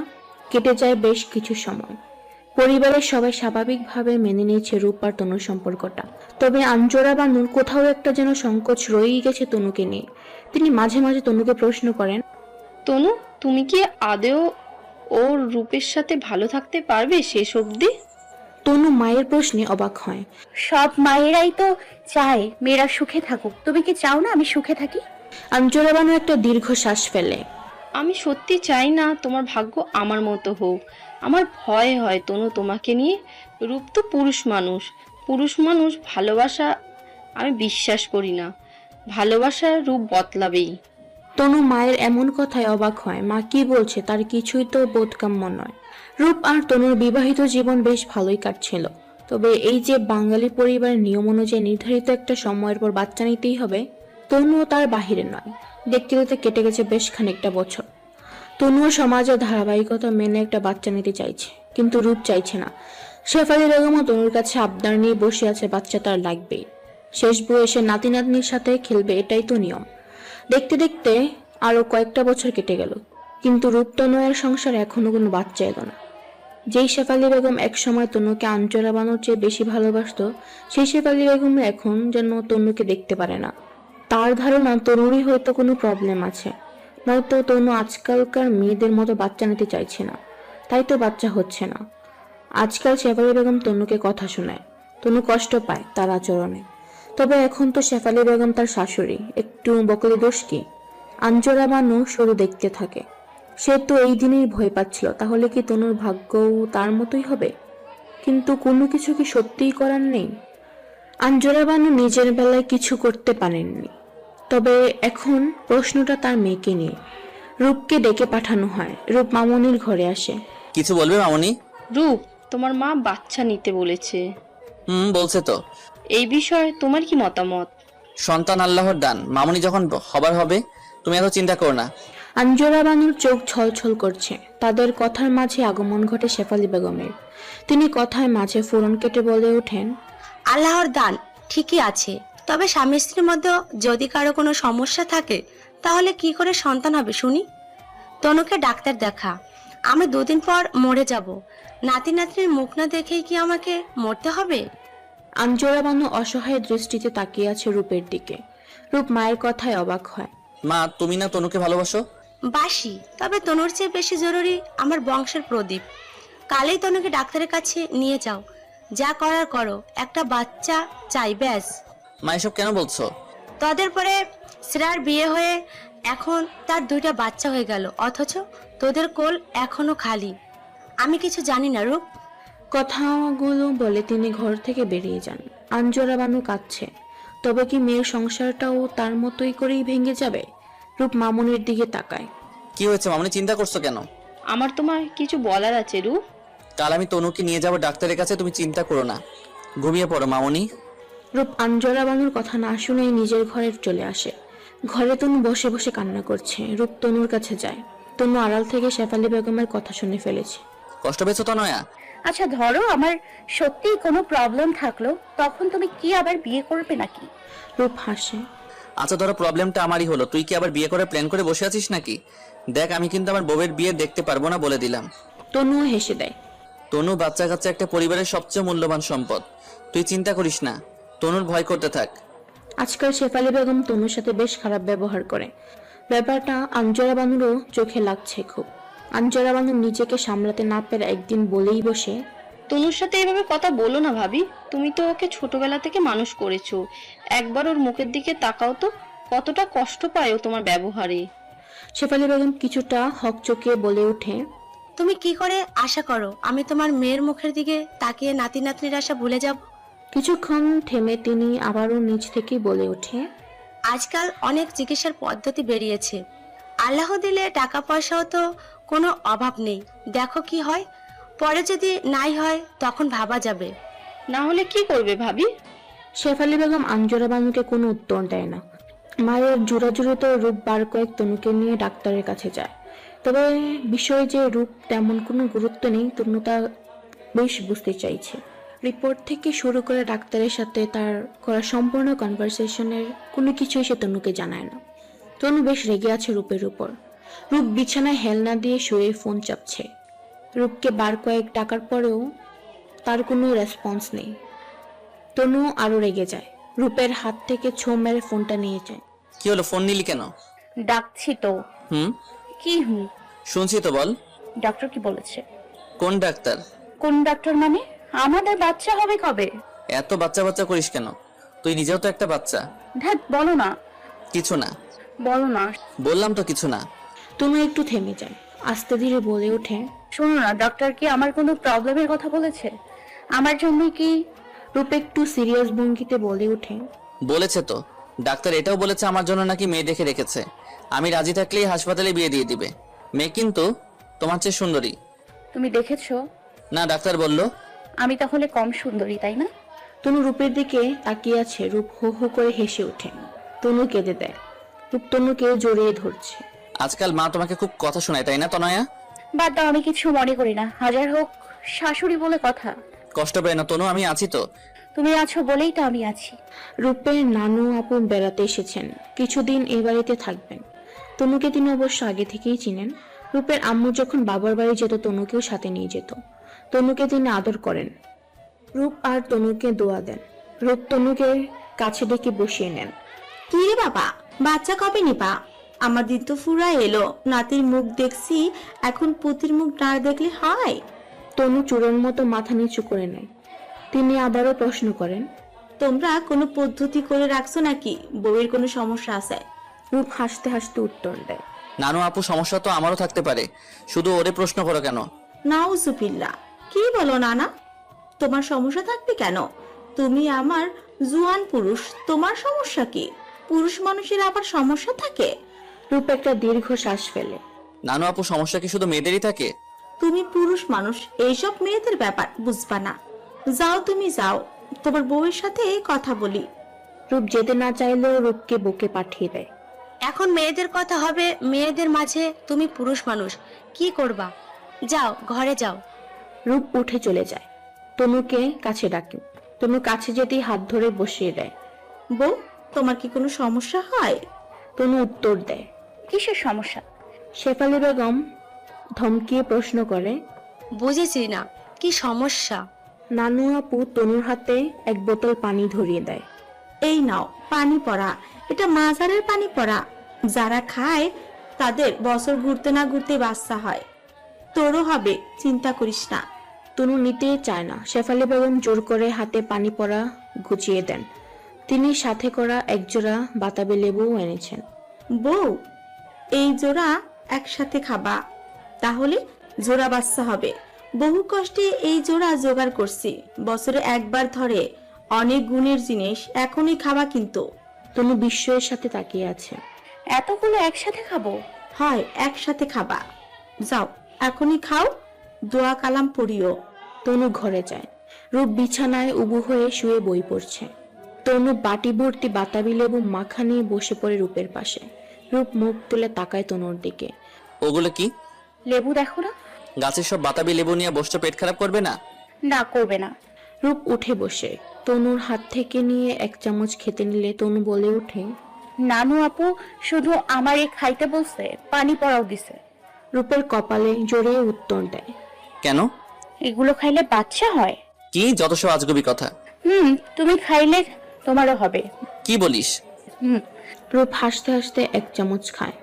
কেটে যায় বেশ কিছু সময়। পরিবারের সবাই স্বাভাবিকভাবে মেনে নিয়েছে রূপ আর তনুর সম্পর্কটা। তবে আঞ্জরা বা নূর কোথাও একটা যেন সংকোচ রয়েই গেছে তনুকে নিয়ে। তিনি মাঝে মাঝে তনুকে প্রশ্ন করেন, তনু, তুমি কি আদেও ওর রূপের সাথে ভালো থাকতে পারবে শেষ অবধি? তনু মায়ের প্রশ্নে অবাক হয়। সব মায়েরাই তো চায় মেয়েরা সুখে থাকুক, তুমি কি চাও না আমি সুখে থাকি? আঞ্জরা বানু একটা দীর্ঘ শ্বাস ফেলে। আমি সত্যি চাই না তোমার ভাগ্য আমার মতো হোক। আমার ভয় হয় তনু তোমাকে নিয়ে। রূপ তো পুরুষ মানুষ, ভালোবাসা আমি বিশ্বাস করি না। ভালোবাসার রূপ বদলাবেই। তনু মায়ের এমন কথায় অবাক হয়। মা কি বলছে তার কিছুই তো বোধগম্য নয়। রূপ আর তনুর বিবাহিত জীবন বেশ ভালোই কাটছিল। তবে এই যে বাঙালি পরিবারের নিয়ম অনুযায়ী নির্ধারিত একটা সময়ের পর বাচ্চা নিতেই হবে, তনুও তার বাহিরে নয়। দেখতে দেখতে কেটে গেছে বেশ খানিকটা বছর। তনুও সমাজের ধারাবাহিকতা মেনে একটা বাচ্চা নিতে চাইছে, কিন্তু রূপ চাইছে না। শেফালি বেগমও তনুর কাছে আবদার নিয়ে বসে আছে, বাচ্চা তার লাগবেই। শেষ বয়সে নাতি নাতনির সাথে খেলবে, এটাই তো নিয়ম। দেখতে দেখতে আরো কয়েকটা বছর কেটে গেল, কিন্তু রূপ তনয়ের সংসারে এখনো কোনো বাচ্চা এলো না। যেই শেফালি বেগম একসময় তনুকে আঞ্জরা বানুর চেয়ে বেশি ভালোবাসতো, সেই শেফালি বেগম এখন যেন তনুকে দেখতে পারে না। তার ধারণা তনুরই হয়তো কোনো প্রবলেম আছে, নয়তো তনু আজকালকার মেয়েদের মতো বাচ্চা নিতে চাইছে না, তাই তো বাচ্চা হচ্ছে না। আজকাল শেফালি বেগম তনুকে কথা শোনায়, তনু কষ্ট পায় তার আচরণে। তবে এখন তো শেফালি বেগম তার শাশুড়ি, একটু বকলে দোষ কি? আঞ্জরা বানু সরু দেখতে থাকে। সে তো এই দিনেই ভয় পাচ্ছিল, তাহলে কি তনুর ভাগ্যও তার মতোই হবে? কিন্তু কোনো কিছু কি সত্যিই করার নেই? আঞ্জরা বানু নিজের বেলায় কিছু করতে পারেননি, তবে এখন প্রশ্নটা তার মেয়েকে নিয়ে। রূপকে ডেকে পাঠানো হয়, রূপ মামনির ঘরে আসে। কিছু বলবে মামনি? রূপ, তোমার মা বাচ্চা নিতে বলেছে। বলছে তো। এই বিষয়ে তোমার কি মতামত? সন্তান আল্লাহর দান, মামনি যখন হবার হবে, তুমি এত চিন্তা করো না। আঞ্জরা বানুর চোখ ছলছল করছে। তাদের কথার মাঝে আগমন ঘটে শেফালি বেগমের। তিনি কথায় মাঝে ফোড়ন কেটে বলে ওঠেন, আল্লাহর দান ঠিকই আছে, তবে স্বামী স্ত্রীর মধ্যে যদি কারো কোনো সমস্যা থাকে তাহলে কি করে সন্তান হবে শুনি? তনুকে ডাক্তার দেখা, আমি 2 দিন পর মরে যাব, নাতি নাতনির মুখ না দেখেই কি আমাকে মরতে হবে? আঞ্জরা বানু অসহায় দৃষ্টিতে তাকিয়ে আছে রূপের দিকে। রূপ মায়ের কথায় অবাক হয়। মা, তুমি না তনুকে ভালোবাসো? বাসি, তবে তনুর চেয়ে বেশি জরুরি আমার বংশের প্রদীপ। কালেই তনুকে ডাক্তারের কাছে নিয়ে যাও, যা করার করো, একটা বাচ্চা চাই ব্যাস। মা, এসব কেন বলছো? তোদের পরে শ্রেয়ার বিয়ে হয়ে এখন তার 2টা বাচ্চা হয়ে গেল, অথচ তোদের কোল এখনো খালি। আমি কিছু জানি না রূপ। কথাগুলো বলে তিনি ঘর থেকে বেরিয়ে যান। আঞ্জরা বানু কাঁদছে। তবে কি মেয়ের সংসারটাও তার মতোই করেই ভেঙে যাবে? রূপ মামুনির দিকে তাকায়। কি হয়েছে মামনি, চিন্তা করছো কেন? আমার তোমার কিছু বলার আছে রূপ। কাল আমি তনুকে নিয়ে যাব ডাক্তারের কাছে, তুমি চিন্তা করো না, ঘুমিয়ে পড়ো মামনি। রূপ আঞ্জরা বানুর কথা না শুনেই নিজের ঘরে চলে আসে। ঘরে তনু বসে বসে কান্না করছে। রূপ তনুর কাছে যায়। তনু আড়াল থেকে শেফালি বেগমের কথা শুনে ফেলেছে। কষ্ট পেয়েছো তনয়া? আচ্ছা ধরো আমার সত্যিই কোনো প্রবলেম থাকলো, তখন তুমি কি আবার বিয়ে করবে নাকি? রূপ হাসে। আচ্ছা ধরো প্রবলেমটা আমারই হলো, তুই কি আবার বিয়ে করে প্ল্যান করে বসে আছিস নাকি? দেখ, আমি কিন্তু আমার বউয়ের বিয়ে দেখতে পারবো না, বলে দিলাম। তনু হেসে দেয়। তনু বাচ্চা কাচ্চা একটা পরিবারের সবচেয়ে মূল্যবান সম্পদ, তুই চিন্তা করিস না, তনুর ভয় করতে থাক। আজকাল শেফালি বেগম তনুর সাথে বেশ খারাপ ব্যবহার করে। ব্যাপারটা আঞ্জরা বানুরও চোখে লাগছে খুব। আঞ্জরা বানু নিজেকে সামলাতে না পেরে একদিন বলেই বসে, তনুর সাথে এভাবে কথা বলো না ভাবি, তুমি তো ওকে ছোটবেলা থেকে মানুষ করেছো, একবার ওর মুখের দিকে তাকাও তো, কতটা কষ্ট পায় ও তোমার ব্যবহারে। শেফালি বেগম কিছুটা হকচকিয়ে বলে ওঠে, তুমি কি করে আশা করো আমি তোমার মেয়ের মুখের দিকে তাকিয়ে নাতি নাতনির আশা ভুলে যাব? কিছুক্ষণ থেমে তিনি আবারও নিজ থেকেই বলে ওঠে, আজকাল অনেক চিকিৎসার পদ্ধতি বেরিয়েছে, আল্লাহ দিলে টাকা পয়সাও তো কোনো অভাব নেই, দেখো কি হয়, পরে যদি নাই হয় তখন ভাবা যাবে। না হলে কি করবে ভাবি? শেফালি বেগম আঞ্জরা বানুকে কোনো উত্তর দেয় না। মায়ের জোরাজুরিতে রূপ বার কয়েক তনুকে নিয়ে ডাক্তারের কাছে যায়। তবে বিষয় যে রূপ তেমন কোনো গুরুত্ব নেই, তনু তা বেশ বুঝতে চাইছে। রিপোর্ট থেকে শুরু করে ডাক্তারের সাথে তার করা সম্পূর্ণ কনভারসেশনের কোনো কিছুই সে তনুকে জানায় না। তনু বেশ রেগে আছে রূপের উপর। রূপ বিছানায় হেলনা দিয়ে শুয়ে ফোন চাপছে। রূপকে বার কয়েক ডাকার পরেও তার কোনো রেসপন্স নেই। তনু আরো রেগে যায়, রূপের হাত থেকে ছো মেরে ফোনটা নিয়ে যায়। কি হলো, ফোন নিলি কেন? ডাকছি তো। কি শুনছি তো, বল। ডক্টর কি বলেছে? কোন ডাক্তার? কোন ডক্টর মানে? আমাদের বাচ্চা হবে কবে? এত বাচ্চা বাচ্চা করিস কেন, তুই নিজেও তো একটা বাচ্চা। ধ্যাত, বলো না। কিছু না। বলো না। বললাম তো কিছু না। তনু একটু থেমে যায়, আস্তে ধীরে বলে ওঠে, শোনো না, ডক্টর কি আমার কোনো প্রবলেমের কথা বলেছে? আমার জন্য কি? রূপ একটু সিরিয়াস ভঙ্গিতে বলে ওঠে, বলেছে তো, ডাক্তার এটাও বলেছে আমার জন্য নাকি মেয়ে দেখে রেখেছে, আমি রাজি থাকলেই হাসপাতালে বিয়ে দিয়ে দিবে। মেয়ে কিন্তু তোমার চেয়ে সুন্দরী। তুমি দেখেছো? না, ডাক্তার বললো। আমি তাহলে কম সুন্দরী, তাই না? তনু রূপের দিকে তাকিয়ে আছে। রূপ হো হো করে হেসে ওঠে। তনু কেঁদে দেয়। রূপ তনুকে জড়িয়ে ধরছে। আজকাল মা তোমাকে খুব কথা শোনায়, তাই না তনয়া? বাদ দাও, আমি কিছু মনে করি না। হাজার হোক শাশুড়ি বলে কথা, কষ্ট পেয়ে না তনু, আমি আছি তো। তুমি আছো বলেই তো আমি আছি। রূপের নানু আপু বেড়াতে এসেছেন, কিছুদিন এই বাড়িতে থাকবেন। তনুকে তিনি অবশ্য আগে থেকেই চিনেন। রূপের আম্মু যখন বাবার বাড়ি যেত তনুকেও সাথে নিয়ে যেত। তনুকে তিনি আদর করেন। রূপ আর তনুকে দোয়া দেন। রূপ তনুকে কাছে ডেকে বসিয়ে নেন। কি রে বাবা, বাচ্চা কবে নিবা? আমার দিন তো ফুরা এলো, নাতির মুখ দেখছি, এখন পুতির মুখ না দেখলে হয়? তনু চূড়ার মতো মাথা নিচু করে নেয়। তিনি আবারও প্রশ্ন করেন, তোমরা কোনো পদ্ধতি করে রাখছো নাকি? বউয়ের কোনো সমস্যা আছে? রূপ হাসতে হাসতে উত্তর দেয়, নানু আপু, সমস্যা তো আমারও থাকতে পারে, শুধু ওরে প্রশ্ন করো কেন? নাউজুবিল্লাহ, কি বলো নানা? তোমার সমস্যা থাকবে কেন? তুমি আমার জুয়ান পুরুষ, তোমার সমস্যা কি? পুরুষ মানুষের আবার সমস্যা থাকে? রূপ একটা দীর্ঘ শ্বাস ফেলে। নানু আপু, সমস্যা কি শুধু মেয়েদেরই থাকে? তুমি পুরুষ মানুষ, এইসব মেয়েদের ব্যাপার বুঝবা না। যাও, তুমি যাও, তোমার বউয়ের সাথে কথা বলি। রূপ যেতে না চাইলেও রূপকে বুকে পাঠিয়ে দেয়। এখন মেয়েদের কথা হবে, মেয়েদের মাঝে তুমি পুরুষ মানুষ, কি করবা? যাও, ঘরে যাও। রূপ উঠে চলে যায়। তনুকে কাছে ডাকে। তনু কাছে যেতেই হাত ধরে বসিয়ে দেয়। বউ, তোমার কি কোনো সমস্যা হয়? তনু উত্তর দেয়, কিসের সমস্যা? শেফালি বেগম ধমকিয়ে প্রশ্ন করে, বুঝেছি না, কি সমস্যা? নানু আপু তনুর হাতে এক বোতল পানি ধরিয়ে দেয়। এই নাও পানি পড়া, এটা মাজারের পানি পড়া। যারা খায় তাদের বছর ঘুরতে না ঘুরতে বাচ্চা হয়, তোরও হবে, চিন্তা করিস না। তনু নিতেই চায় না। শেফালি বেগম জোর করে হাতে পানি পড়া গুছিয়ে দেন। তিনি সাথে করা একজোড়া বাতাবি লেবুও এনেছেন। বউ, এই জোড়া একসাথে খাবা, তাহলে জোড়া বাচ্চা হবে। বহু কষ্টে এই জোড়া জোগাড় করছি, বছরে একবার ধরে, অনেক গুণের জিনিস, এখনই খাবা কিন্তু। তনু বিস্ময়ের সাথে তাকিয়ে আছে। এতগুলো একসাথে খাবো? হয়, একসাথে খাবা। যাও, এখনই খাও, দোয়া কালাম পড়িও। তনু ঘরে যায়। রূপ বিছানায় উবু হয়ে শুয়ে বই পড়ছে। তনু বাটি ভর্তি বাতাবি লেবু মাখা নিয়ে বসে পড়ে রূপের পাশে। রূপ মুখ তুলে তাকায় তনুর দিকে। ওগুলো কি? লেবু দেখো না। গাছের সব বাতাবি লেবু নিয়ে বসতে পেট খারাপ করবে না? না, করবে না। রূপ উঠে বসে তনুর হাত থেকে নিয়ে এক চামচ খেতে নিলে তনু বলে ওঠে, নানু আপু শুধু আমারে খাইতে বলছে, পানি পড়াও দিছে। রূপের কপালে জড়িয়ে উত্তর দেয়, কেন? এগুলো খাইলে বাচ্চা হয়। কি যত সব আজগুবি কথা! তুমি খাইলে তোমারও হবে। কি বলিস? রূপ হাসতে হাসতে এক চামচ খায়।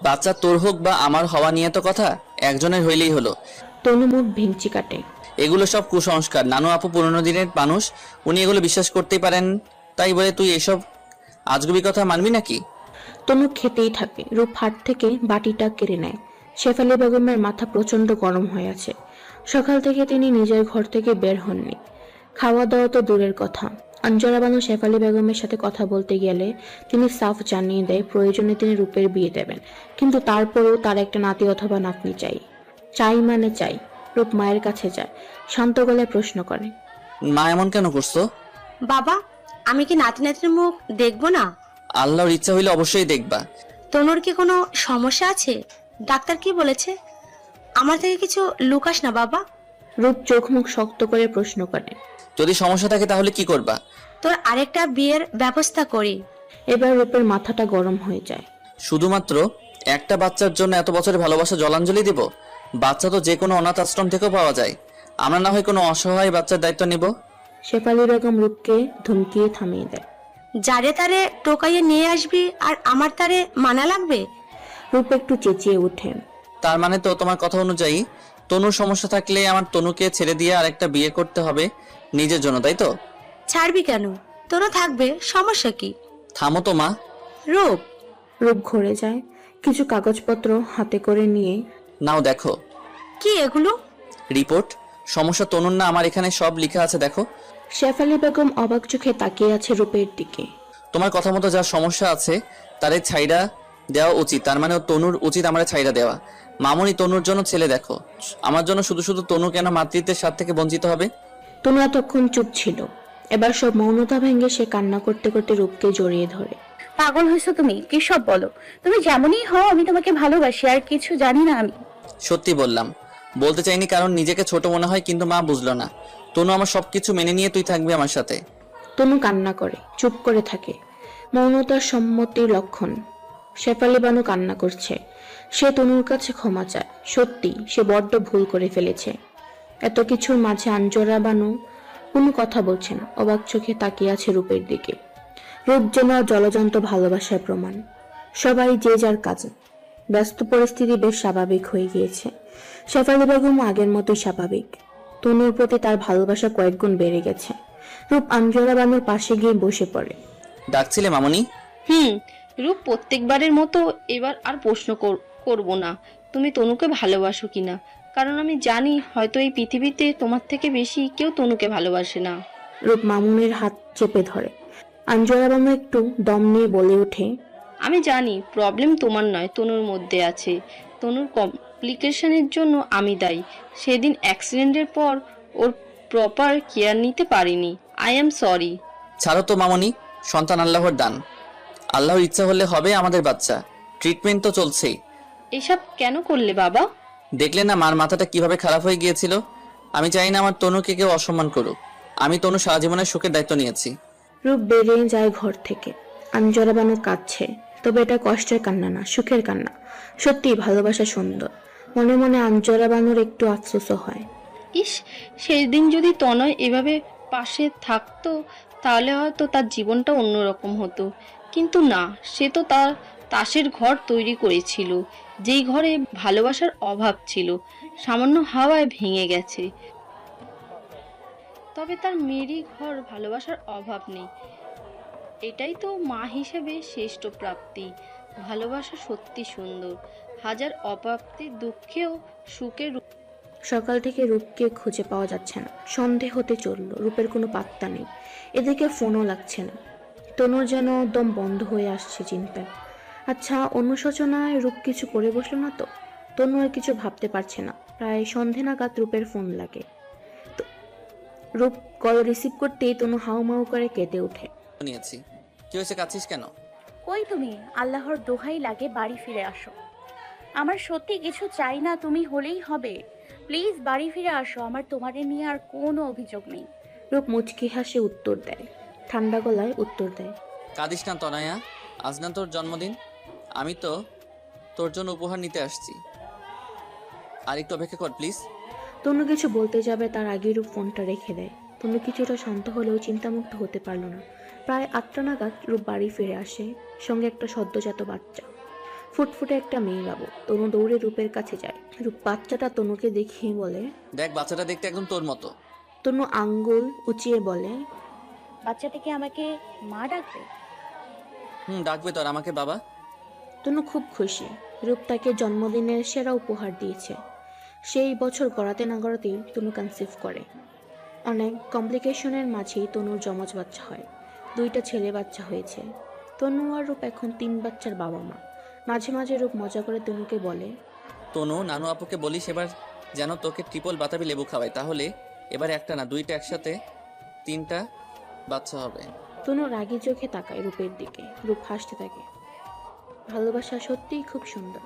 বাচ্চা তোর হোক বা আমার হওয়া নিয়ে তো কথা, একজনের হইলেই হলো। তনু মুখ ভেঙচি কাটে। এগুলো সব কুসংস্কার। নানু আপু পুরনো দিনের মানুষ, উনি এগুলো বিশ্বাস করতেই পারেন, তাই বলে তুই এসব আজগুবি কথা মানবি নাকি? তনু খেতেই থাকে। রূপ হাত থেকে বাটিটা কেড়ে নেয়। শেফালি বেগমের মাথা প্রচন্ড গরম হয়ে আছে। সকাল থেকে তিনি নিজের ঘর থেকে বের হননি। খাওয়া দাওয়া তো দূরের কথা, আঞ্জরা বানু শেফালি বেগমের সাথে কথা বলতে গেলে তিনি সাফ জানিয়ে দেয় প্রয়োজনে তিনি রূপের বিয়ে দেবেন, কিন্তু তারপরেও তার একটা নাতি অথবা নাতনি চাই। চাই মানে চাই। রূপ মায়ের কাছে যায়, শান্ত গলায় প্রশ্ন করে, মা এমন কেন করছো? বাবা, আমি কি নাতি নাতির মুখ দেখবো না? আল্লাহর ইচ্ছা হইলে অবশ্যই দেখবা। তনুর কি কোনো সমস্যা আছে? ডাক্তার কি বলেছে? আমার থেকে কিছু লুকাস না বাবা। রূপ চোখ মুখ শক্ত করে প্রশ্ন করে, যদি সমস্যা থাকে তাহলে কি করবা? তোর আরেকটা বিয়ের ব্যবস্থা করি। এবার রূপের মাথাটা গরম হয়ে যায়। শুধুমাত্র একটা বাচ্চার জন্য এত বছরের ভালোবাসা জলাঞ্জলি দিব? বাচ্চা তো যে কোনো অনাথ আশ্রম থেকেও পাওয়া যায়। আমরা না হয় কোনো অসহায় বাচ্চার দায়িত্ব নিব। শেফালি বেগম রূপকে ধমকিয়ে থামিয়ে দেয়। যারে তারে টোকাইয়ে নিয়ে আসবি আর আমার তারে মানা লাগবে? রূপ একটু চেঁচিয়ে ওঠে, তার মানে তো তোমার কথা অনুযায়ী তনুর সমস্যা থাকলে আমার তনুকে ছেড়ে দিয়ে আরেকটা বিয়ে করতে হবে নিজের জন্য, তাই তো? ছাড়বি কেন? তোরও থাকবে, সমস্যা কি? থামো তো মা। রূপ রূপ ঘরে যায়, কিছু কাগজপত্র হাতে করে নিয়ে, নাও দেখো। কি এগুলো? রিপোর্ট। সমস্যা তনুর না আমার, এখানে সব লেখা আছে দেখো। শেফালি বেগম অবাক চোখে তাকিয়ে আছে রূপের দিকে। তোমার কথা মতো যা সমস্যা আছে তারে ছাইড়া দেওয়া উচিত, তার মানে তনুর উচিত আমার ছাইড়া দেওয়া। মামুনি তনুর জন্য ছেলে দেখো, আমার জন্য শুধু শুধু তনু কেন মাতৃত্বের স্বাদ থেকে বঞ্চিত হবে? তনু এতক্ষণ চুপ ছিল, এবার সব মৌনতা ভেঙে সে কান্না করতে করতে রূপকে জড়িয়ে ধরে। পাগল হয়েছো তুমি? কি সব বলো? তুমি যেমনই হও আমি তোমাকে ভালোবাসি, আর কিছু জানি না আমি। সত্যি বললাম, বলতে চাইনি কারণ নিজেকে ছোট মনে হয়, কিন্তু মা বুঝলো না। তনু, আমার সবকিছু মেনে নিয়ে তুই থাকবি আমার সাথে। তনু কান্না করে, চুপ করে থাকে। মৌনতার সম্মতির লক্ষণ। শেফালি বানু কান্না করছে। সে তনুর কাছে ক্ষমা চায়। সত্যি সে বড্ড ভুল করে ফেলেছে। এত কিছুর মাঝে আঞ্জরা বানু কোনো কথা বলছে না, অবাক চোখে তাকিয়ে আছে রূপের দিকে। রূপ যেন জলজন্ত ভালোবাসার প্রমাণ। সবাই যে যার কাজে ব্যস্ত, পরিস্থিতি বেশ স্বাভাবিক হয়ে গিয়েছে। শেফালি বেগম আগের মতোই স্বাভাবিক। তনুর প্রতি তার ভালোবাসা কয়েক গুণ বেড়ে গেছে। রূপ আঞ্জরা বানুর পাশে গিয়ে বসে পড়ে। ডাকছিলে মামনি? রূপ, প্রত্যেকবারের মতো এবার আর প্রশ্ন করব না তুমি তনুকে ভালোবাসো কিনা, কারণ আমি জানি হয়তো এই পৃথিবীতে তোমার থেকে বেশি কেউ তনুকে ভালোবাসে না। রূপ মামুনের হাত চেপে ধরে। আঞ্জরা বানু একটু দম নিয়ে বলে ওঠে, আমি জানি প্রবলেম তোমার নয়, তনুর মধ্যে আছে। তনুর কমপ্লিকেশনের জন্য আমি দায়ী। সেদিন অ্যাক্সিডেন্টের পর ওর প্রপার কেয়ার নিতে পারিনি। I am sorry. ছাড়ো তো মামনি, সন্তান আল্লাহর দান। আল্লাহর ইচ্ছা হলে হবে আমাদের বাচ্চা। ট্রিটমেন্ট তো চলছেই। এসব কেন করলে বাবা? দেখলে না মার মাথাটা কিভাবে খারাপ হয়ে গিয়েছিল। আমি চাই না আমার তনুকে কেউ অসম্মান করুক। আমি তনু সারা জীবনের সুখের দায়িত্ব নিয়েছি। রূপ বেরিয়ে যায় ঘর থেকে। আঞ্জরা বানু কাঁদছে, তবে এটা কষ্টের কান্না না, সুখের কান্না। সত্যি ভালোবাসা সুন্দর। মনে মনে আঞ্জরা বানুর একটু আফসোসও হয়। ইস, সেই দিন যদি তনয় এভাবে পাশে থাকতো তাহলে হয়তো তার জীবনটা অন্যরকম হতো। কিন্তু না, সে তো তার তাসের ঘর তৈরি করেছিল, যেই ঘরে ভালোবাসার অভাব ছিল, সামান্য হাওয়ায় ভেঙে গেছে। তবে তার মেয়েরই ঘর ভালোবাসার অভাব নেই। এটাই তো মা হিসেবে শ্রেষ্ঠ প্রাপ্তি। ভালোবাসা সত্যি সুন্দর, হাজার অপ্রাপ্তির দুঃখেও সুখের। সকাল থেকে রূপকে খুঁজে পাওয়া যাচ্ছে না। সন্ধে হতে চলল, রূপের কোনো পাত্তা নেই। এদিকে ফোনও লাগছে না। তনুর যেন দম বন্ধ হয়ে আসছে চিন্তায়। আচ্ছা, অনুশোচনায় রূপ কিছু করে বসলো না তো? তনু আর কিছু ভাবতে পারছে না। প্রায় সন্ধে নাগাদ রূপের ফোন লাগে। রূপ কল রিসিভ করতেই তনু হাউমাউ করে কেঁদে ওঠে। নিয়েছি। কি হয়েছে, কাঁদছিস কেন? কই তুমি? আল্লাহর দোহাই লাগে বাড়ি ফিরে আসো। আমার সত্যি কিছু চাই না, তুমি হলেই হবে। প্লিজ বাড়ি ফিরে আসো, আমার তোমারে নিয়ে আর কোনো অভিযোগ নেই। রূপ মুচকি হাসে উত্তর দেয়, ঠান্ডা গলায় উত্তর দেয়, কাঁদিস না তনয়া, আজ না তোর জন্মদিন। আমি তো তোর জন্য উপহার নিতে আসছি। আর একটু অপেক্ষা কর প্লিজ। তনু কিছু বলতে যাবে তার আগে রূপ ফোনটা রেখে দেয়। তনু কিছুটা শান্ত হলেও চিন্তামুক্ত হতে পারল না। প্রায় 8টা নাগাদ রূপ বাড়ি ফিরে আসে, সঙ্গে একটা সদ্যজাত বাচ্চা, ফুটফুটে একটা মেয়ে বাবু। তনু দৌড়ে রূপের কাছে যায়। রূপ বাচ্চাটা তনুকে দেখিয়ে বলে, দেখ, বাচ্চাটা দেখতে একদম তোর মতো। তনু আঙ্গুল উঁচিয়ে বলে, বাচ্চাটাকে আমাকে মা ডাকবে? ডাকবে তোর আমাকে বাবা। তনু খুব খুশি। রূপ তাকে জন্মদিনের সেরা উপহার দিয়েছে। সেই বছর গড়াতে না গড়াতেই তনু কনসিভ করে। অনেক কমপ্লিকেশনের মাঝেই তনুর যমজ বাচ্চা হয়। 2টা ছেলে বাচ্চা হয়েছে। তনু আর রূপ এখন 3 বাচ্চার বাবা মা। মাঝে মাঝে রূপ মজা করে তনুকে বলে, তনু, নানু আপুকে বলিস এবার যেন তোকে ট্রিপল বাতাবি লেবু খাওয়ায়, তাহলে এবার একটা না 2টা একসাথে 3টা বাচ্চা হবে। তনু রাগী চোখে তাকায় রূপের দিকে। রূপ হাসতে থাকে। ভালোবাসা সত্যিই খুব সুন্দর।